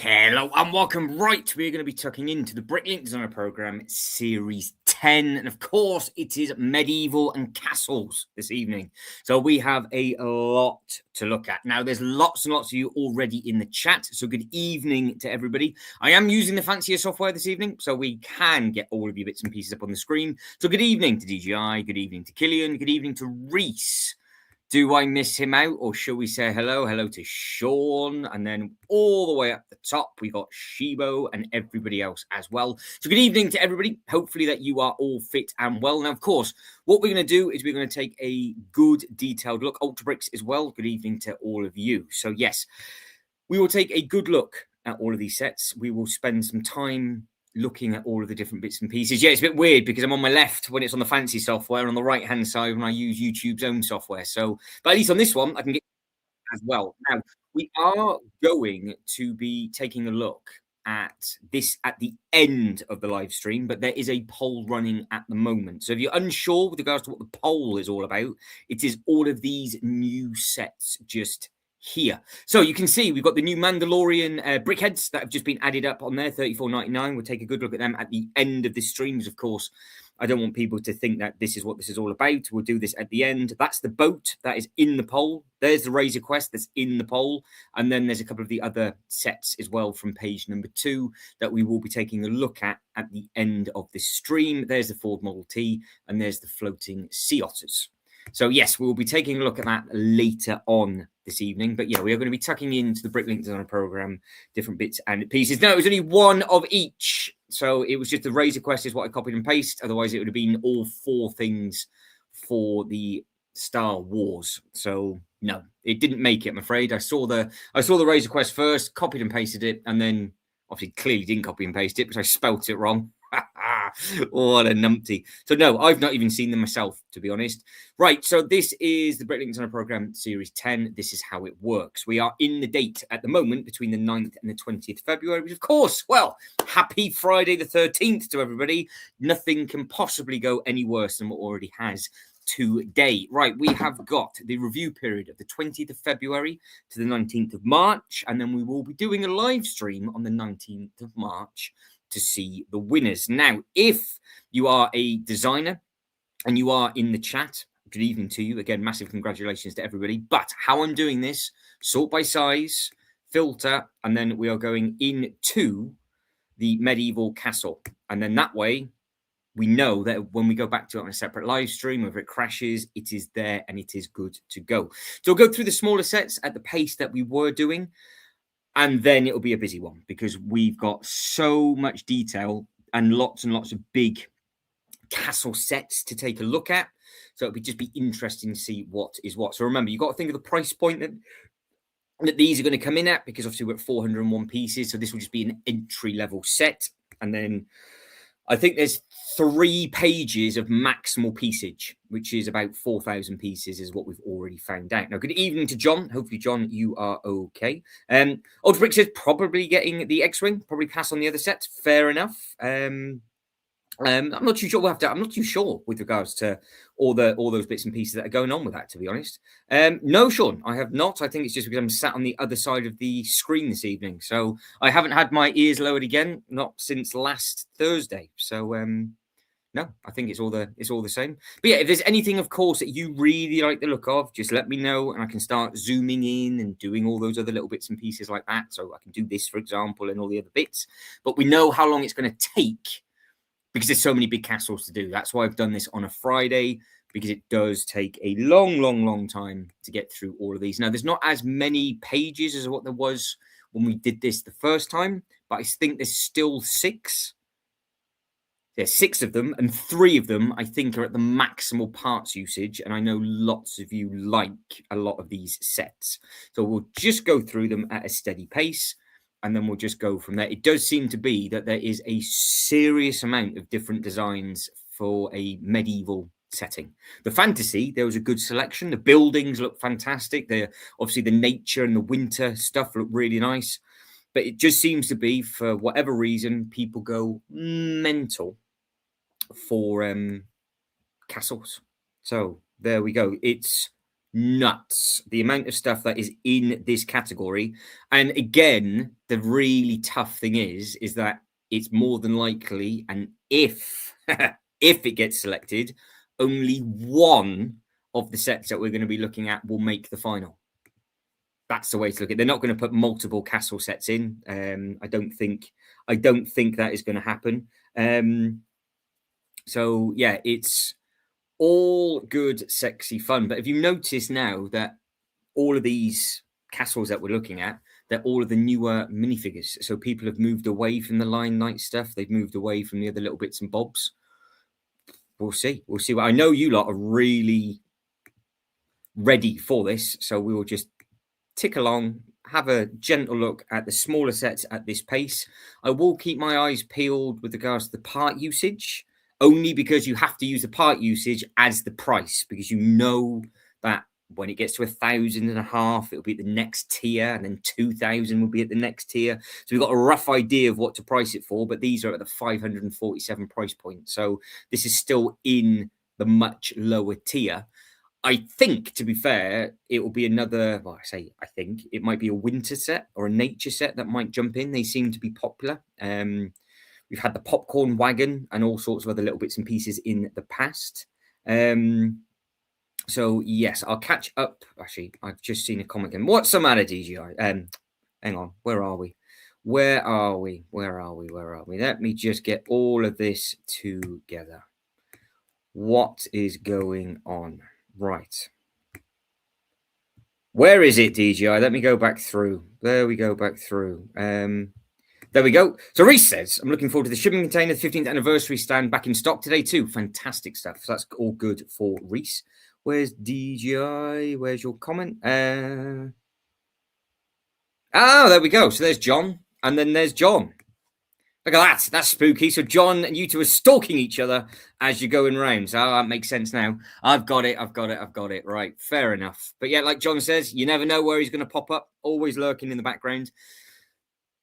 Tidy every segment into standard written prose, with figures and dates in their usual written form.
Hello and welcome. Right, we're going to be tucking into the Bricklink Designer Program Series 10. And of course, it is medieval and castles this evening. So we have a lot to look at. Now, there's lots and lots of you already in the chat. So good evening to everybody. I am using the fancier software this evening, so we can get all of your bits and pieces up on the screen. So good evening to DGI, good evening to Killian, good evening to Reese. Do I miss him out, or shall we say hello? Hello to Sean, and then all the way up the top, we got Shibo and everybody else as well. So good evening to everybody. Hopefully that you are all fit and well. Now, of course, what we're going to do is we're going to take a good detailed look. Ultra Bricks as well. Good evening to all of you. So yes, we will take a good look at all of these sets. We will spend some time looking at all of the different bits and pieces. Yeah, it's a bit weird because I'm on my left when it's on the fancy software and on the right hand side when I use YouTube's own software. So, but at least on this one, I can get as well. Now, we are going to be taking a look at this at the end of the live stream, but there is a poll running at the moment. So if you're unsure with regards to what the poll is all about, it is all of these new sets just here. So you can see we've got the new Mandalorian brickheads that have just been added up on there, $34.99. We'll take a good look at them at the end of this stream. Of course, I don't want people to think that this is what this is all about. We'll do this at the end. That's the boat that is in the poll. There's the Razor Quest that's in the poll. And then there's a couple of the other sets as well from page number 2 that we will be taking a look at the end of this stream. There's the Ford Model T and there's the floating sea otters. So yes, we will be taking a look at that later on this evening. But yeah, we are going to be tucking into the Bricklink Designer Program different bits and pieces. No, it was only one of each. So it was just the Razor Quest is what I copied and pasted. Otherwise, it would have been all 4 things for the Star Wars. So no, it didn't make it, I'm afraid. I saw the Razor Quest first, copied and pasted it, and then obviously clearly didn't copy and paste it because I spelt it wrong. What a numpty. So no, I've not even seen them myself, to be honest. Right, so this is the Bricklink Designer Program Series 10. This is how it works. We are in the date at the moment between the 9th and the 20th of February, which of course, well, happy Friday the 13th to everybody. Nothing can possibly go any worse than what already has today. Right, we have got the review period of the 20th of February to the 19th of March, and then we will be doing a live stream on the 19th of March to see the winners. Now, if you are a designer and you are in the chat, good evening to you. Again, massive congratulations to everybody. But how I'm doing this, sort by size, filter, and then we are going into the medieval castle. And then that way, we know that when we go back to it on a separate live stream, if it crashes, it is there and it is good to go. So we'll go through the smaller sets at the pace that we were doing. And then it'll be a busy one because we've got so much detail and lots of big castle sets to take a look at. So it'll just be interesting to see what is what. So remember, you've got to think of the price point that these are going to come in at, because obviously we're at 401 pieces. So this will just be an entry level set. And then I think there's 3 pages of maximal piecage, which is about 4,000 pieces is what we've already found out. Now, good evening to John. Hopefully, John, you are okay. Ultra Brick says probably getting the X-Wing, probably pass on the other sets. Fair enough. I'm not too sure. I'm not too sure with regards to all those bits and pieces that are going on with that, to be honest. No, Sean, I have not. I think it's just because I'm sat on the other side of the screen this evening, so I haven't had my ears lowered again, not since last Thursday. So no, I think it's all the same. But yeah, if there's anything, of course, that you really like the look of, just let me know, and I can start zooming in and doing all those other little bits and pieces like that. So I can do this, for example, and all the other bits. But we know how long it's going to take, because there's so many big castles to do. That's why I've done this on a Friday, because it does take a long time to get through all of these. Now, there's not as many pages as what there was when we did this the first time, but I think there's still 6. There's 6 of them, and 3 of them, I think, are at the maximal parts usage, and I know lots of you like a lot of these sets. So we'll just go through them at a steady pace, and then we'll just go from there. It does seem to be that there is a serious amount of different designs for a medieval setting. The fantasy, there was a good selection. The buildings look fantastic. Obviously the nature and the winter stuff look really nice. But it just seems to be, for whatever reason, people go mental for castles. So there we go. It's nuts. The amount of stuff that is in this category. And again, the really tough thing is that it's more than likely, and if if it gets selected, only one of the sets that we're going to be looking at will make the final. That's the way to look at it. They're not going to put multiple castle sets in. I don't think that is going to happen. So yeah, it's all good, sexy fun. But have you noticed now that all of these castles that we're looking at, they're all of the newer minifigures. So people have moved away from the Lion Knight stuff. They've moved away from the other little bits and bobs. We'll see. We'll see. Well, I know you lot are really ready for this. So we will just tick along, have a gentle look at the smaller sets at this pace. I will keep my eyes peeled with regards to the part usage, only because you have to use the part usage as the price, because you know that when it gets to 1,500, it'll be at the next tier, and then 2,000 will be at the next tier. So we've got a rough idea of what to price it for, but these are at the 547 price point. So this is still in the much lower tier. I think, to be fair, it will be another, well, I think it might be a winter set or a nature set that might jump in. They seem to be popular. We've had the popcorn wagon and all sorts of other little bits and pieces in the past. So, yes, I'll catch up. Actually, I've just seen a comment again. What's the matter, DGI? Hang on. Where are we? Let me just get all of this together. What is going on? Right. Where is it, DGI? Let me go back through. There we go, back through. There we go. So Reese says, I'm looking forward to the shipping container, 15th anniversary stand back in stock today too. Fantastic stuff. So that's all good for Reese. Where's DGI? Where's your comment? Oh, there we go. So there's John. And then there's John. Look at that. That's spooky. So John and you two are stalking each other as you're going round. So that makes sense now. I've got it. Right. Fair enough. But yeah, like John says, you never know where he's going to pop up. Always lurking in the background.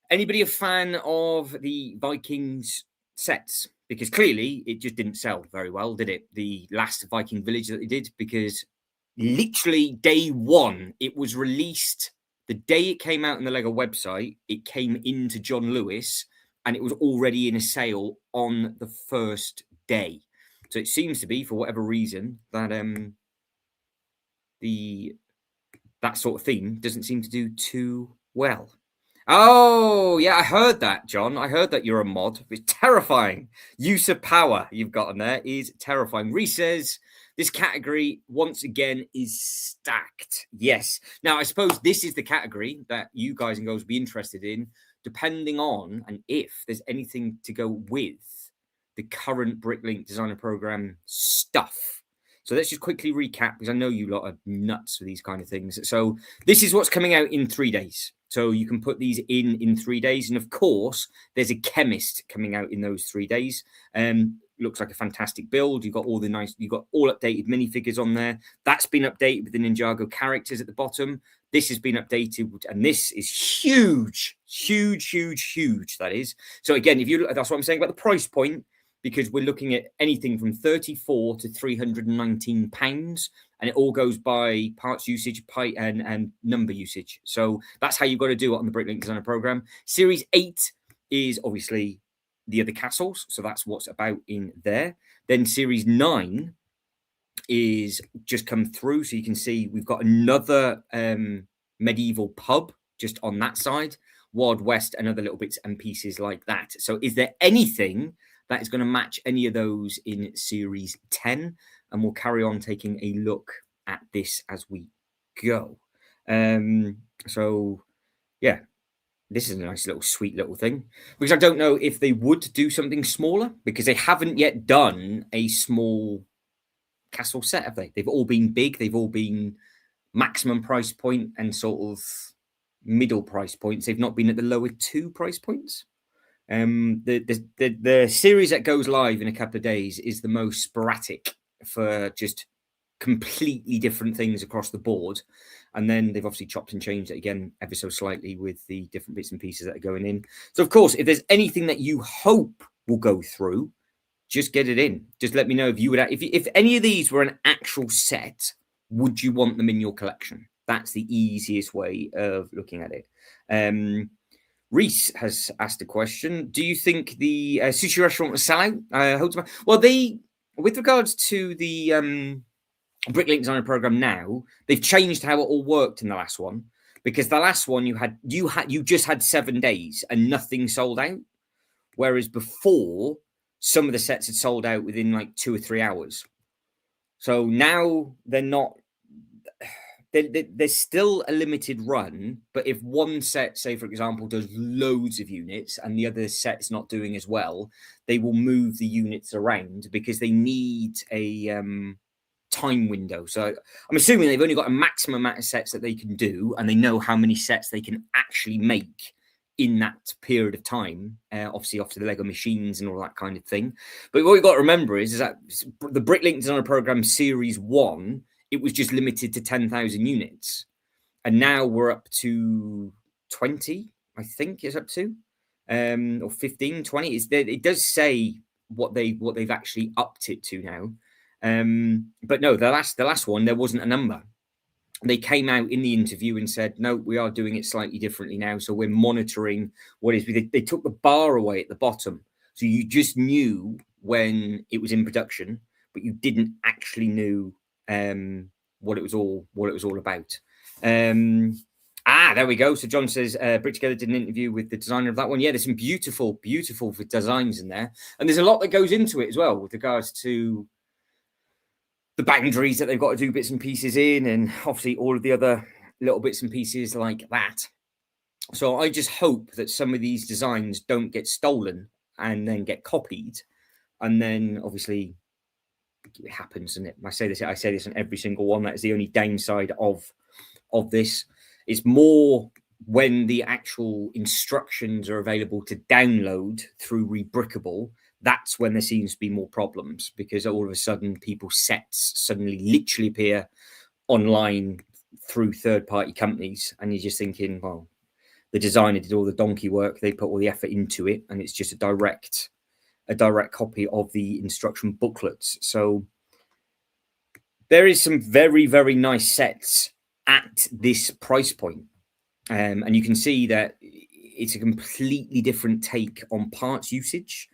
Anybody a fan of the Vikings sets? Because clearly it just didn't sell very well, did it? The last Viking village that they did, because literally day one, it was released. The day it came out on the Lego website, it came into John Lewis, and it was already in a sale on the first day. So it seems to be, for whatever reason, that that sort of theme doesn't seem to do too well. Oh, yeah, I heard that, John. I heard that you're a mod. It's terrifying. Use of power you've got on there is terrifying. Reese says, this category, once again, is stacked. Yes. Now, I suppose this is the category that you guys and girls will be interested in, depending on and if there's anything to go with the current Bricklink designer program stuff. So let's just quickly recap, because I know you lot are nuts for these kind of things. So this is what's coming out in 3 days. So you can put these in 3 days. And of course, there's a chemist coming out in those 3 days. Looks like a fantastic build. You've got all updated minifigures on there. That's been updated with the Ninjago characters at the bottom. This has been updated, and this is huge. That is. So again, if you look, that's what I'm saying about the price point, because we're looking at anything from £34 to £319, and it all goes by parts usage and number usage. So that's how you've got to do it on the Bricklink Designer Program. Series 8 is obviously the other castles, so that's what's about in there. Then Series 9 is just come through, so you can see we've got another medieval pub just on that side, Wild West, and other little bits and pieces like that. So is there anything that is going to match any of those in Series 10? And we'll carry on taking a look at this as we go. So, yeah, this is a nice little sweet little thing, because I don't know if they would do something smaller, because they haven't yet done a small castle set, have they? They've all been big. They've all been maximum price point and sort of middle price points. They've not been at the lower 2 price points. The series that goes live in a couple of days is the most sporadic for just completely different things across the board, and then they've obviously chopped and changed it again ever so slightly with the different bits and pieces that are going in. So of course, if there's anything that you hope will go through, just get it in. Just let me know if you would, if any of these were an actual set would you want them in your collection? That's the easiest way of looking at it. Reese has asked a question. Do you think the sushi restaurant will sell out? Well, with regards to the Bricklink designer program now, they've changed how it all worked in the last one, because the last one you just had 7 days and nothing sold out, whereas before some of the sets had sold out within like 2 or 3 hours. So now they're not. There's still a limited run, but if one set, say for example, does loads of units and the other set's not doing as well, they will move the units around because they need a time window. So I'm assuming they've only got a maximum amount of sets that they can do, and they know how many sets they can actually make in that period of time, obviously after the Lego machines and all that kind of thing. But what we've got to remember is that the Bricklink Designer Program Series 1, it was just limited to 10,000 units. And now we're up to 20, I think is up to, or 15, 20. It does say what they've actually upped it to now. But no, the last one, there wasn't a number. They came out in the interview and said, no, we are doing it slightly differently now. So we're monitoring what is. They took the bar away at the bottom. So you just knew when it was in production, but you didn't actually know what it was all about. There we go. So John says, Brick Together did an interview with the designer of that one. Yeah, there's some beautiful designs in there. And there's a lot that goes into it as well with regards to the boundaries that they've got to do bits and pieces in, and obviously all of the other little bits and pieces like that. So I just hope that some of these designs don't get stolen and then get copied. And then obviously it happens, and I say this on every single one. That is the only downside of this. It's more when the actual instructions are available to download through Rebrickable. That's when there seems to be more problems, because all of a sudden people's sets suddenly literally appear online through third-party companies, and you're just thinking, well, the designer did all the donkey work, they put all the effort into it, and it's just a direct copy of the instruction booklets. So there is some very, very nice sets at this price point, and you can see that it's a completely different take on parts usage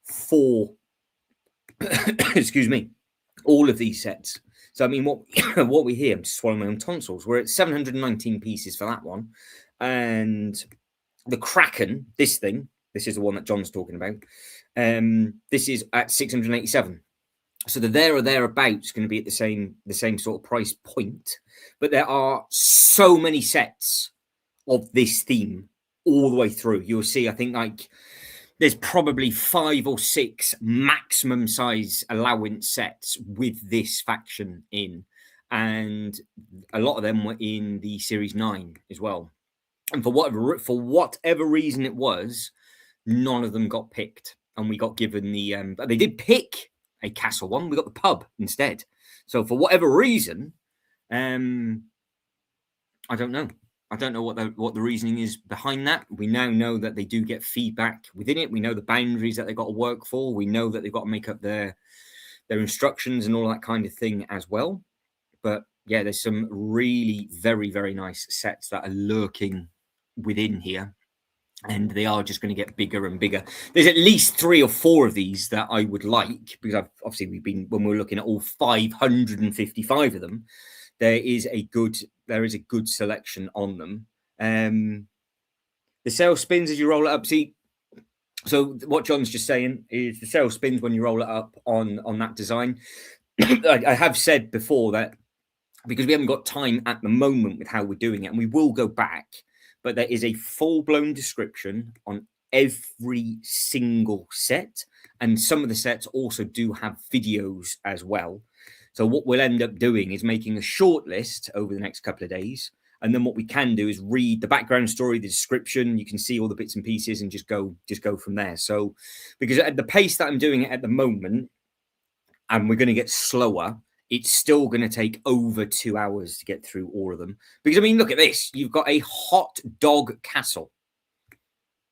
for excuse me, all of these sets. So I mean, what we hear, I'm just swallowing my own tonsils, we're at 719 pieces for that one. And the Kraken, this is the one that John's talking about, this is at 687. So the there or thereabouts going to be at the same sort of price point. But there are so many sets of this theme all the way through. You'll see, I think, like there's probably 5 or 6 maximum size allowance sets with this faction in, and a lot of them were in the Series 9 as well. And for whatever reason it was, none of them got picked, and we got given the. But they did pick a castle one. We got the pub instead. So for whatever reason, I don't know. I don't know what the reasoning is behind that. We now know that they do get feedback within it. We know the boundaries that they've got to work for. We know that they've got to make up their instructions and all that kind of thing as well. But yeah, there's some really very, very nice sets that are lurking within here, and they are just going to get bigger and bigger. There's at least 3 or 4 of these that I would like, because when we're looking at all 555 of them, there is a good selection on them. The sail spins as you roll it up. See, so what John's just saying is the sail spins when you roll it up on that design. I have said before that because we haven't got time at the moment with how we're doing it, and we will go back, but there is a full-blown description on every single set, and some of the sets also do have videos as well. So what we'll end up doing is making a short list over the next couple of days. And then what we can do is read the background story, the description. You can see all the bits and pieces and just go from there. So because at the pace that I'm doing it at the moment, and we're going to get slower, it's still going to take over 2 hours to get through all of them. Because, I mean, look at this. You've got a hot dog castle.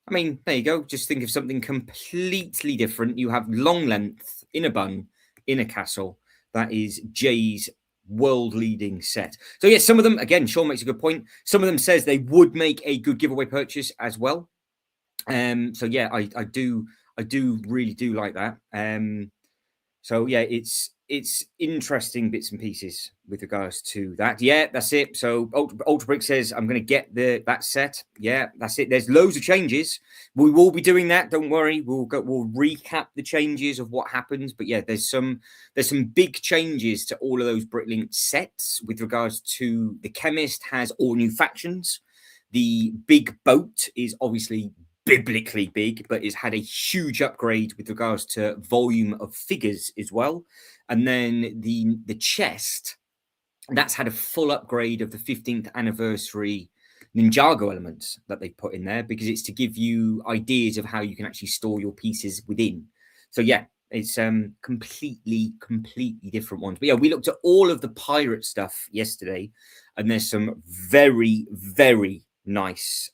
I mean, there you go. Just think of something completely different. You have long length in a bun, in a castle. That is Jay's world-leading set. So yeah, some of them, again, Sean makes a good point. Some of them says they would make a good giveaway purchase as well. So yeah, I do really do like that. So yeah, it's interesting bits and pieces with regards to that. Yeah, that's it. So Ultra Brick says I'm going to get that set. Yeah, that's it. There's loads of changes. We will be doing that. Don't worry. We'll recap the changes of what happens. But yeah, there's some big changes to all of those Bricklink sets with regards to the Chemist has all new factions. The big boat is obviously biblically big, but it's had a huge upgrade with regards to volume of figures as well. And then the chest, that's had a full upgrade of the 15th anniversary Ninjago elements that they put in there, because it's to give you ideas of how you can actually store your pieces within. So yeah, it's completely different ones. But yeah, we looked at all of the pirate stuff yesterday, and there's some very nice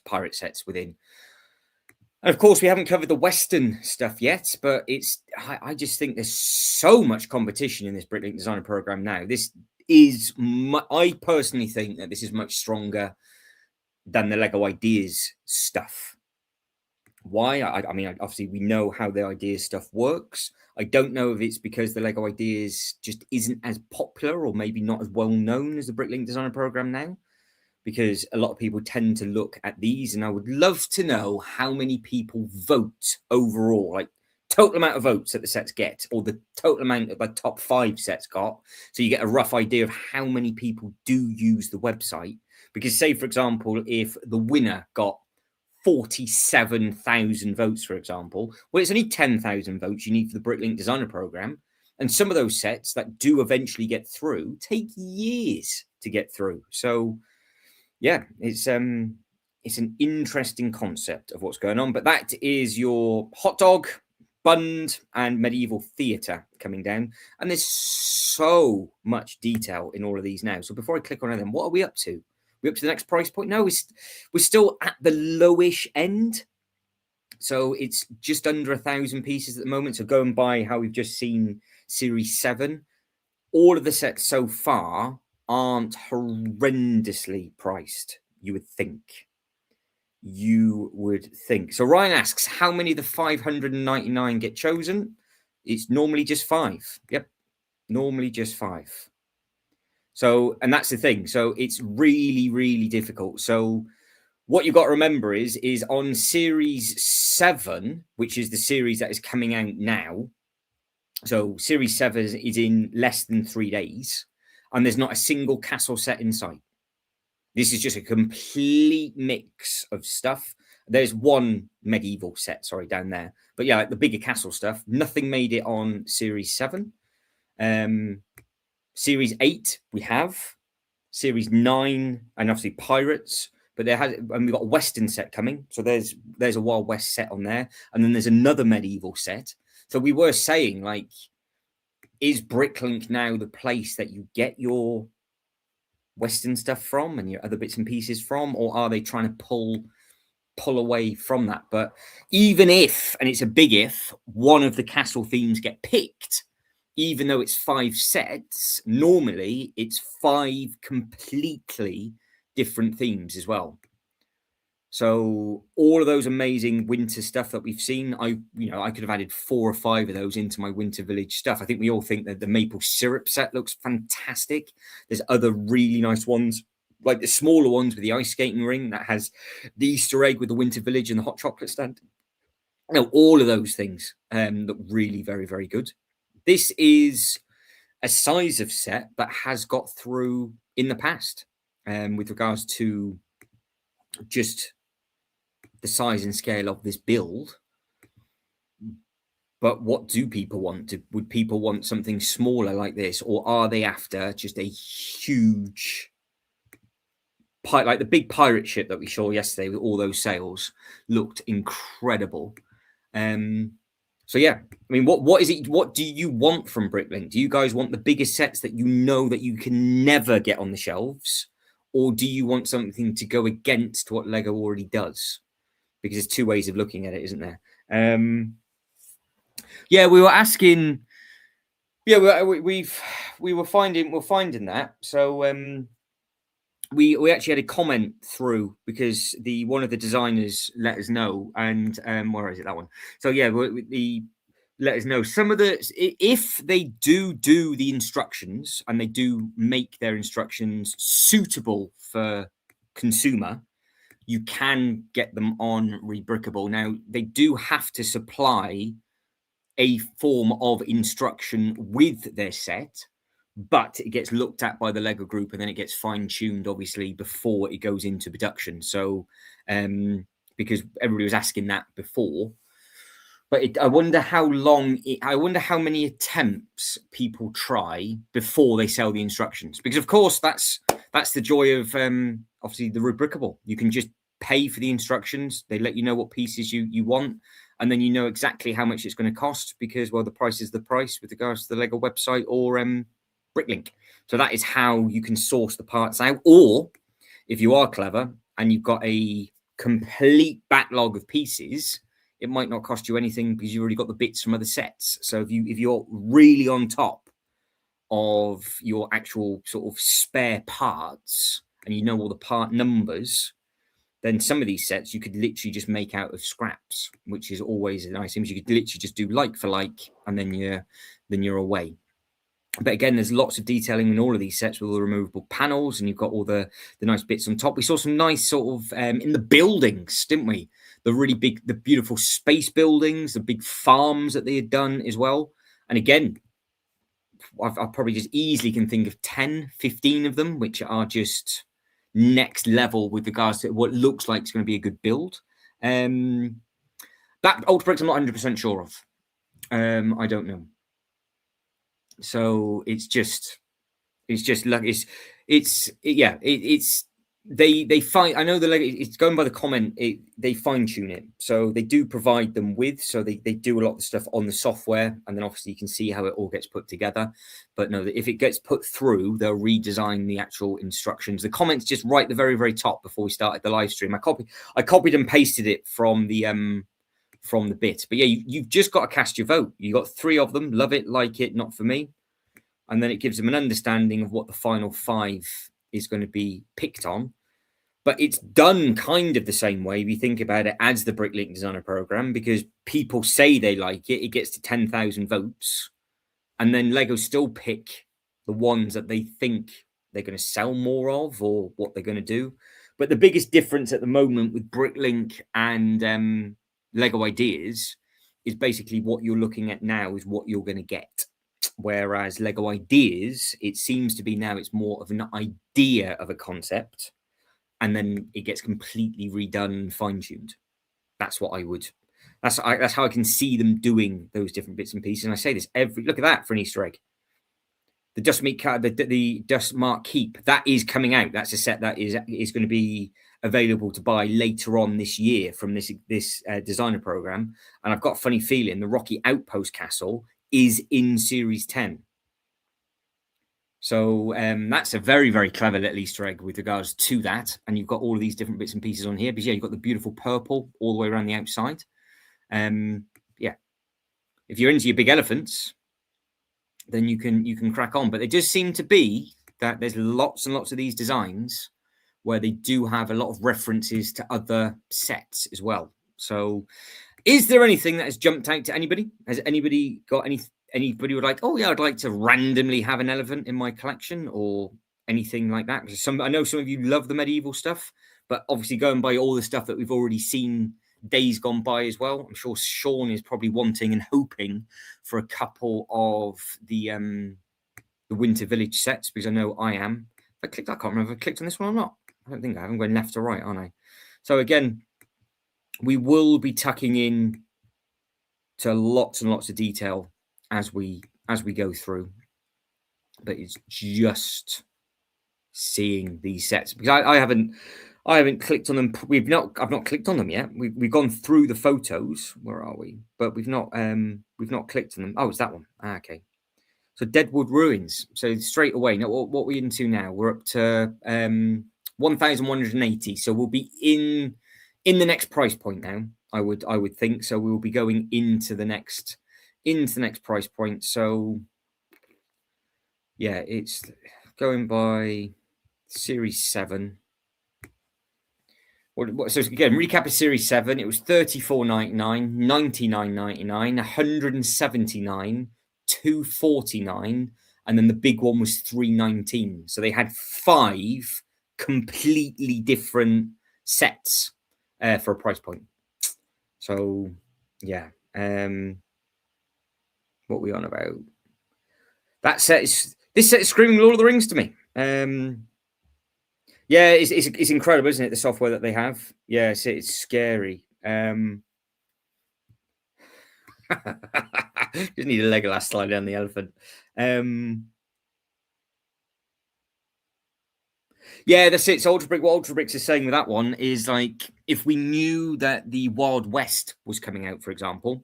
pirate sets within. And of course, we haven't covered the Western stuff yet, but I just think there's so much competition in this Bricklink Designer program now. This is, I personally think that this is much stronger than the Lego Ideas stuff. Why? I mean, obviously we know how the Ideas stuff works. I don't know if it's because the Lego Ideas just isn't as popular, or maybe not as well known as the Bricklink Designer program now, because a lot of people tend to look at these, and I would love to know how many people vote overall, like total amount of votes that the sets get, or the total amount of the top 5 sets got, so you get a rough idea of how many people do use the website. Because say, for example, if the winner got 47,000 votes, for example, well, it's only 10,000 votes you need for the Bricklink Designer program, and some of those sets that do eventually get through take years to get through. So yeah, it's an interesting concept of what's going on. But that is your hot dog, Bund, and medieval theatre coming down. And there's so much detail in all of these now. So before I click on them, what are we up to? We're up to the next price point? No, we're still at the lowish end. So it's just under 1,000 pieces at the moment. So going by how we've just seen Series 7, all of the sets so far aren't horrendously priced, you would think. So Ryan asks, how many of the 599 get chosen? It's normally just 5. Yep, normally just 5. So, and that's the thing. So it's really difficult. So what you've got to remember is on Series 7, which is the series that is coming out now. So Series 7 is in less than 3 days, and there's not a single castle set in sight. This is just a complete mix of stuff. There's one medieval set, sorry, down there. But yeah, like the bigger castle stuff, nothing made it on Series 7. Series 8, we have. Series 9, and obviously Pirates. But and we've got a Western set coming. So there's a Wild West set on there. And then there's another medieval set. So we were saying, like, is Bricklink now the place that you get your Western stuff from and your other bits and pieces from, or are they trying to pull away from that? But even if, and it's a big if, one of the castle themes get picked, even though it's 5 sets, normally it's 5 completely different themes as well. So all of those amazing winter stuff that we've seen, I could have added 4 or 5 of those into my Winter Village stuff. I think we all think that the maple syrup set looks fantastic. There's other really nice ones, like the smaller ones with the ice skating ring that has the Easter egg with the Winter Village and the hot chocolate stand. All of those things look really very good. This is a size of set that has got through in the past with regards to just the size and scale of this build. But what do people want? Would people want something smaller like this, or are they after just a huge, like the big pirate ship that we saw yesterday with all those sails looked incredible. So yeah, I mean, what is it? What do you want from Bricklink? Do you guys want the biggest sets that you know that you can never get on the shelves, or do you want something to go against what Lego already does? Because there's 2 ways of looking at it, isn't there? Yeah, we were asking Yeah, we're finding that. So we actually had a comment through because one of the designers let us know, and where is it, that one? So yeah, the let us know some of the, if they do the instructions and they do make their instructions suitable for consumer, you can get them on Rebrickable. Now they do have to supply a form of instruction with their set, but it gets looked at by the Lego group and then it gets fine-tuned obviously before it goes into production. So because everybody was asking that before, but I wonder how I wonder how many attempts people try before they sell the instructions, because of course that's the joy of obviously the Rebrickable. You can just pay for the instructions, they let you know what pieces you want, and then you know exactly how much it's going to cost, because, well, the price is the price with regards to the Lego website or Bricklink. So that is how you can source the parts out. Or if you are clever and you've got a complete backlog of pieces, it might not cost you anything because you've already got the bits from other sets. So if you're really on top of your actual sort of spare parts and you know all the part numbers, then some of these sets you could literally just make out of scraps, which is always a nice thing. You could literally just do like for like, and then you're away. But again, there's lots of detailing in all of these sets with all the removable panels, and you've got all the nice bits on top. We saw some nice sort of in the buildings, didn't we? The really big, the beautiful space buildings, the big farms that they had done as well. And again, I probably just easily can think of 10, 15 of them, which are just next level with regards to what looks like it's going to be a good build. That Ultra Bricks I'm not 100% sure of. I don't know. So it's just like they find, I know the Lego, it's going by the comment, they fine tune it, so they do provide them with, so they do a lot of the stuff on the software, and then obviously you can see how it all gets put together. But no, if it gets put through, they'll redesign the actual instructions. The comments just right at the very, very top before we started the live stream, I copied and pasted it from the bit. But yeah, you've just got to cast your vote. You got 3 of them. Love it, like it, not for me. And then it gives them an understanding of what the final 5 is going to be picked on. But it's done kind of the same way, if you think about it, as the Bricklink Designer Program, because people say they like it. It gets to 10,000 votes. And then Lego still pick the ones that they think they're going to sell more of or what they're going to do. But the biggest difference at the moment with Bricklink and Lego Ideas is basically what you're looking at now is what you're going to get. Whereas Lego Ideas, it seems to be now it's more of an idea of a concept, and then it gets completely redone and fine-tuned. That's what I would. That's how I can see them doing those different bits and pieces. And I say this look at that for an Easter egg. The Dust Meat card, the Dust Mark Keep, that is coming out. That's a set that is going to be available to buy later on this year from this designer program. And I've got a funny feeling the Rocky Outpost Castle is in Series 10. So that's a very, very clever little Easter egg with regards to that. And you've got all of these different bits and pieces on here. Because yeah, you've got the beautiful purple all the way around the outside. Yeah, if you're into your big elephants, then you can crack on. But it does seem to be that there's lots and lots of these designs where they do have a lot of references to other sets as well. So is there anything that has jumped out to anybody? Has anybody got anybody would like, oh yeah, I'd like to randomly have an elephant in my collection or anything like that? Because I know some of you love the medieval stuff, but obviously going by all the stuff that we've already seen days gone by as well, I'm sure Sean is probably wanting and hoping for a couple of the Winter Village sets, because I know I am. I can't remember if I clicked on this one or not. I don't think I have. I'm going left to right, aren't I? So again, we will be tucking in to lots and lots of detail as we go through, but it's just seeing these sets, because I haven't clicked on them. I've not clicked on them yet. We've gone through the photos. Where are we? But we've not clicked on them. Oh, it's that one. Okay. So Deadwood Ruins. So straight away. Now what we're into now? We're up to 1,180. So we'll be in the next price point now. I would think so. We will be going into the next price point. So Yeah, it's going by Series 7. So again, recap of Series 7. It was $34.99, $99.99, $179, $249, and then the big one was $319. So they had 5 completely different sets for a price point. So yeah, what are we on about? This set is screaming Lord of the Rings to me. Yeah, it's incredible, isn't it? The software that they have. Yeah, it's scary. Just need a Legolas slide down the elephant. Yeah, that's it. So Ultra Brick, what Ultra Bricks is saying with that one is like, if we knew that the Wild West was coming out, for example,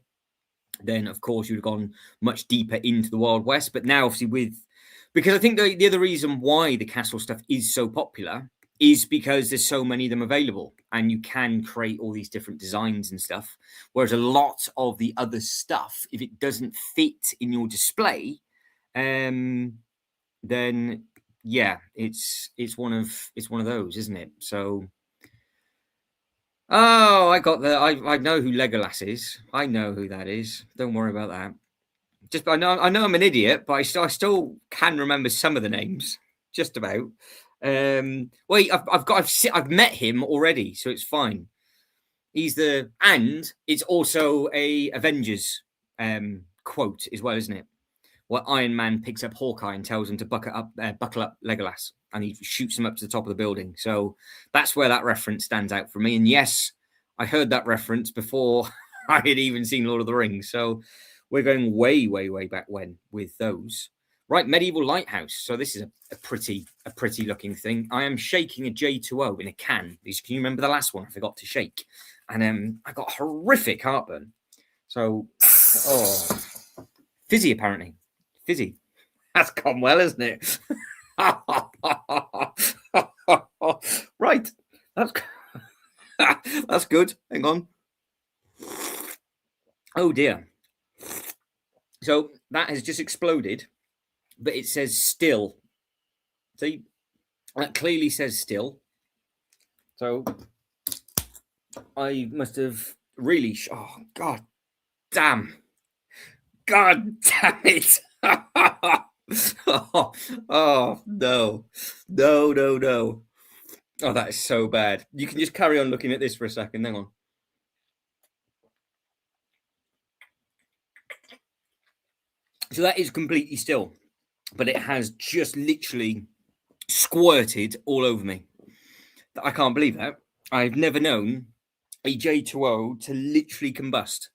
then of course you'd have gone much deeper into the Wild West. But now, obviously, because I think the other reason why the castle stuff is so popular is because there's so many of them available and you can create all these different designs and stuff. Whereas a lot of the other stuff, if it doesn't fit in your display, then yeah, it's one of those, isn't it? So oh, I know who Legolas is. I know who that is. Don't worry about that. Just I know I'm an idiot, but I still can remember some of the names, just about. Wait, I've met him already, so it's fine. And it's also a Avengers quote as well, isn't it? Where Iron Man picks up Hawkeye and tells him to buckle up Legolas, and he shoots him up to the top of the building. So that's where that reference stands out for me. And yes, I heard that reference before I had even seen Lord of the Rings. So we're going way, way, way back when with those. Right, Medieval Lighthouse. So this is a pretty looking thing. I am shaking a J2O in a can. Can you remember the last one? I forgot to shake, and I got horrific heartburn. So, fizzy apparently. Fizzy. That's gone well, isn't it? Right. That's good. Hang on. Oh dear. So that has just exploded, but it says still. See, that clearly says still. So I must have really. Oh God damn! God damn it! oh no. Oh, that is so bad. You can just carry on looking at this for a second. Hang on. So that is completely still, but it has just literally squirted all over me. I can't believe that. I've never known a J2O to literally combust.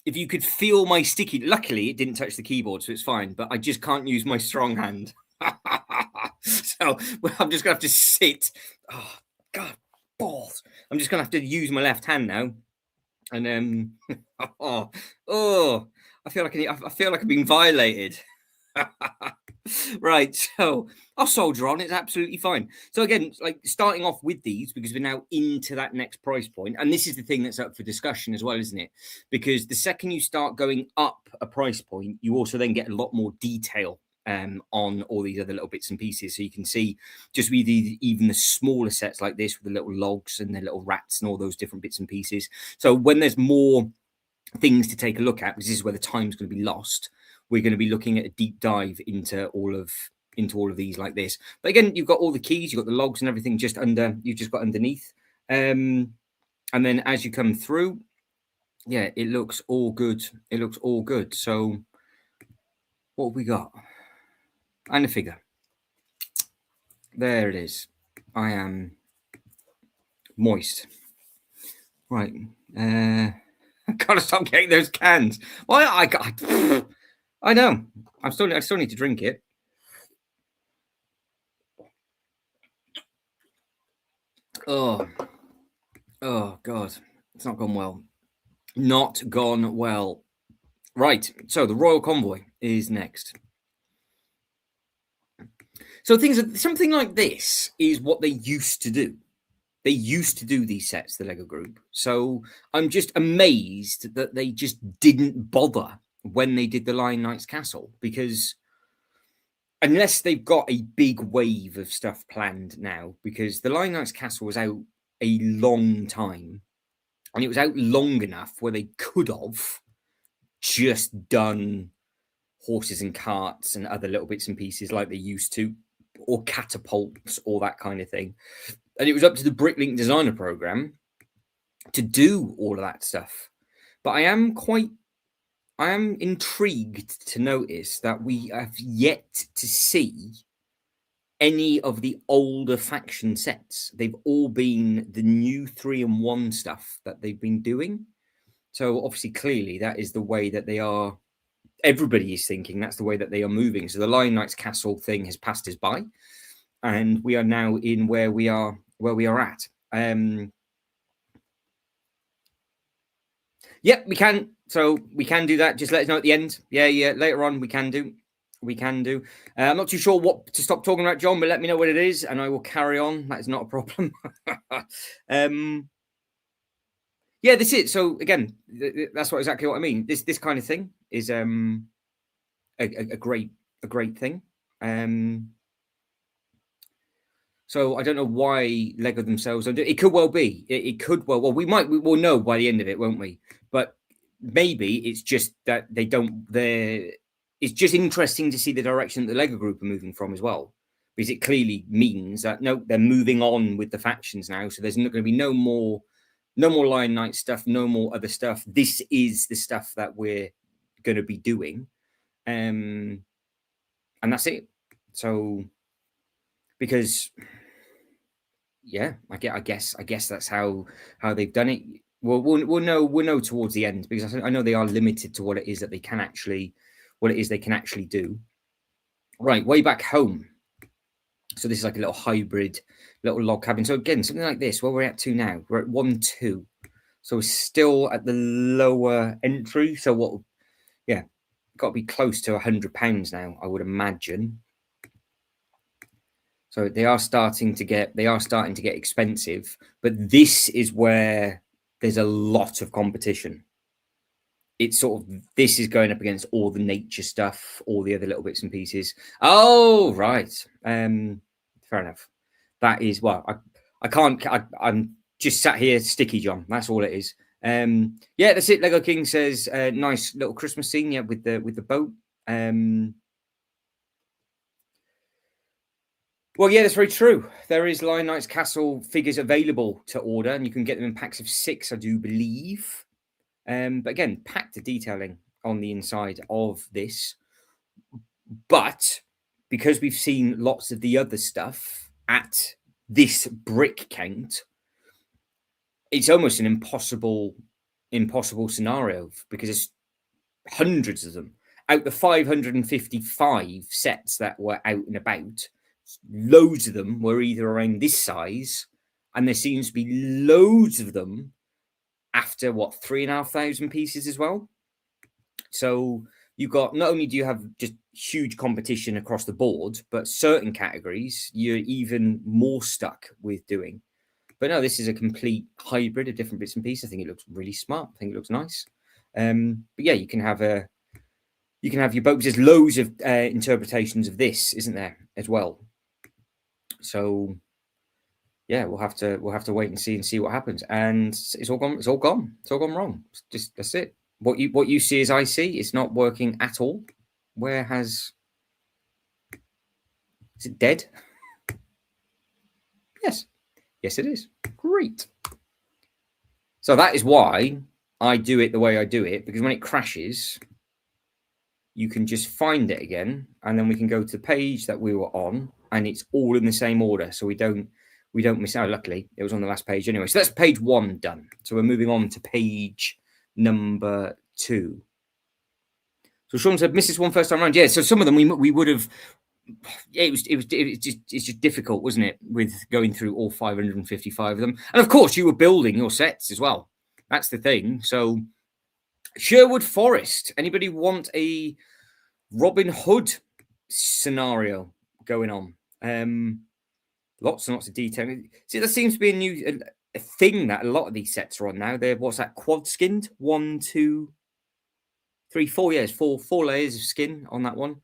If you could feel my sticky, luckily it didn't touch the keyboard, so it's fine, but I just can't use my strong hand. So I'm just gonna have to sit. Oh God, balls! I'm just gonna have to use my left hand now, and then I feel like I'm being violated. Right, so I'll soldier on. It's absolutely fine. So again, like starting off with these, because we're now into that next price point, and this is the thing that's up for discussion as well, isn't it? Because the second you start going up a price point, you also then get a lot more detail on all these other little bits and pieces. So you can see just with even the smaller sets like this with the little logs and the little rats and all those different bits and pieces. So when there's more things to take a look at, because this is where the time's going to be lost, we're going to be looking at a deep dive into all of these like this. But again, you've got all the keys, you've got the logs and everything just under, you've just got underneath. And then as you come through, yeah, it looks all good. It looks all good. So what have we got? And a figure. There it is. I am moist. Right. I gotta stop getting those cans. Well, I know. I still need to drink it. Oh God, it's not gone well. Not gone well. Right. So the Royal Convoy is next. So something like this is what they used to do. They used to do these sets, the Lego Group. So I'm just amazed that they just didn't bother when they did the Lion Knight's Castle, because unless they've got a big wave of stuff planned now, because the Lion Knight's Castle was out a long time, and it was out long enough where they could have just done horses and carts and other little bits and pieces like they used to, or catapults or that kind of thing. And it was up to the Bricklink designer program to do all of that stuff. But I am intrigued to notice that we have yet to see any of the older faction sets. They've all been the new 3-in-1 stuff that they've been doing. So obviously, clearly, that is the way that they are. Everybody is thinking that's the way that they are moving. So the Lion Knight's Castle thing has passed us by, and we are now in where we are at. Yep, we can. So we can do that. Just let us know at the end. Yeah, later on we can do. I'm not too sure what to stop talking about, John, but let me know what it is, and I will carry on. That is not a problem. Yeah, this is. So again, that's exactly what I mean. This kind of thing is a great thing. So I don't know why Lego themselves don't do it. It could well be. It could well. Well, we will know by the end of it, won't we? But maybe it's just that they don't. It's just interesting to see the direction that the Lego group are moving from as well, because it clearly means that no, they're moving on with the factions now. So there's not going to be no more Lion Knight stuff, no more other stuff. This is the stuff that we're going to be doing, and that's it. So because yeah, I guess that's how they've done it. Well, we'll know towards the end, because I know they are limited to what it is that they can actually do. Right, way back home. So this is like a little hybrid, little log cabin. So again, something like this. Where we're at to now, we're at 1-2. So we're still at the lower entry. So what? Yeah, got to be close to £100 now, I would imagine. So they are starting to get expensive, but this is where there's a lot of competition. It's sort of, this is going up against all the nature stuff, all the other little bits and pieces. Oh, right. Fair enough. That is, well, I'm just sat here sticky, John. That's all it is. Yeah, that's it. Lego King says, nice little Christmas scene, yeah, with the boat. Well, yeah, that's very true. There is Lion Knight's Castle figures available to order, and you can get them in packs of 6, I do believe. But again, packed to detailing on the inside of this. But because we've seen lots of the other stuff at this brick count, it's almost an impossible scenario, because there's hundreds of them. Out the 555 sets that were out and about, loads of them were either around this size, and there seems to be loads of them after 3,500 pieces as well. So you've got, not only do you have just huge competition across the board, but certain categories you're even more stuck with doing. But no, this is a complete hybrid of different bits and pieces. I think it looks really smart. I think it looks nice. But yeah, you can have your boat. There's loads of interpretations of this, isn't there, as well? So yeah, we'll have to wait and see what happens. And it's all gone wrong. That's it. What you see is I see. It's not working at all. Is it dead? Yes, it is. Great. So that is why I do it the way I do it, because when it crashes, you can just find it again, and then we can go to the page that we were on, and it's all in the same order, so we don't miss out. Luckily, it was on the last page anyway. So that's page 1 done. So we're moving on to page number 2. So Sean said, "Missed this one first time around." Yeah. So some of them we would have. Yeah, it's just difficult, wasn't it, with going through all 555 of them, and of course you were building your sets as well. That's the thing. So Sherwood Forest. Anybody want a Robin Hood scenario going on? Lots and lots of detail. See, there seems to be a thing that a lot of these sets are on now. They're, what's that, quad skinned? 1, 2, 3, 4. Yes, four layers of skin on that one.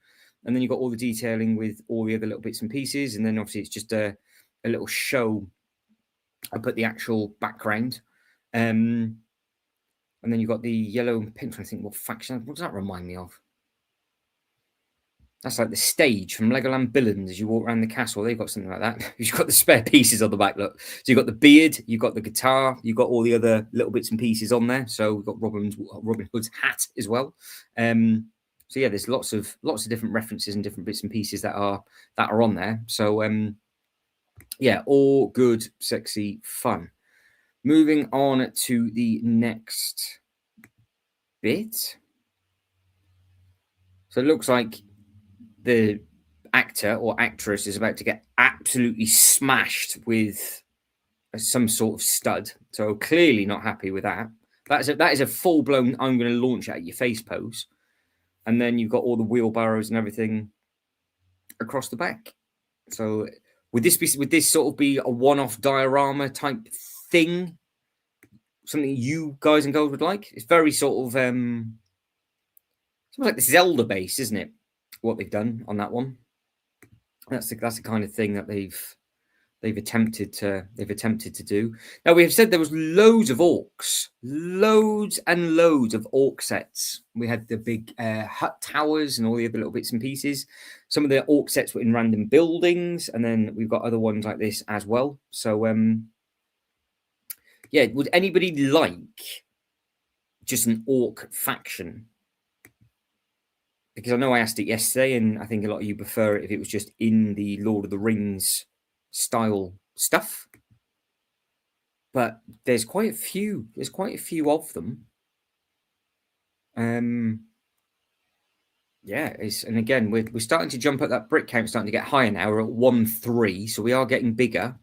And then you've got all the detailing with all the other little bits and pieces. And then obviously it's just a little show. I put the actual background. And then you've got the yellow and pink. I think what faction, what does that remind me of? That's like the stage from Legoland Villains as you walk around the castle. They've got something like that. You've got the spare pieces on the back, look. So you've got the beard, you've got the guitar, you've got all the other little bits and pieces on there. So we've got Robin Hood's hat as well. So yeah, there's lots of different references and different bits and pieces that are on there. So yeah, all good, sexy, fun. Moving on to the next bit. So it looks like the actor or actress is about to get absolutely smashed with some sort of stud. So clearly not happy with that. That is a full-blown I'm going to launch at your face pose. And then you've got all the wheelbarrows and everything across the back. So would this sort of be a one-off diorama type thing? Something you guys and girls would like? It's very sort of something like the Zelda base, isn't it? What they've done on that one. That's the kind of thing that they've attempted to do. Now we have said there was loads of orcs, loads and loads of orc sets. We had the big hut towers and all the other little bits and pieces. Some of the orc sets were in random buildings, and then we've got other ones like this as well. So yeah, would anybody like just an orc faction? Because I know I asked it yesterday, and I think a lot of you prefer it if it was just in the Lord of the Rings style stuff. But there's quite a few. There's quite a few of them. Yeah, and again, we're starting to jump up that brick count, starting to get higher now. We're at 1-3, so we are getting bigger.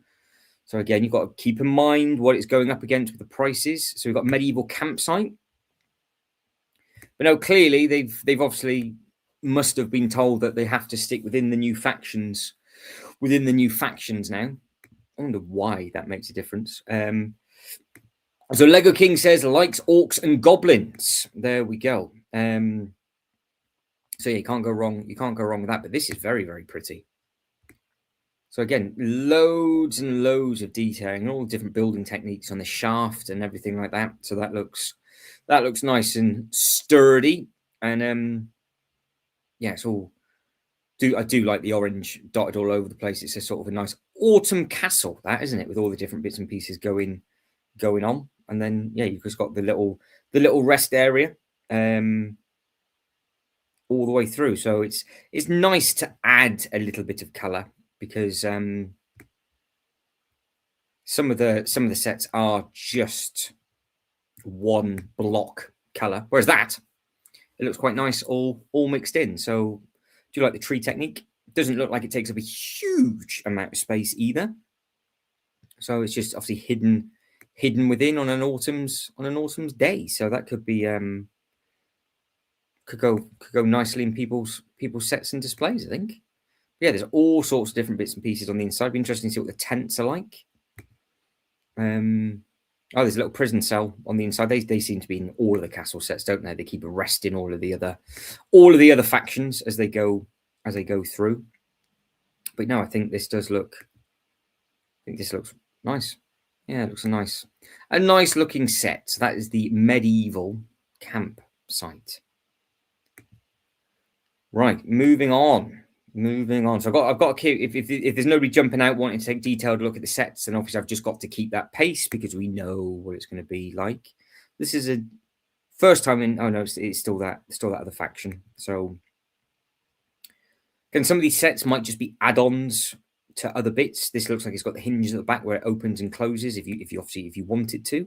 So again, you've got to keep in mind what it's going up against with the prices. So we've got medieval campsite. But no, clearly they've obviously must have been told that they have to stick within the new factions. Within the new factions now. I wonder why that makes a difference. So Lego King says likes orcs and goblins. There we go. So yeah, you can't go wrong. You can't go wrong with that. But this is very, very pretty. So again, loads and loads of detailing, all different building techniques on the shaft and everything like that. So that looks nice and sturdy. And yeah, it's all. I do like the orange dotted all over the place. It's a sort of a nice autumn castle, that isn't it, with all the different bits and pieces going on. And then yeah, you've just got the little rest area all the way through. So it's nice to add a little bit of color, because some of the sets are just one block color, whereas that it looks quite nice all mixed in. So do you like the tree technique? It doesn't look like it takes up a huge amount of space either. So it's just obviously hidden within on an autumn's day. So that could be could go nicely in people's sets and displays, I think. Yeah, there's all sorts of different bits and pieces on the inside. It'd be interesting to see what the tents are like. Oh, there's a little prison cell on the inside. They seem to be in all of the castle sets, don't they? They keep arresting all of the other factions as they go through. But no, I think this does look. I think this looks nice. Yeah, it looks a nice looking set. So that is the medieval campsite. Right, moving on. So I've got to keep. If there's nobody jumping out wanting to take a detailed look at the sets, then obviously I've just got to keep that pace, because we know what it's going to be like. This is a first time in. Oh no, it's still that other faction. So again, some of these sets might just be add-ons to other bits. This looks like it's got the hinges at the back where it opens and closes. If you want it to,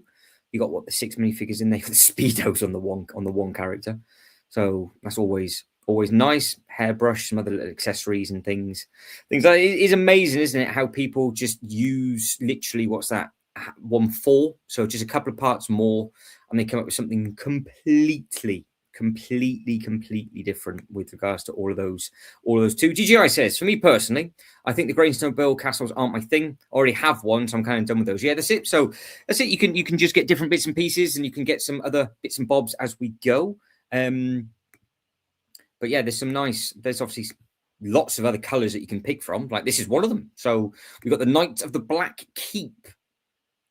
you got what the 6 minifigures in there with the speedos on the one character. So that's always nice. Hairbrush, some other little accessories and things like it is amazing, isn't it, how people just use literally 1/4, so just a couple of parts more, and they come up with something completely different with regards to all of those two. GGI says, for me personally, I think the Greystoke Bill castles aren't my thing. I already have one, so I'm kind of done with those. Yeah, that's it. So that's it. You can just get different bits and pieces, and you can get some other bits and bobs as we go. But yeah, there's obviously lots of other colors that you can pick from. Like this is one of them. So we've got the Knight of the Black Keep,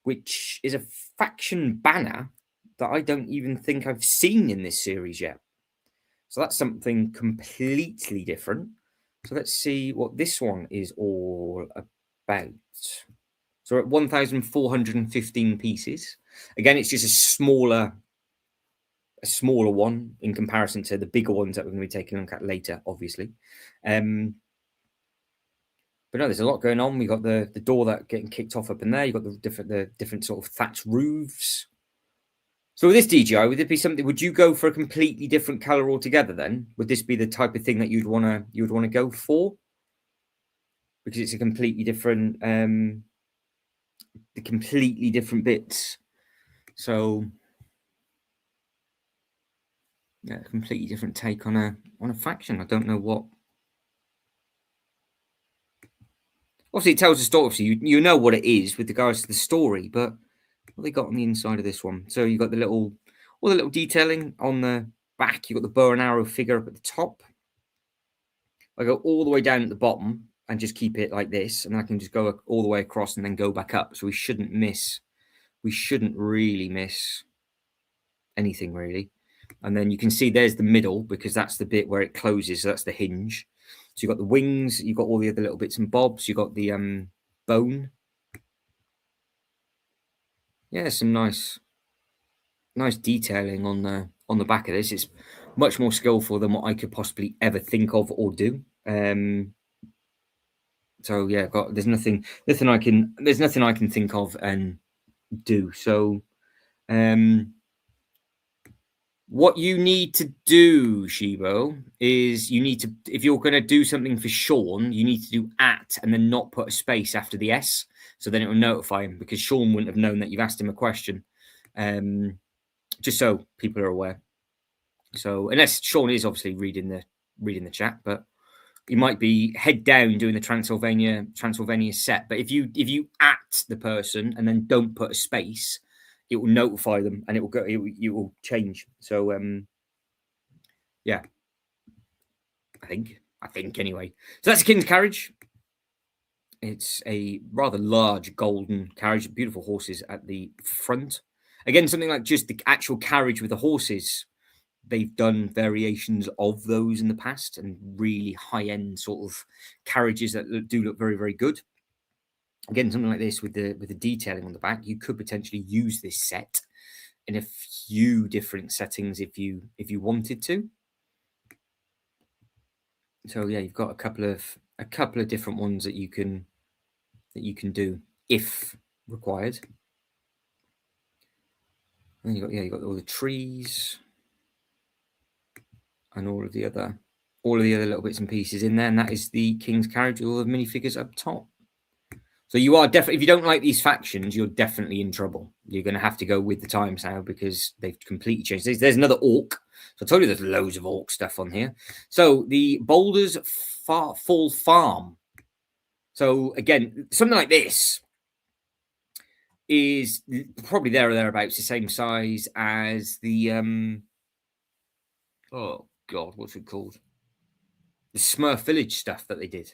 which is a faction banner that I don't even think I've seen in this series yet. So that's something completely different. So let's see what this one is all about. So we're at 1,415 pieces. Again, it's just a smaller one in comparison to the bigger ones that we're going to be taking a look at later, obviously. But no, there's a lot going on. We've got the door that getting kicked off up in there. You've got the different sort of thatched roofs. So with this DJI, would it be something? Would you go for a completely different color altogether? Then would this be the type of thing that you'd want to go for? Because it's a completely different, the completely different bits. So yeah, a completely different take on a faction. I don't know what. Obviously, it tells a story. Obviously, you know what it is with regards to the story, but what they got on the inside of this one. So you've got all the little detailing on the back. You've got the bow and arrow figure up at the top. I go all the way down at the bottom and just keep it like this, and I can just go all the way across and then go back up. So we shouldn't really miss anything really. And then you can see there's the middle, because that's the bit where it closes. So that's the hinge. So you've got the wings, you've got all the other little bits and bobs, you've got the bone. Yeah, some nice detailing on the back of this. It's much more skillful than what I could possibly ever think of or do. So yeah, there's nothing I can think of and do. So what you need to do, Shibo, is you need to, if you're going to do something for Sean, you need to do @ and then not put a space after the S. So then it will notify him, because Sean wouldn't have known that you've asked him a question. Just so people are aware. So unless Sean is obviously reading the chat, but you might be head down doing the Transylvania set. But if you @ the person and then don't put a space, it will notify them and it will go. It will change. So yeah, I think anyway. So that's the King's Carriage. It's a rather large golden carriage, beautiful horses at the front. Again, something like just the actual carriage with the horses. They've done variations of those in the past, and really high-end sort of carriages that do look very, very good. Again, something like this with the detailing on the back, you could potentially use this set in a few different settings if you wanted to. So yeah, you've got a couple of different ones that you can do if required. And you got all the trees and all of the other little bits and pieces in there, and that is the King's Carriage with all the minifigures up top. So you are definitely, if you don't like these factions, you're definitely in trouble. You're going to have to go with the times now, because they've completely changed. There's another orc. So I told you there's loads of orc stuff on here. So the Boulders Fall Farm. So again, something like this is probably there or thereabouts the same size as the oh god, what's it called? The Smurf Village stuff that they did.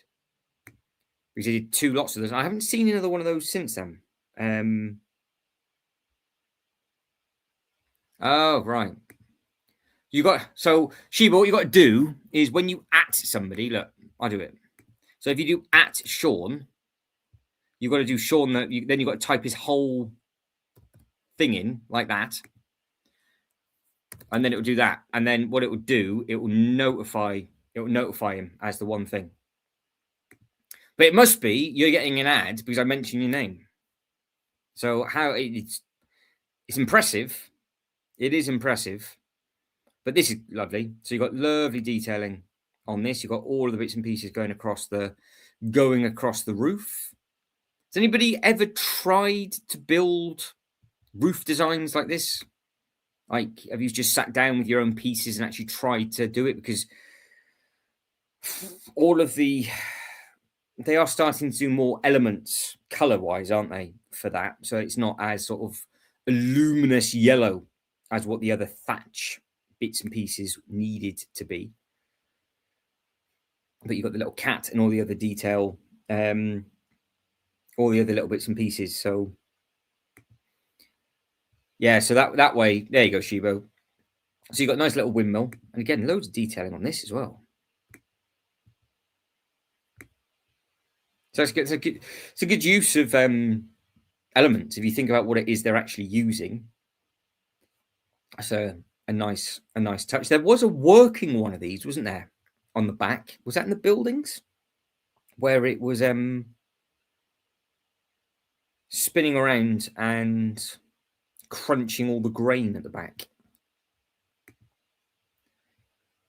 Because they did 2 lots of those. I haven't seen another one of those since then. Oh, right. So Sheba, what you got to do is when you @ somebody, look, I'll do it. So if you do @ Sean, you've got to do Sean, then you've got to type his whole thing in like that. And then it will do that. And then what it will do, it will notify him as the one thing. But it must be you're getting an ad because I mentioned your name. So how it's impressive. It is impressive. But this is lovely. So you've got lovely detailing on this. You've got all of the bits and pieces going across the roof. Has anybody ever tried to build roof designs like this? Like, have you just sat down with your own pieces and actually tried to do it? Because they are starting to do more elements color-wise, aren't they, for that? So it's not as sort of a luminous yellow as what the other thatch bits and pieces needed to be. but you've got the little cat and all the other detail, all the other little bits and pieces. So yeah, so that way, there you go, Shibo. So you've got a nice little windmill, and again, loads of detailing on this as well. So it's a good use of elements if you think about what it is they're actually using. That's a nice touch. There was a working one of these, wasn't there, on the back? Was that in the buildings where it was spinning around and crunching all the grain at the back?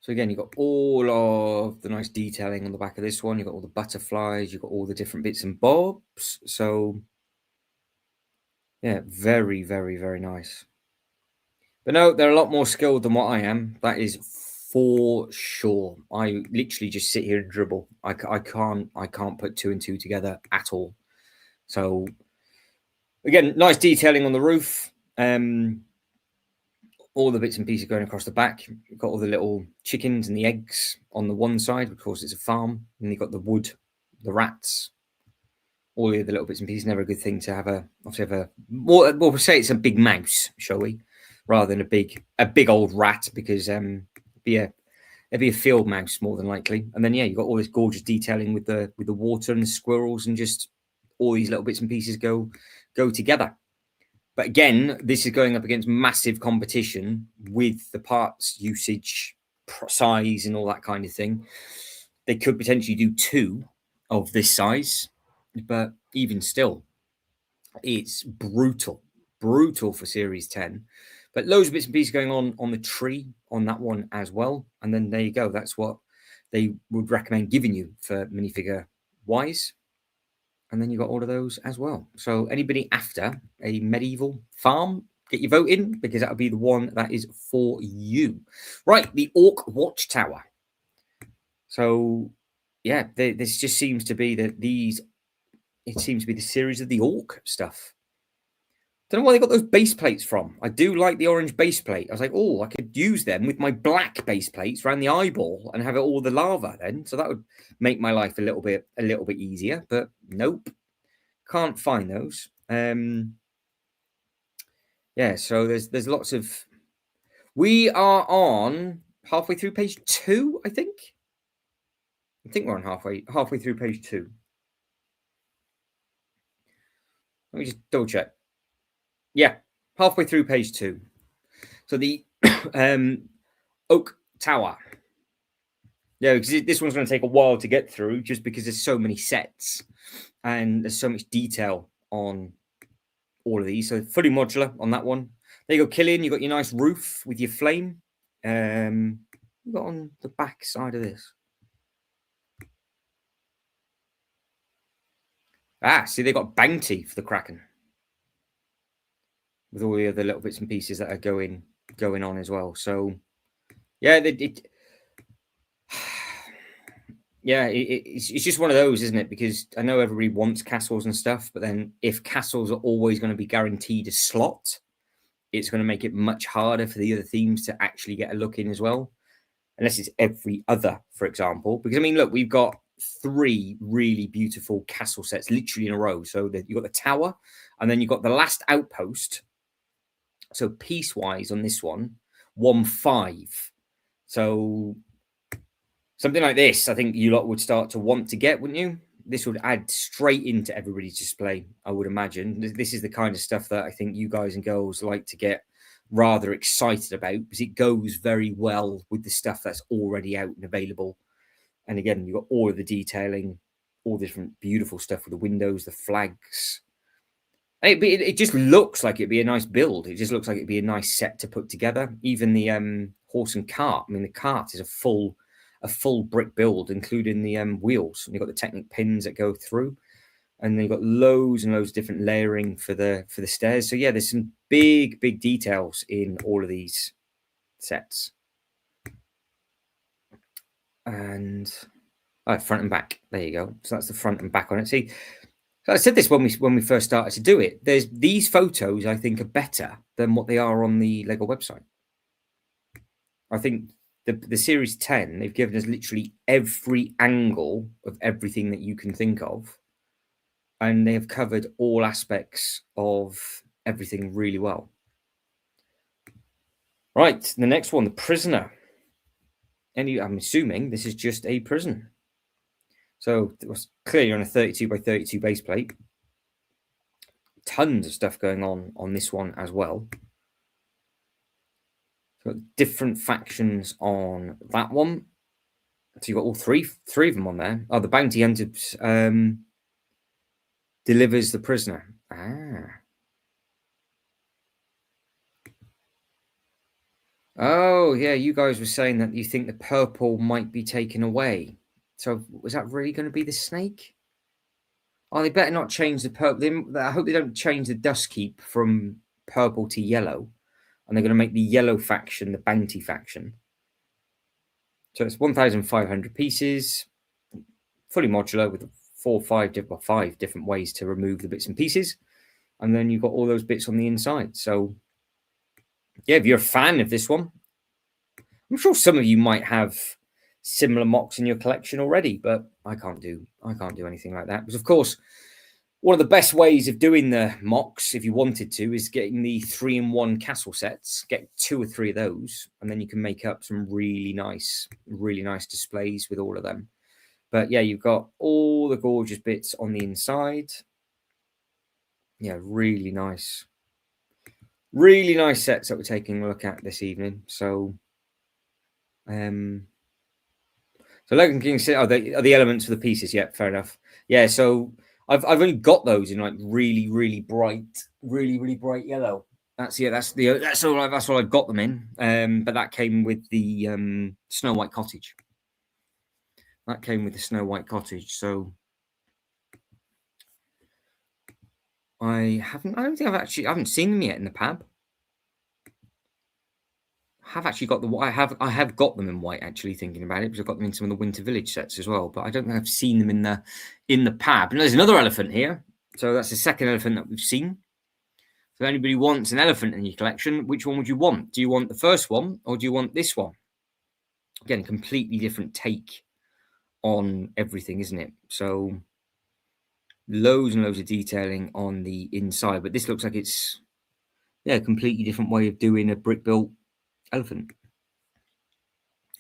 So again, you've got all of the nice detailing on the back of this one. You've got all the butterflies. You've got all the different bits and bobs. So yeah, very, very, very nice. But no, they're a lot more skilled than what I am. That is for sure. I literally just sit here and dribble. I can't put two and two together at all. So again, nice detailing on the roof. All the bits and pieces going across the back. You've got all the little chickens and the eggs on the one side. Of course, it's a farm. And you've got the wood, the rats, all the other little bits and pieces. Never a good thing to have we'll say it's a big mouse, shall we? Rather than a big old rat, because it'd be a field mouse more than likely. And then you've got all this gorgeous detailing with the water and the squirrels, and just all these little bits and pieces go together. But again, this is going up against massive competition with the parts usage, size, and all that kind of thing. They could potentially do two of this size, but even still, it's brutal for Series 10. But loads of bits and pieces going on the tree on that one as well. And then there you go. That's what they would recommend giving you for minifigure wise. And then you got all of those as well. So anybody after a medieval farm, get your vote in, because that'll be the one that is for you. Right, the Orc Watchtower. So yeah, this just seems to be it seems to be the series of the Orc stuff. Don't know where they got those base plates from. I do like the orange base plate. I was like, oh, I could use them with my black base plates around the eyeball and have it all the lava then. So that would make my life a little bit easier. But nope, can't find those. Yeah, so there's lots of. We are on halfway through page 2, I think. I think we're on halfway through page 2. Let me just double check. Yeah, halfway through page 2. So the Oak Tower. Yeah, because this one's going to take a while to get through, just because there's so many sets and there's so much detail on all of these. So fully modular on that one. There you go, Killian. You got your nice roof with your flame. You got on the back side of this. See, they got bounty for the Kraken with all the other little bits and pieces that are going on as well. So yeah, it's just one of those, isn't it? Because I know everybody wants castles and stuff, but then if castles are always going to be guaranteed a slot, it's going to make it much harder for the other themes to actually get a look in as well, unless it's every other, for example. Because I mean, look, we've got 3 really beautiful castle sets literally in a row. So you've got the tower, and then you've got the last outpost. So piecewise on this one, 1-5. So something like this, I think you lot would start to want to get, wouldn't you? This would add straight into everybody's display, I would imagine. This is the kind of stuff that I think you guys and girls like to get rather excited about, because it goes very well with the stuff that's already out and available. And again, you've got all of the detailing, all the different beautiful stuff with the windows, the flags. It just looks like it'd be a nice build. It just looks like it'd be a nice set to put together. Even the horse and cart. I mean, the cart is a full brick build, including the wheels. And you've got the Technic pins that go through, and then you've got loads and loads of different layering for the stairs. So yeah, there's some big details in all of these sets. And front and back. There you go. So that's the front and back on it. See, I said this when we first started to do it. There's these photos, I think, are better than what they are on the Lego website. I think the Series 10, they've given us literally every angle of everything that you can think of. And they have covered all aspects of everything really well. Right, the next one, the Prisoner. I'm assuming this is just a prison. So it was clearly on a 32 by 32 base plate. Tons of stuff going on this one as well. So different factions on that one. So you've got all three of them on there. Oh, the Bounty Hunter delivers the prisoner. Oh, yeah, you guys were saying that you think the purple might be taken away. So was that really going to be the snake? Oh, they better not change the purple. I hope they don't change the Dustkeep from purple to yellow. And they're going to make the yellow faction the Bounty faction. So it's 1,500 pieces, fully modular with five different ways to remove the bits and pieces. And then you've got all those bits on the inside. So, yeah, if you're a fan of this one, I'm sure some of you might have similar mocks in your collection already, but I can't do anything like that. Because, of course, one of the best ways of doing the mocks, if you wanted to, is getting the 3-in-1 castle sets. Get 2 or 3 of those, and then you can make up some really nice displays with all of them. But yeah, you've got all the gorgeous bits on the inside. Yeah, really nice sets that we're taking a look at this evening. So, Logan King said, "Are the elements for the pieces?" Yeah, fair enough. Yeah, so I've only got those in like really bright yellow. That's all I've got them in. But that came with the Snow White Cottage. So I haven't seen them yet in the pab. I have got them in white, actually, thinking about it, because I've got them in some of the Winter Village sets as well, but I don't think I've seen them in the pab. And there's another elephant here. So that's the second elephant that we've seen. So if anybody wants an elephant in your collection, which one would you want? Do you want the first one or do you want this one? Again, completely different take on everything, isn't it? So loads and loads of detailing on the inside, but this looks like it's a completely different way of doing a brick built elephant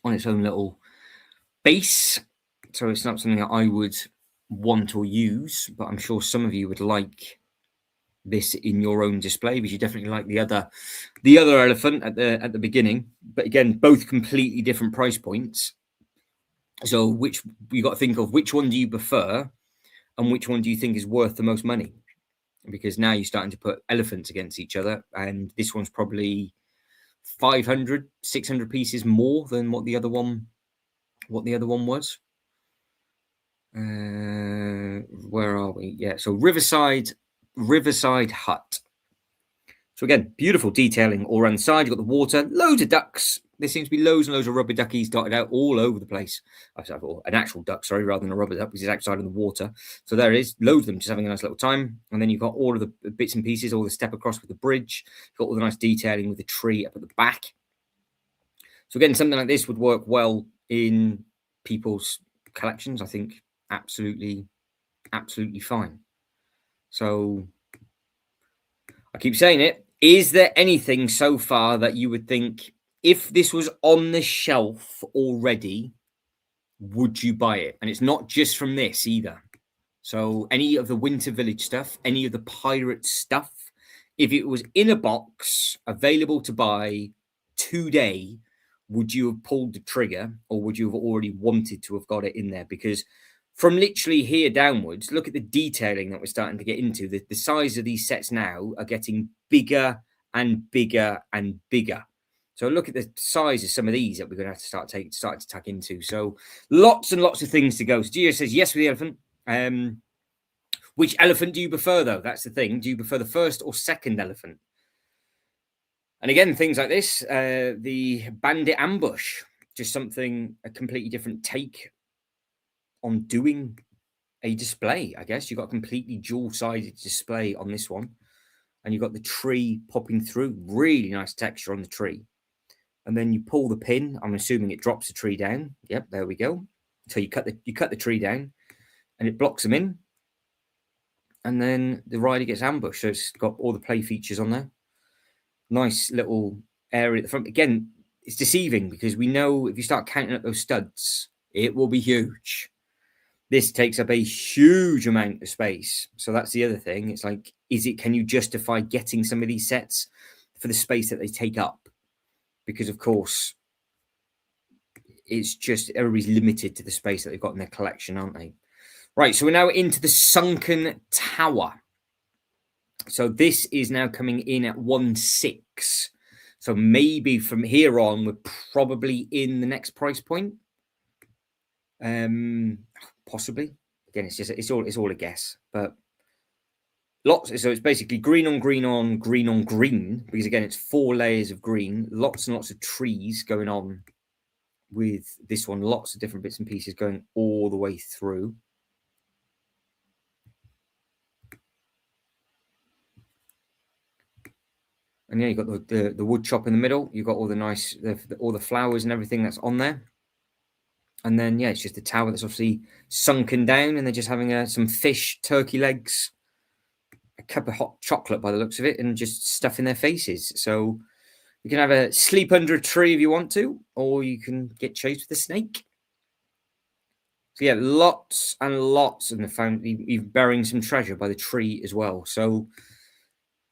on its own little base. So it's not something that I would want or use, but I'm sure some of you would like this in your own display, because you definitely like the other elephant at the beginning. But again, both completely different price points. So which you got to think of, which one do you prefer and which one do you think is worth the most money? Because now you're starting to put elephants against each other, and this one's probably 500, 600 pieces more than what the other one was. Where are we? Yeah, so Riverside Hut. So again, beautiful detailing all around the side. You've got the water, loads of ducks. There seems to be loads and loads of rubber duckies dotted out all over the place. An actual duck, sorry, rather than a rubber duck, because it's outside of the water. So there is loads of them just having a nice little time. And then you've got all of the bits and pieces, all the step across with the bridge. You've got all the nice detailing with the tree up at the back. So again, something like this would work well in people's collections. I think absolutely fine. So I keep saying it. Is there anything so far that you would think, if this was on the shelf already, would you buy it? And it's not just from this either. So any of the Winter Village stuff, any of the pirate stuff, if it was in a box available to buy today, would you have pulled the trigger, or would you have already wanted to have got it in there? Because from literally here downwards, look at the detailing that we're starting to get into. The size of these sets now are getting bigger and bigger and bigger. So look at the size of some of these that we're going to have to start to tuck into. So lots and lots of things to go. So Gio says yes with the elephant. Which elephant do you prefer, though? That's the thing. Do you prefer the first or second elephant? And again, things like this, the Bandit Ambush, just a completely different take on doing a display, I guess. You've got a completely dual-sided display on this one. And you've got the tree popping through. Really nice texture on the tree. and then you pull the pin. I'm assuming it drops the tree down. Yep, there we go. So you cut the tree down, and it blocks them in, and then the rider gets ambushed. So it's got all the play features on there. Nice little area at the front. Again, it's deceiving because we know if you start counting up those studs, it will be huge. This takes up a huge amount of space. So that's the other thing. It's like, can you justify getting some of these sets for the space that they take up? Because of course, it's just everybody's limited to the space that they've got in their collection, aren't they? Right, so we're now into the Sunken Tower. So this is now coming in at 1.6. So maybe from here on, we're probably in the next price point. Possibly. Again, it's all a guess, but lots. So it's basically green on green on green on green, because again, it's 4 layers of green, lots and lots of trees going on with this one, lots of different bits and pieces going all the way through. And yeah, you've got the wood chop in the middle. You've got all the nice, all the flowers and everything that's on there. And then, yeah, it's just a tower that's obviously sunken down, and they're just having some fish, turkey legs, a cup of hot chocolate by the looks of it, and just stuff in their faces. So you can have a sleep under a tree if you want to, or you can get chased with a snake. So yeah, lots and lots, and you're burying some treasure by the tree as well. So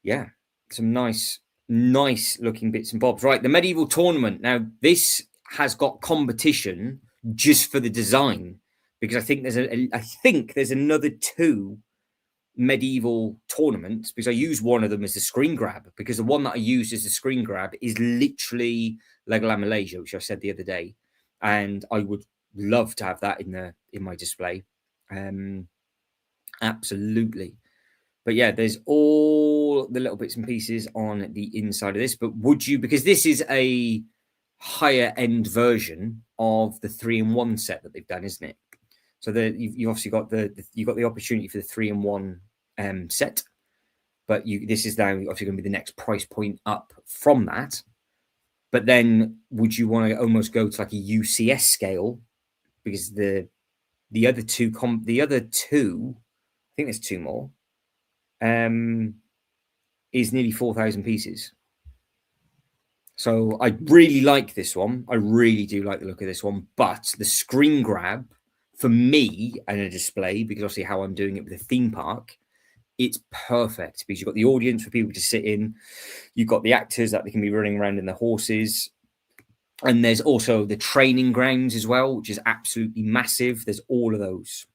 yeah, some nice looking bits and bobs. Right, the medieval tournament. Now this has got competition just for the design, because I think there's another 2 medieval tournaments, because I use one of them as a screen grab, because the one that I used as a screen grab is literally Legoland Malaysia, which I said the other day, and I would love to have that in my display. Absolutely. But yeah, there's all the little bits and pieces on the inside of this. But would you, because this is a higher end version of the 3-in-1 set that they've done, isn't it? So you've obviously got you've got the opportunity for the 3-in-1 set, but this is now obviously going to be the next price point up from that. But then would you want to almost go to like a UCS scale, because the other two, I think there's 2 more, is nearly 4,000 pieces. So I really like this one. I really do like the look of this one. But the screen grab, for me, and a display, because obviously how I'm doing it with a theme park, it's perfect, because you've got the audience for people to sit in. You've got the actors that they can be running around in the horses. And there's also the training grounds as well, which is absolutely massive. There's all of those.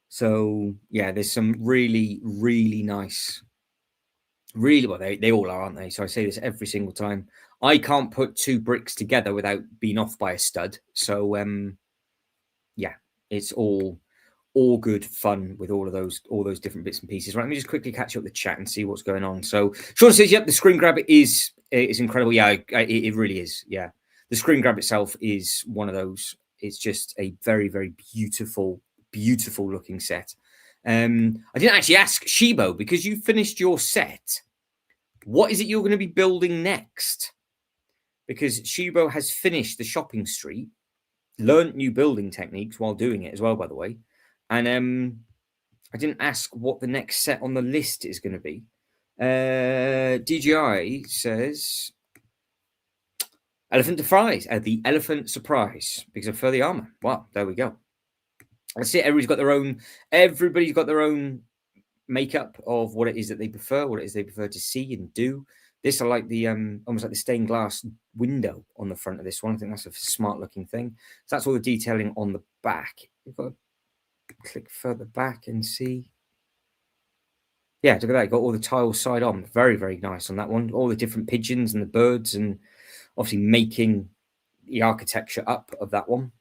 So yeah, there's some really, really nice, really, well, they all are, aren't they? So I say this every single time. I can't put 2 bricks together without being off by a stud. So yeah, it's all good fun with all those different bits and pieces. Right, let me just quickly catch up the chat and see what's going on. So Sean says, yep, the screen grab is incredible. Yeah, it really is. Yeah, the screen grab itself is one of those. It's just a very, very beautiful looking set. I didn't actually ask Shibo, because you finished your set. What is it you're going to be building next? Because Shibo has finished the shopping street, learned new building techniques while doing it as well, by the way. And I didn't ask what the next set on the list is going to be. DJI says Elephant Surprise, the Elephant Surprise, because of further armor. Wow, there we go. That's it. Everybody's got their own makeup of what it is that they prefer, what it is they prefer to see and do. This, I like the almost like the stained glass window on the front of this one. I think that's a smart looking thing. So that's all the detailing on the back. You've got to click further back and see. Yeah, look at that. You've got all the tiles side on. Very, very nice on that one. All the different pigeons and the birds, and obviously making the architecture up of that one.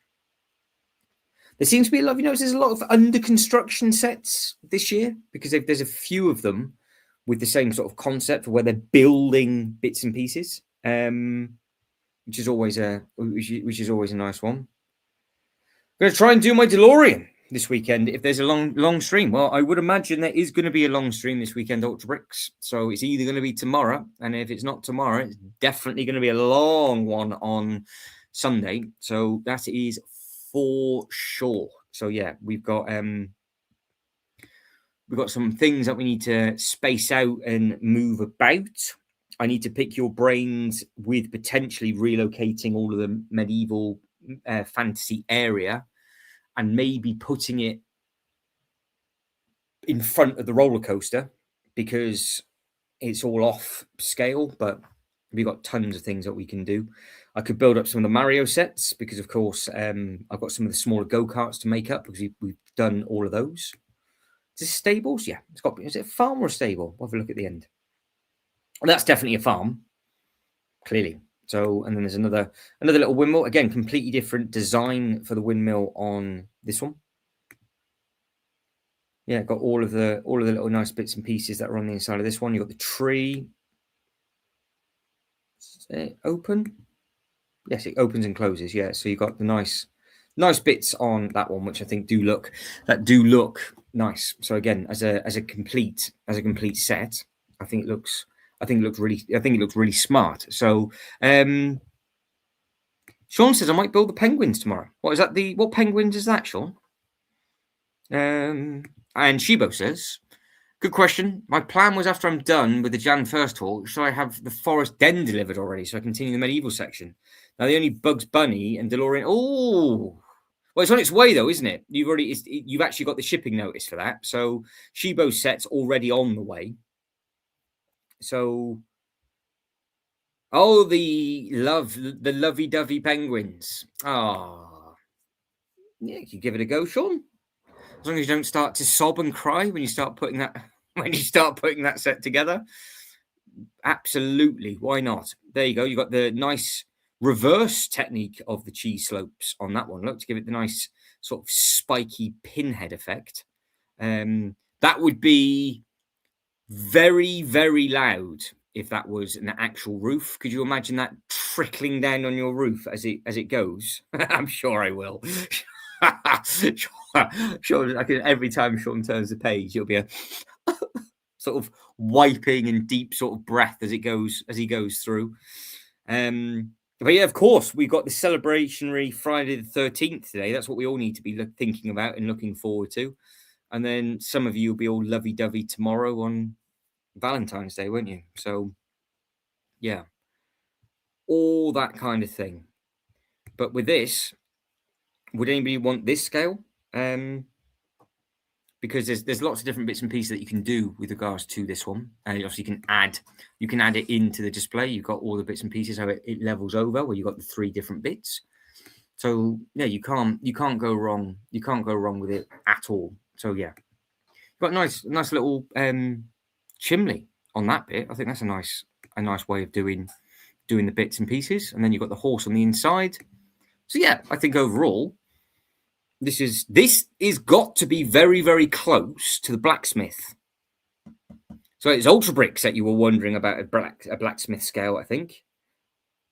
There seems to be a lot of, there's a lot of under construction sets this year, because there's a few of them with the same sort of concept where they're building bits and pieces, which is always a nice one. I'm going to try and do my DeLorean. this weekend if there's a long stream. Well, I would imagine there is going to be a long stream this weekend, Ultra Bricks. So it's either going to be tomorrow, and if it's not tomorrow, it's definitely going to be a long one on Sunday. So that is for sure. So yeah, we've got some things that we need to space out and move about. I need to pick your brains with potentially relocating all of the medieval fantasy area and maybe putting it in front of the roller coaster because it's all off scale, but we've got tons of things that we can do. I could build up some of the Mario sets because, of course, I've got some of the smaller go-karts to make up because we've done all of those. Is this stables? Yeah, is it a farm or a stable? We'll have a look at the end. Well, that's definitely a farm, clearly. So, and then there's another little windmill. Again, completely different design for the windmill on this one. Yeah, got all of the little nice bits and pieces that are on the inside of this one. You've got the tree. Is it open? Yes, it opens and closes. Yeah, so you've got the nice bits on that one, which I think do look nice. So again, as a complete set, I think it looks really smart. So Sean says I might build the penguins tomorrow. What penguins is that, Sean? And Shibo says, good question. My plan was after I'm done with the Jan 1st talk, should I have the Forest Den delivered already so I continue the medieval section? Now, the only Bugs Bunny and DeLorean. Oh, well, it's on its way, though, isn't it? You've actually got the shipping notice for that. So Shibo's set's already on the way. So, the lovey-dovey penguins. Yeah, you give it a go, Sean. As long as you don't start to sob and cry when you start putting that set together. Absolutely, why not? There you go. You got the nice reverse technique of the cheese slopes on that one. Look, to give it the nice sort of spiky pinhead effect. That would be very, very loud if that was an actual roof. Could you imagine that trickling down on your roof as it goes? I'm sure I will. Sure, every time Sean turns the page, it'll be a sort of wiping and deep sort of breath as he goes through. But yeah, of course, we've got the celebrationary Friday the 13th today. That's what we all need to be thinking about and looking forward to. And then some of you will be all lovey-dovey tomorrow on Valentine's Day, won't you? So, yeah, all that kind of thing. But with this, would anybody want this scale? Because there's lots of different bits and pieces that you can do with regards to this one. And obviously you can add it into the display. You've got all the bits and pieces, how it levels over, where you've got the 3 different bits. So yeah, you can't go wrong. You can't go wrong with it at all. So yeah, you've got a nice little chimney on that bit. I think that's a nice way of doing the bits and pieces. And then you've got the horse on the inside. So yeah, I think overall, this is got to be very, very close to the blacksmith. So it's Ultra Bricks that you were wondering about a blacksmith scale, I think.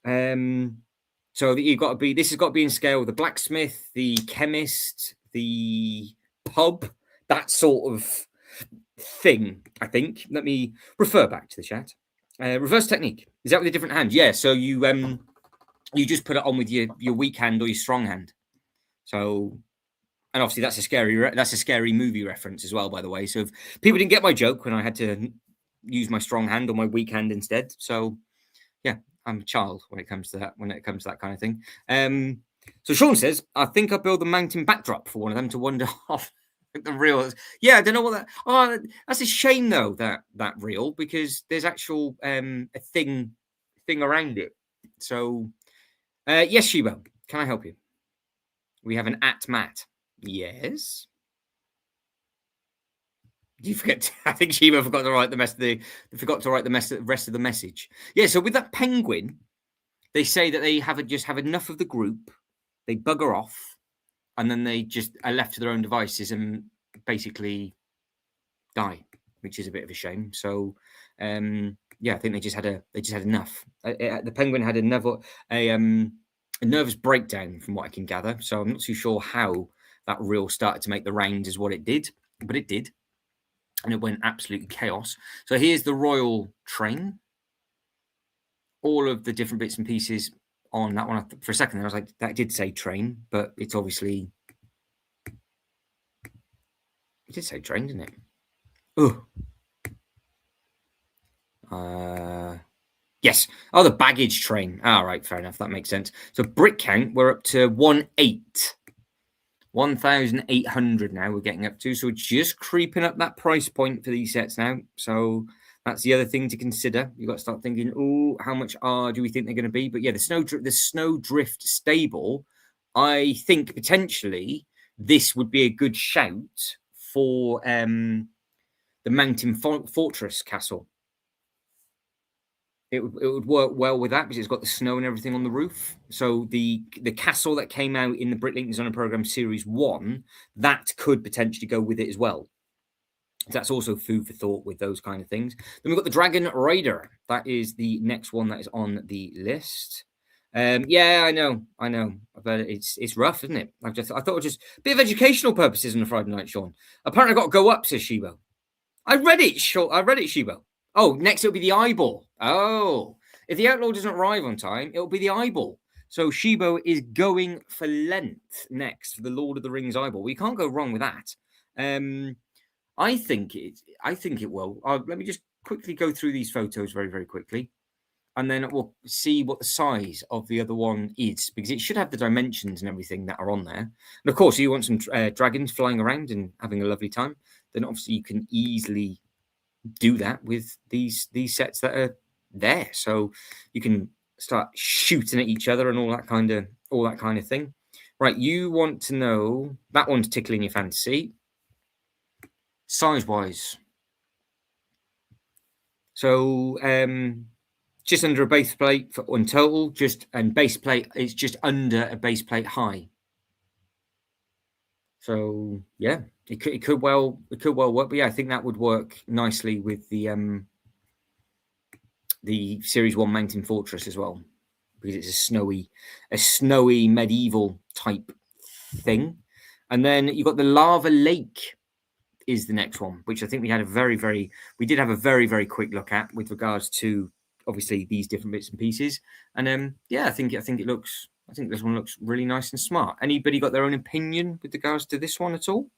So this has got to be in scale with the blacksmith, the chemist, the pub, that sort of thing, I think. Let me refer back to the chat. Reverse technique. Is that with a different hand? Yeah. So you just put it on with your weak hand or your strong hand. So, and obviously that's a scary movie reference as well, by the way. So if people didn't get my joke when I had to use my strong hand or my weak hand instead. So yeah, I'm a child when it comes to that kind of thing. So Sean says, I think I'll build the mountain backdrop for one of them to wander off. The reel. Yeah, I don't know what that. Oh, that's a shame though, that reel, because there's actual a thing around it. So yes, Shiba, can I help you? We have an @Matt. Yes. You forget. I think Shiba forgot to write the rest of the message. Yeah. So with that penguin, they say that they just have enough of the group. They bugger off, and then they just are left to their own devices and basically die, which is a bit of a shame. So, yeah, I think they just had enough. The penguin had a nervous breakdown, from what I can gather. So I'm not too sure how that reel started to make the rounds is what it did, but it did. And it went absolute chaos. So here's the royal train. All of the different bits and pieces on that one. For a second, I was like, that did say train, but it's obviously... It did say train, didn't it? Oh. Yes. Oh, the baggage train. All right, fair enough. That makes sense. So brick count, we're up to 1,800 now we're getting up to. So just creeping up that price point for these sets now. So that's the other thing to consider. You've got to start thinking, oh, how much do we think they're going to be? But yeah, the Snowdrift stable, I think potentially this would be a good shout for the Mountain Fortress castle. It would work well with that because it's got the snow and everything on the roof. So the castle that came out in the Bricklink Designer Program Series 1, that could potentially go with it as well. That's also food for thought with those kind of things. Then we've got the Dragon Raider. That is the next one that is on the list. Yeah, I know. But it's rough, isn't it? I thought it was just a bit of educational purposes on a Friday night, Sean. Apparently, I got to go up, says Shibo. I read it, Shibo. Oh, next it'll be the eyeball. Oh, if the outlaw doesn't arrive on time, it'll be the eyeball. So Shibo is going for length next for the Lord of the Rings eyeball. We can't go wrong with that. I think it will. Let me just quickly go through these photos very, very quickly, and then we'll see what the size of the other one is, because it should have the dimensions and everything that are on there. And of course, if you want some dragons flying around and having a lovely time, then obviously you can easily do that with these sets that are there. So you can start shooting at each other and all that kind of thing. Right, you want to know, that one's tickling your fancy. Size-wise. So just under a base plate in total, and base plate is just under a base plate high. So yeah, it could well work. But yeah, I think that would work nicely with the Series 1 Mountain Fortress as well, because it's a snowy medieval type thing. And then you've got the Lava Lake is the next one, which I think we did have a very, very quick look at with regards to obviously these different bits and pieces. And yeah, I think this one looks really nice and smart. Anybody got their own opinion with regards to this one at all?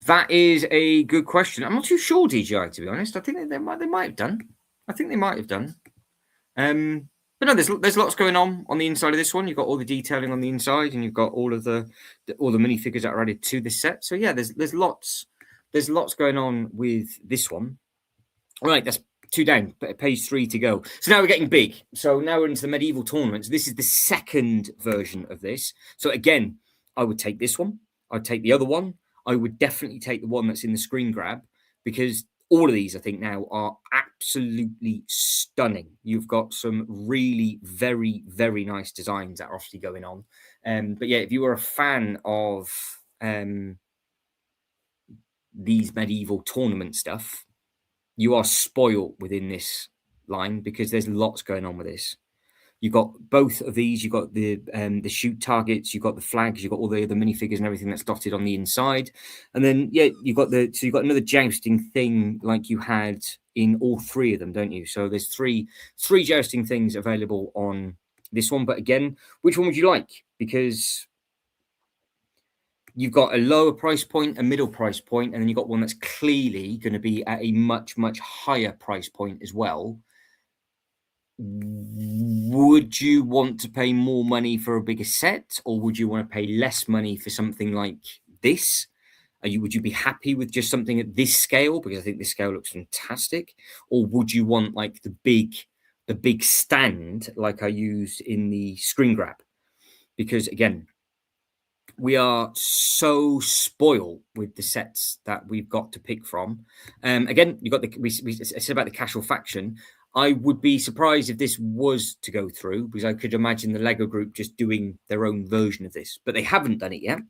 That is a good question. I'm not too sure, DJI, to be honest. I think they might have done. But no, there's lots going on the inside of this one. You've got all the detailing on the inside, and you've got all the minifigures that are added to this set. So yeah, there's lots going on with this one. All right, that's 2 down, page 3 to go. So now we're getting big. So now we're into the medieval tournaments. This is the second version of this. So again, I would take this one. I'd take the other one. I would definitely take the one that's in the screen grab, because all of these, I think, now are absolutely stunning. You've got some really very, very nice designs that are obviously going on. But yeah, if you were a fan of these medieval tournament stuff, you are spoiled within this line, because there's lots going on with this. You've got both of these. You've got the shoot targets. You've got the flags. You've got all the minifigures and everything that's dotted on the inside. And then yeah, you've got another jousting thing like you had in all 3 of them, don't you? So there's three jousting things available on this one. But again, which one would you like? Because you've got a lower price point, a middle price point, and then you've got one that's clearly going to be at a much, much higher price point as well. Would you want to pay more money for a bigger set, or would you want to pay less money for something like this? Would you be happy with just something at this scale? Because I think this scale looks fantastic. Or would you want like the big stand like I used in the screen grab? Because again, we are so spoiled with the sets that we've got to pick from. Again, you got we said about the casual faction. I would be surprised if this was to go through, because I could imagine the Lego group just doing their own version of this, but they haven't done it yet.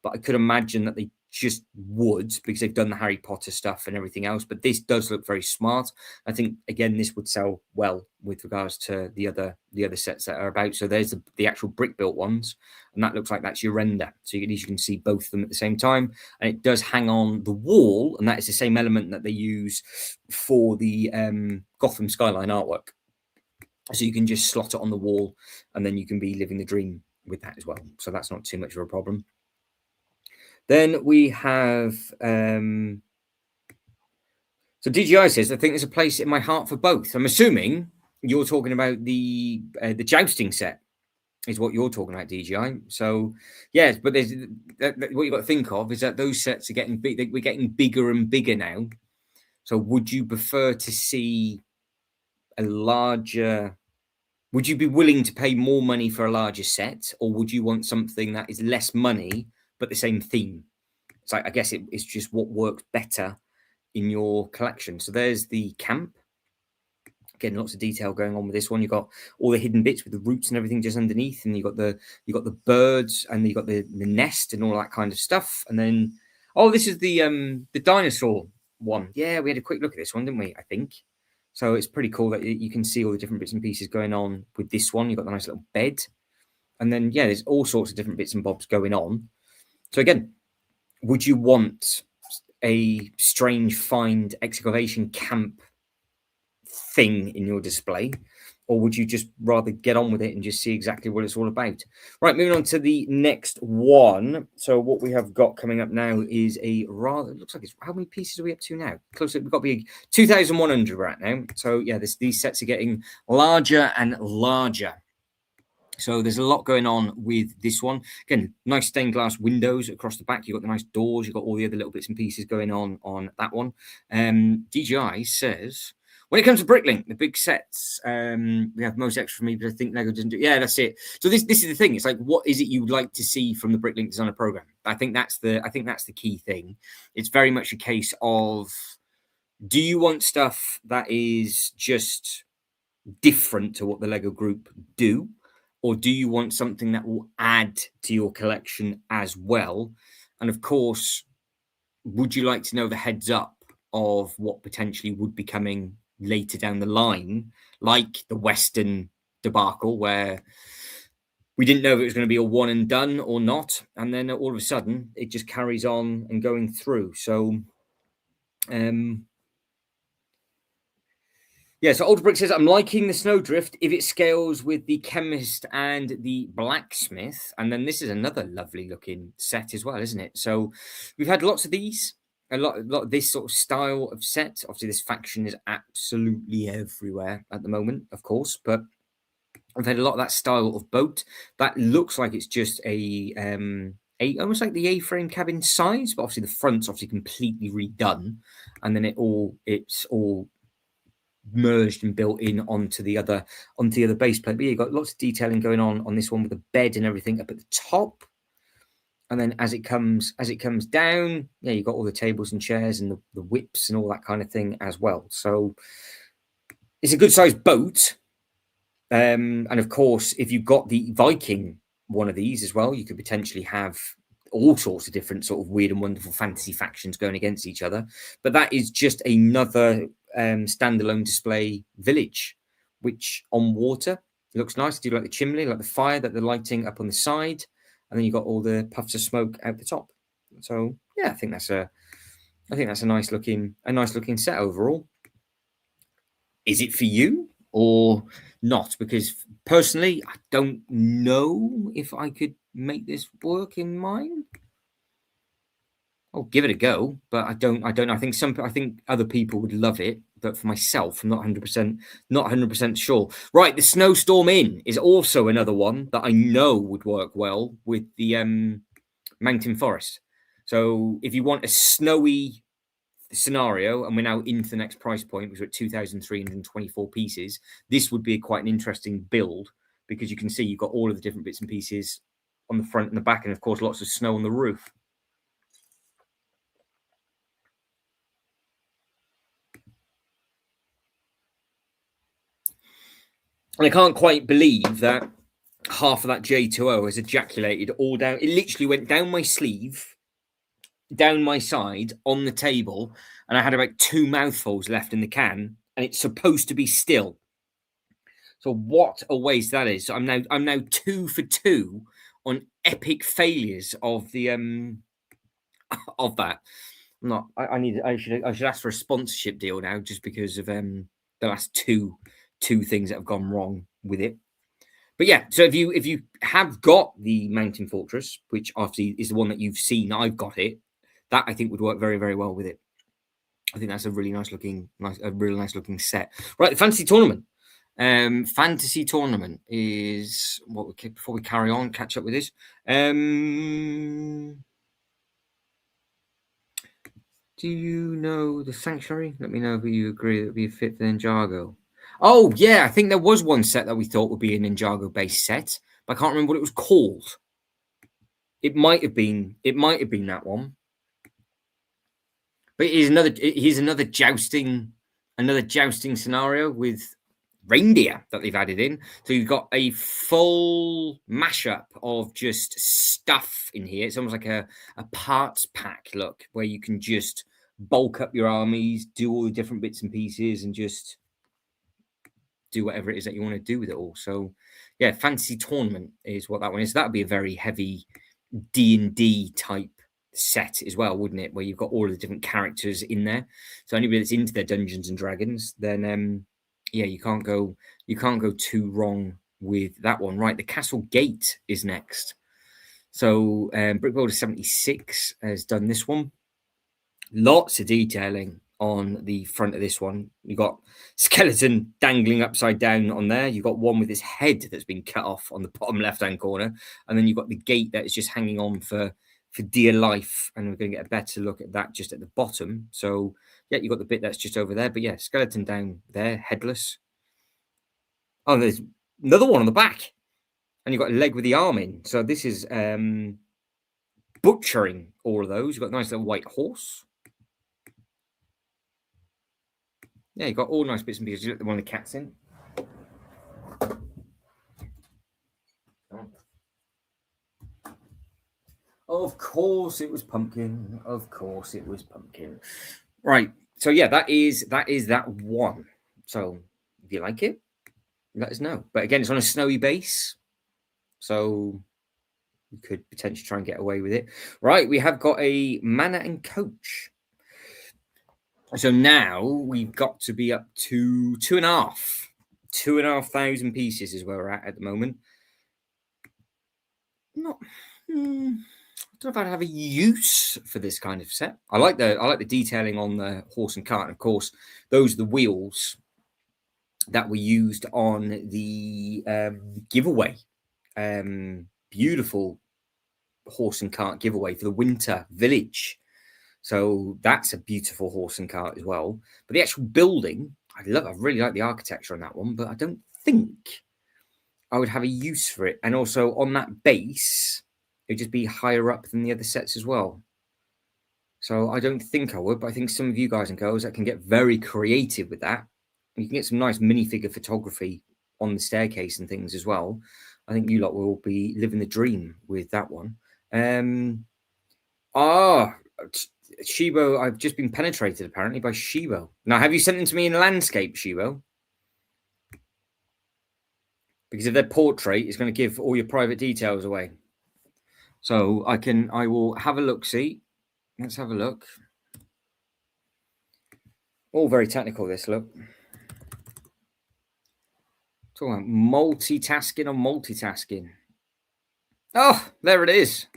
but I could imagine that they just would, because they've done the Harry Potter stuff and everything else. But this does look very smart. I think again this would sell well with regards to the other sets that are about. So there's the actual brick built ones, and that looks like that's your render. So at least you can see both of them at the same time, and it does hang on the wall, and that is the same element that they use for the Gotham skyline artwork. So you can just slot it on the wall, and then you can be living the dream with that as well. So that's not too much of a problem. Then we have so DGI says, I think there's a place in my heart for both. I'm assuming you're talking about the jousting set is what you're talking about, DGI. So yes, but there's what you've got to think of is that those sets are getting big. We're getting bigger and bigger now. So would you prefer to see a larger? Would you be willing to pay more money for a larger set, or would you want something that is less money but the same theme? So I guess it's just what works better in your collection. So there's the camp. Again, lots of detail going on with this one. You've got all the hidden bits with the roots and everything just underneath, and you've got the birds, and you've got the nest and all that kind of stuff. And then this is the dinosaur one. Yeah, we had a quick look at this one, didn't we? I think. So it's pretty cool that you can see all the different bits and pieces going on with this one. You've got the nice little bed. And then, yeah, there's all sorts of different bits and bobs going on. So again, would you want a strange find excavation camp thing in your display? Or would you just rather get on with it and just see exactly what it's all about? Right, moving on to the next one. So what we have got coming up now is it looks like it's, how many pieces are we up to now? Close, we've got to be 2,100 right now. So yeah, these sets are getting larger and larger. So there's a lot going on with this one. Again, nice stained glass windows across the back. You've got the nice doors. You've got all the other little bits and pieces going on that one. DJI says, when it comes to Bricklink, the big sets, we have most extra for me, but I think Lego doesn't do. Yeah, that's it. So this is the thing. It's like, what is it you would like to see from the Bricklink designer program? I think that's the key thing. It's very much a case of, do you want stuff that is just different to what the Lego group do? Or do you want something that will add to your collection as well? And of course, would you like to know the heads up of what potentially would be coming later down the line, like the Western debacle, where we didn't know if it was going to be a one and done or not, and then all of a sudden it just carries on and going through. So yeah, so Old Brick says, I'm liking the Snowdrift if it scales with the Chemist and the Blacksmith. And then this is another lovely looking set as well, isn't it? So we've had lots of these, a lot of this sort of style of set. Obviously, this faction is absolutely everywhere at the moment, of course, but I've had a lot of that style of boat. That looks like it's just a almost like the A-frame cabin size, but obviously the front's obviously completely redone, and then it's all merged and built in onto the other base plate. But yeah, you've got lots of detailing going on this one with the bed and everything up at the top. And then as it comes down, yeah, you've got all the tables and chairs and the whips and all that kind of thing as well. So it's a good sized boat. And of course, if you've got the Viking one of these as well, you could potentially have all sorts of different sort of weird and wonderful fantasy factions going against each other. But that is just another standalone display village, which on water looks nice. Do you like the chimney, like the fire that they're lighting up on the side, and then you got all the puffs of smoke out the top. So yeah, I think that's a nice looking set overall. Is it for you or not? Because personally, I don't know if I could make this work in mine. I'll give it a go, but I don't know. I think other people would love it, but for myself, I'm not 100% sure. Right, the Snowstorm Inn is also another one that I know would work well with the Mountain Forest. So if you want a snowy scenario, and we're now into the next price point, which is at 2,324 pieces, this would be quite an interesting build, because you can see you've got all of the different bits and pieces on the front and the back, and of course lots of snow on the roof. And I can't quite believe that half of that J2O has ejaculated all down. It literally went down my sleeve, down my side, on the table, and I had about 2 mouthfuls left in the can, and it's supposed to be still. So what a waste that is. So I'm now 2 for 2 on epic failures of the of that. I'm not. I should ask for a sponsorship deal now, just because of the last two things that have gone wrong with it. But yeah, so if you have got the Mountain Fortress, which obviously is the one that you've seen, I've got it. That I think would work very, very well with it. I think that's a really really nice looking set. Right, the fantasy tournament. Fantasy tournament is what we before we carry on, catch up with this. Do you know the Sanctuary? Let me know if you agree that would be a fit for Ninjago. Oh yeah, I think there was one set that we thought would be a Ninjago based set, but I can't remember what it was called. It might have been that one. But here's another jousting scenario with reindeer that they've added in. So you've got a full mashup of just stuff in here. It's almost like a parts pack look, where you can just bulk up your armies, do all the different bits and pieces, and just do whatever it is that you want to do with it all. So yeah, fantasy tournament is what that one is. That would be a very heavy D&D type set as well, wouldn't it? Where you've got all of the different characters in there. So anybody that's into their Dungeons and Dragons, then yeah, you can't go too wrong with that one. Right, the Castle Gate is next. So Brickbuilder 76 has done this one. Lots of detailing on the front of this one. You've got skeleton dangling upside down on there. You've got one with his head that's been cut off on the bottom left-hand corner. And then you've got the gate that is just hanging on for dear life. And we're going to get a better look at that just at the bottom. So, yeah, you've got the bit that's just over there. But, yeah, skeleton down there, headless. Oh, there's another one on the back. And you've got a leg with the arm in. So this is butchering all of those. You've got a nice little white horse. Yeah, you've got all nice bits and pieces. You let the one of the cats in. Of course it was pumpkin. Of course it was pumpkin. Right. So yeah, that is that one. So if you like it, let us know. But again, it's on a snowy base. So you could potentially try and get away with it. Right, we have got a Mana and Coach. So now we've got to be up to 2,500 pieces is where we're at the moment. Not, I don't know if I'd have a use for this kind of set. I like the detailing on the horse and cart. And of course, those are the wheels that were used on the giveaway. Beautiful horse and cart giveaway for the Winter Village. So that's a beautiful horse and cart as well. But the actual building, I really like the architecture on that one, but I don't think I would have a use for it. And also on that base, it'd just be higher up than the other sets as well. So I don't think I would, but I think some of you guys and girls that can get very creative with that. You can get some nice minifigure photography on the staircase and things as well. I think you lot will be living the dream with that one. Shibo, I've just been penetrated apparently by Shibo. Now, have you sent them to me in landscape, Shibo? Because if they're portrait, it's going to give all your private details away. So I will have a look. See, let's have a look. All very technical. This look. Talking about multitasking or multitasking. Oh, there it is.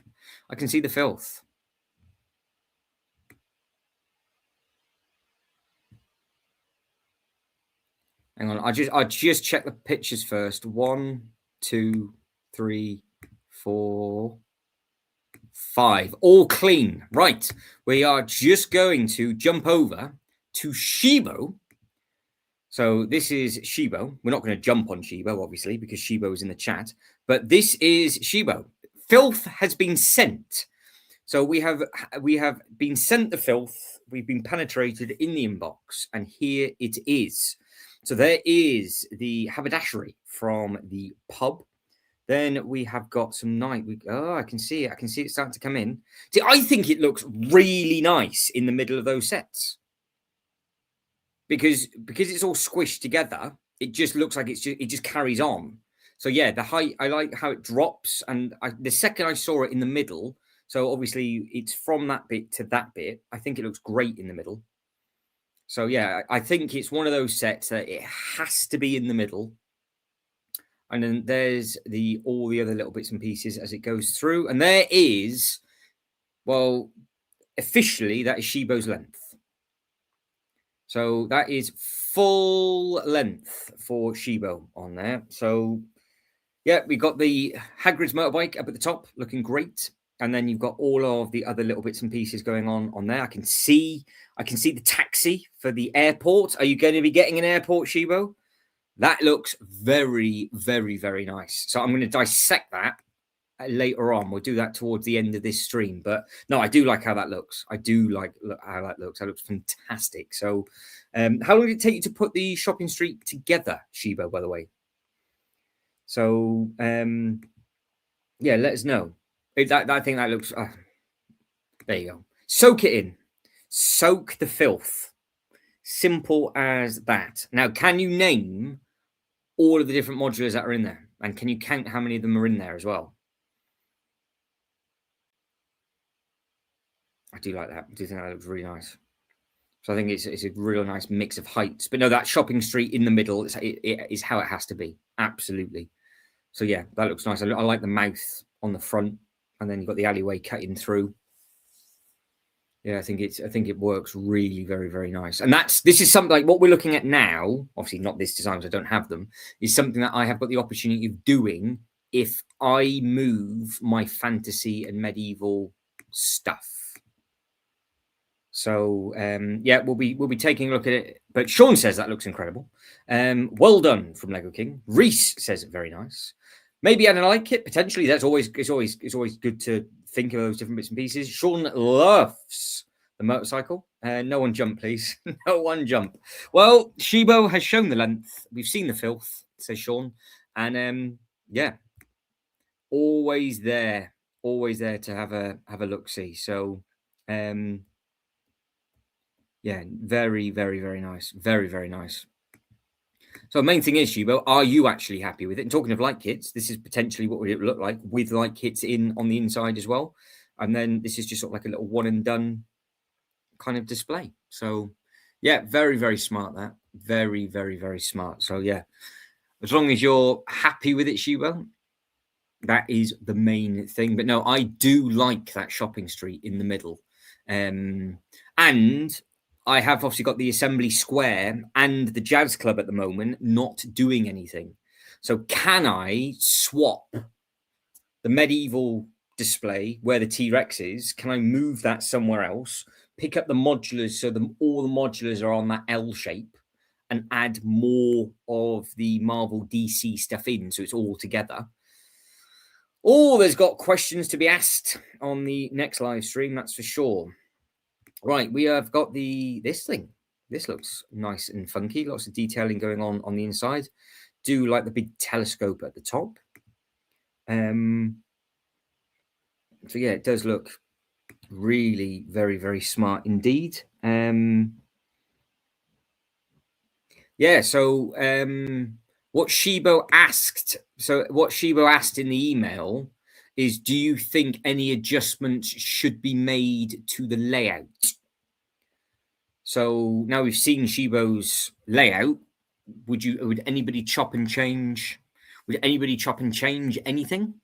I can see the filth. Hang on, I just check the pictures first. 1, 2, 3, 4, 5. All clean. Right. We are just going to jump over to Shibo. So this is Shibo. We're not going to jump on Shibo, obviously, because Shibo is in the chat. But this is Shibo. Filth has been sent. So we have been sent the filth. We've been penetrated in the inbox, and here it is. So there is the haberdashery from the pub. Then we have got some night. I can see it. I can see it starting to come in. See, I think it looks really nice in the middle of those sets because it's all squished together. It just looks like it just carries on. So yeah, the height, I like how it drops, and the second I saw it in the middle, so obviously it's from that bit to that bit. I think it looks great in the middle. So yeah, I think it's one of those sets that it has to be in the middle. And then there's all the other little bits and pieces as it goes through. And there is, well, officially that is Shibo's length. So that is full length for Shibo on there. So yeah, we got the Hagrid's motorbike up at the top, looking great. And then you've got all of the other little bits and pieces going on there. I can see the taxi for the airport. Are you going to be getting an airport, Shibo? That looks very, very, very nice. So I'm going to dissect that later on. We'll do that towards the end of this stream. But no, I do like how that looks. I do like how that looks. That looks fantastic. So how long did it take you to put the shopping street together, Shibo, by the way? So yeah, let us know. I think that looks... there you go. Soak it in. Soak the filth. Simple as that. Now, can you name all of the different modulars that are in there? And can you count how many of them are in there as well? I do like that. I do think that looks really nice. So I think it's a real nice mix of heights. But no, that shopping street in the middle it is how it has to be. Absolutely. So yeah, that looks nice. I like the mouth on the front, and then you've got the alleyway cutting through. Yeah, I think it works really very, very nice. And this is something like what we're looking at now. Obviously, not this design because I don't have them. Is something that I have got the opportunity of doing if I move my fantasy and medieval stuff. So yeah, we'll be taking a look at it. But Sean says that looks incredible. Well done from Lego King. Reese says very nice. Maybe I don't like it potentially. It's always good to think of those different bits and pieces. Sean loves the motorcycle. No one jump, please. No one jump. Well, Shibo has shown the length. We've seen the filth, says Sean, and yeah, always there to have a look see. So yeah, very, very, very nice. Very, very nice. So the main thing is, Shibo, are you actually happy with it? And talking of light kits, this is potentially what it would look like with light kits on the inside as well. And then this is just sort of like a little one and done kind of display. So yeah, very, very smart that. Very, very, very smart. So yeah, as long as you're happy with it, Shibo, that is the main thing. But no, I do like that shopping street in the middle. And I have obviously got the Assembly Square and the Jazz Club at the moment not doing anything. So can I swap the medieval display where the T-Rex is? Can I move that somewhere else, pick up the modulars so all the modulars are on that L shape, and add more of the Marvel DC stuff in so it's all together? Oh, there's got questions to be asked on the next live stream, that's for sure. Right, we have got this thing. This looks nice and funky. Lots of detailing going on the inside. Do like the big telescope at the top. So yeah, it does look really very, very smart indeed. Yeah, so what Shibo asked in the email is, do you think any adjustments should be made to the layout? So now we've seen Shibo's layout. Would anybody chop and change? Would anybody chop and change anything?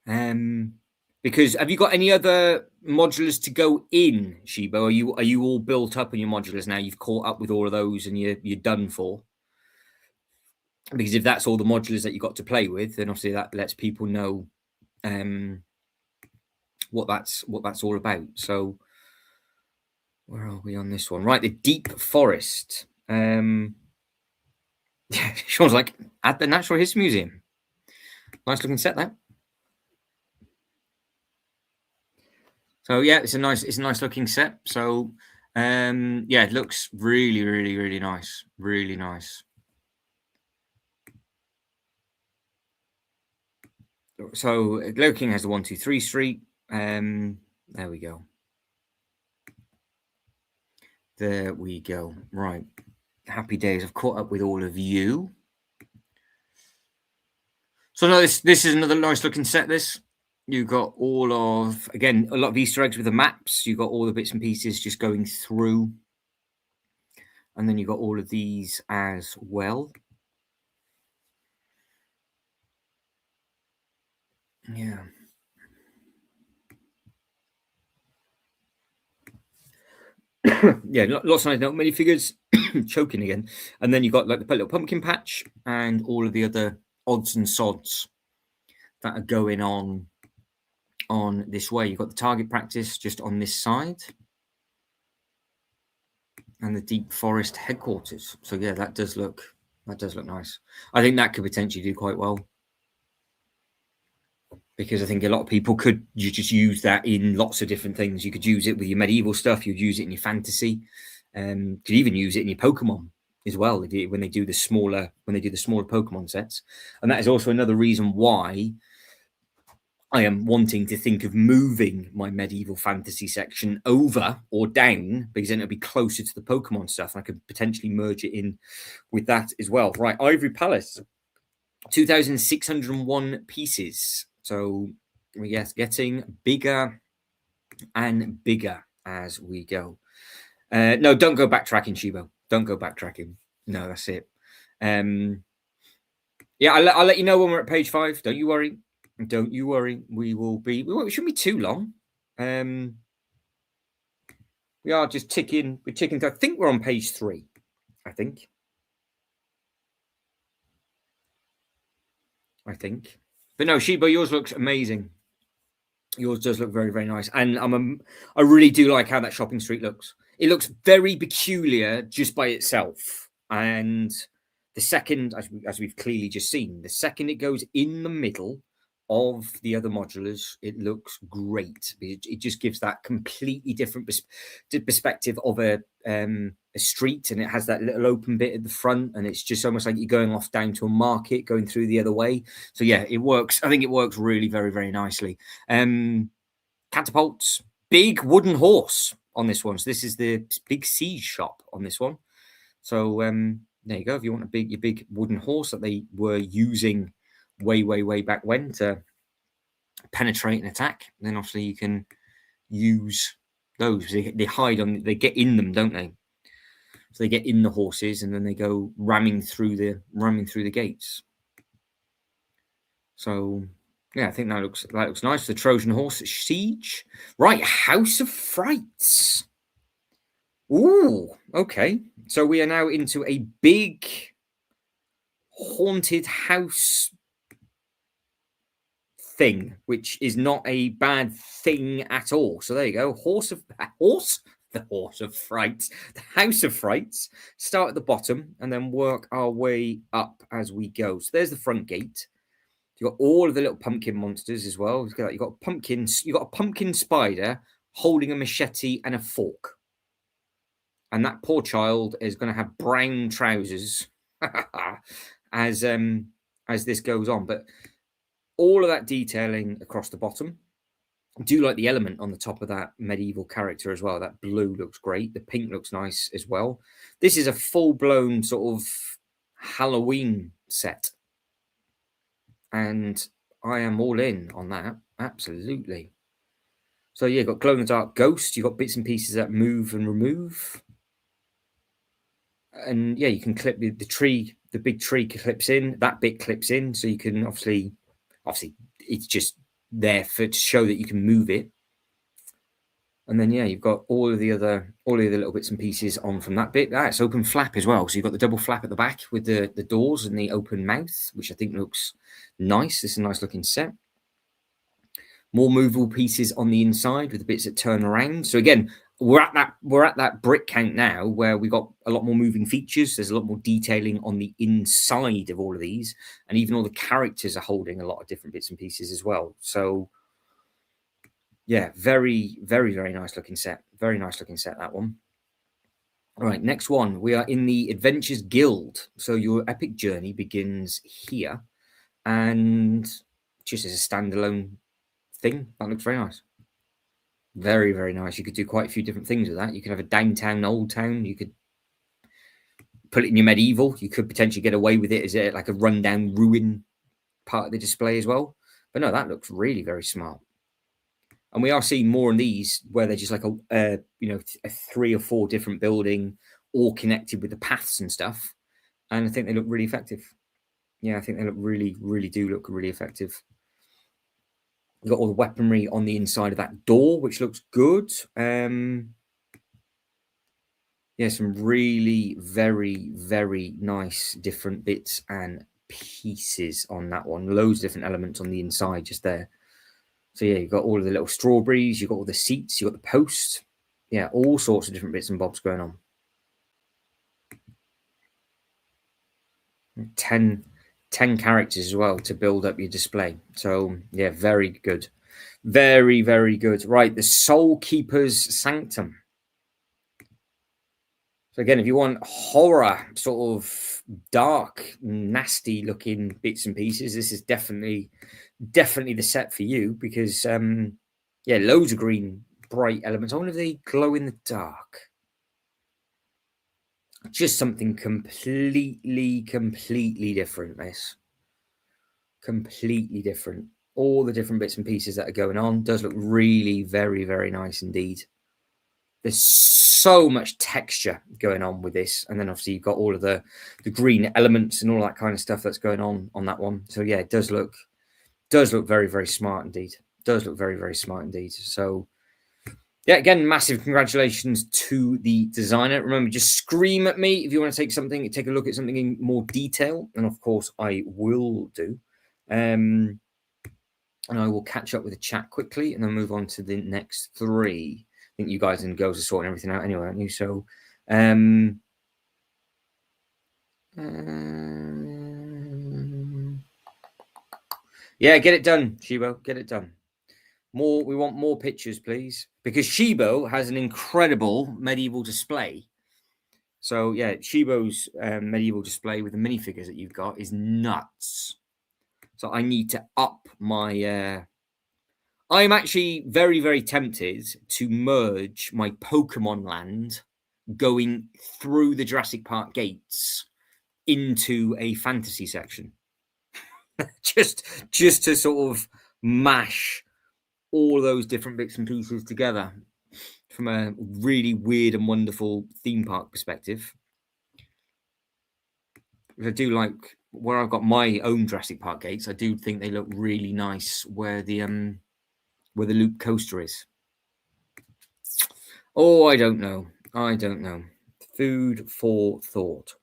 Because have you got any other modulars to go in, Shibo? Are you all built up on your modulars now? You've caught up with all of those and you're done for? Because if that's all the modulars that you got to play with, then obviously that lets people know what that's all about. So where are we on this one? Right, the Deep Forest. Yeah, Sean's like, at the Natural History Museum. Nice looking set there. So yeah, it's a nice looking set. So yeah, it looks really, really, really nice. Really nice. So Glow King has the 1, 2, 3 street. There we go. There we go. Right. Happy days. I've caught up with all of you. So no, this is another nice looking set. This you got all of, again, a lot of Easter eggs with the maps. You got all the bits and pieces just going through, and then you got all of these as well. Yeah. Yeah, lots of nice minifigures. Choking again. And then you got like the little pumpkin patch and all of the other odds and sods that are going on this way. You've got the target practice just on this side and the deep forest headquarters. So yeah, that does look nice. I think that could potentially do quite well, because I think a lot of people could just use that in lots of different things. You could use it with your medieval stuff. You'd use it in your fantasy. Could even use it in your Pokemon as well when they do the smaller Pokemon sets. And that is also another reason why I am wanting to think of moving my medieval fantasy section over or down, because then it'll be closer to the Pokemon stuff. And I could potentially merge it in with that as well. Right, Ivory Palace, 2,601 pieces. So we are getting bigger and bigger as we go. No, don't go backtracking, Shibo. Don't go backtracking. No, that's it. Yeah, I'll let you know when we're at page 5. Don't you worry. Don't you worry. We shouldn't be too long. We are just ticking. We're ticking. I think we're on page 3. I think. But no, Shibo, yours looks amazing. Yours does look very, very nice. And I really do like how that shopping street looks. It looks very peculiar just by itself. And the second, as we've clearly just seen, the second it goes in the middle of the other modulars, it looks great. It just gives that completely different perspective of a street, and it has that little open bit at the front, and it's just almost like you're going off down to a market, going through the other way. So yeah, it works. I think it works really very, very nicely. Catapults, big wooden horse on this one. So this is the big siege shop on this one. So there you go. If you want your big wooden horse that they were using way back when to penetrate and attack, then obviously you can use those. They hide on. They get in them, don't they? So they get in the horses and then they go ramming through the gates. So yeah, I think that looks nice. The Trojan horse siege, right? House of Frights. Ooh, okay. So we are now into a big haunted house thing, which is not a bad thing at all. So there you go. The Horse of Frights, the House of Frights. Start at the bottom and then work our way up as we go. So there's the front gate. You've got all of the little pumpkin monsters as well. You've got pumpkins. You've got a pumpkin spider holding a machete and a fork. And that poor child is going to have brown trousers as this goes on. But all of that detailing across the bottom. I do like the element on the top of that medieval character as well. That blue looks great. The pink looks nice as well. This is a full-blown sort of Halloween set. And I am all in on that. Absolutely. So yeah, you've got glow-in-the-dark ghost. You've got bits and pieces that move and remove. And yeah, you can clip the tree. The big tree clips in. That bit clips in. So you can obviously it's just there to show that you can move it. And then yeah, you've got all of the other little bits and pieces on from that bit. It's open flap as well. So you've got the double flap at the back with the doors and the open mouth, which I think looks nice. This is a nice looking set. More movable pieces on the inside with the bits that turn around. So again, we're at that brick count now where we got a lot more moving features. There's a lot more detailing on the inside of all of these, and even all the characters are holding a lot of different bits and pieces as well. So yeah, very, very, very nice looking set. Very nice looking set, that one. All right, next one. We are in the Adventures Guild. So your epic journey begins here. And just as a standalone thing. That looks very nice. Very, very nice. You could do quite a few different things with that. You could have a downtown, old town. You could put it in your medieval. You could potentially get away with it as like a rundown ruin part of the display as well. But no, that looks really very smart. And we are seeing more of these where they're just like a 3 or 4 different building, all connected with the paths and stuff. And I think they look really effective. Yeah, I think they look really do look really effective. You've got all the weaponry on the inside of that door, which looks good. Yeah, some really very nice different bits and pieces on that one. Loads of different elements on the inside just there. So yeah, you've got all of the little strawberries, you've got all the seats, you've got the post. Yeah, all sorts of different bits and bobs going on. 10 characters as well to build up your display. So yeah, very good. Very good. Right, the Soul Keeper's Sanctum. So again, if you want horror, sort of dark, nasty looking bits and pieces, this is definitely the set for you, because yeah, loads of green, bright elements. I wonder if they glow in the dark. Just something completely different, this. Completely different. All the different bits and pieces that are going on does look really very nice indeed. There's so much texture going on with this, and then obviously you've got all of the green elements and all that kind of stuff that's going on that one. So yeah, it does look very smart indeed. Does look very smart indeed. So yeah, again, massive congratulations to the designer. Remember, just scream at me if you want to take a look at something in more detail, and of course I will do. And I will catch up with the chat quickly and then move on to the next 3. I think you guys and girls are sorting everything out anyway, aren't you? So yeah, get it done, Shibo. Get it done. We want more pictures, please, because Shibo has an incredible medieval display. So yeah, Shibo's medieval display with the minifigures that you've got is nuts. So I need to up my. I'm actually very tempted to merge my Pokemon land going through the Jurassic Park gates into a fantasy section. just to sort of mash all those different bits and pieces together from a really weird and wonderful theme park perspective. I do like where I've got my own Jurassic Park gates. I do think they look really nice where the loop coaster is. Oh, I don't know. Food for thought.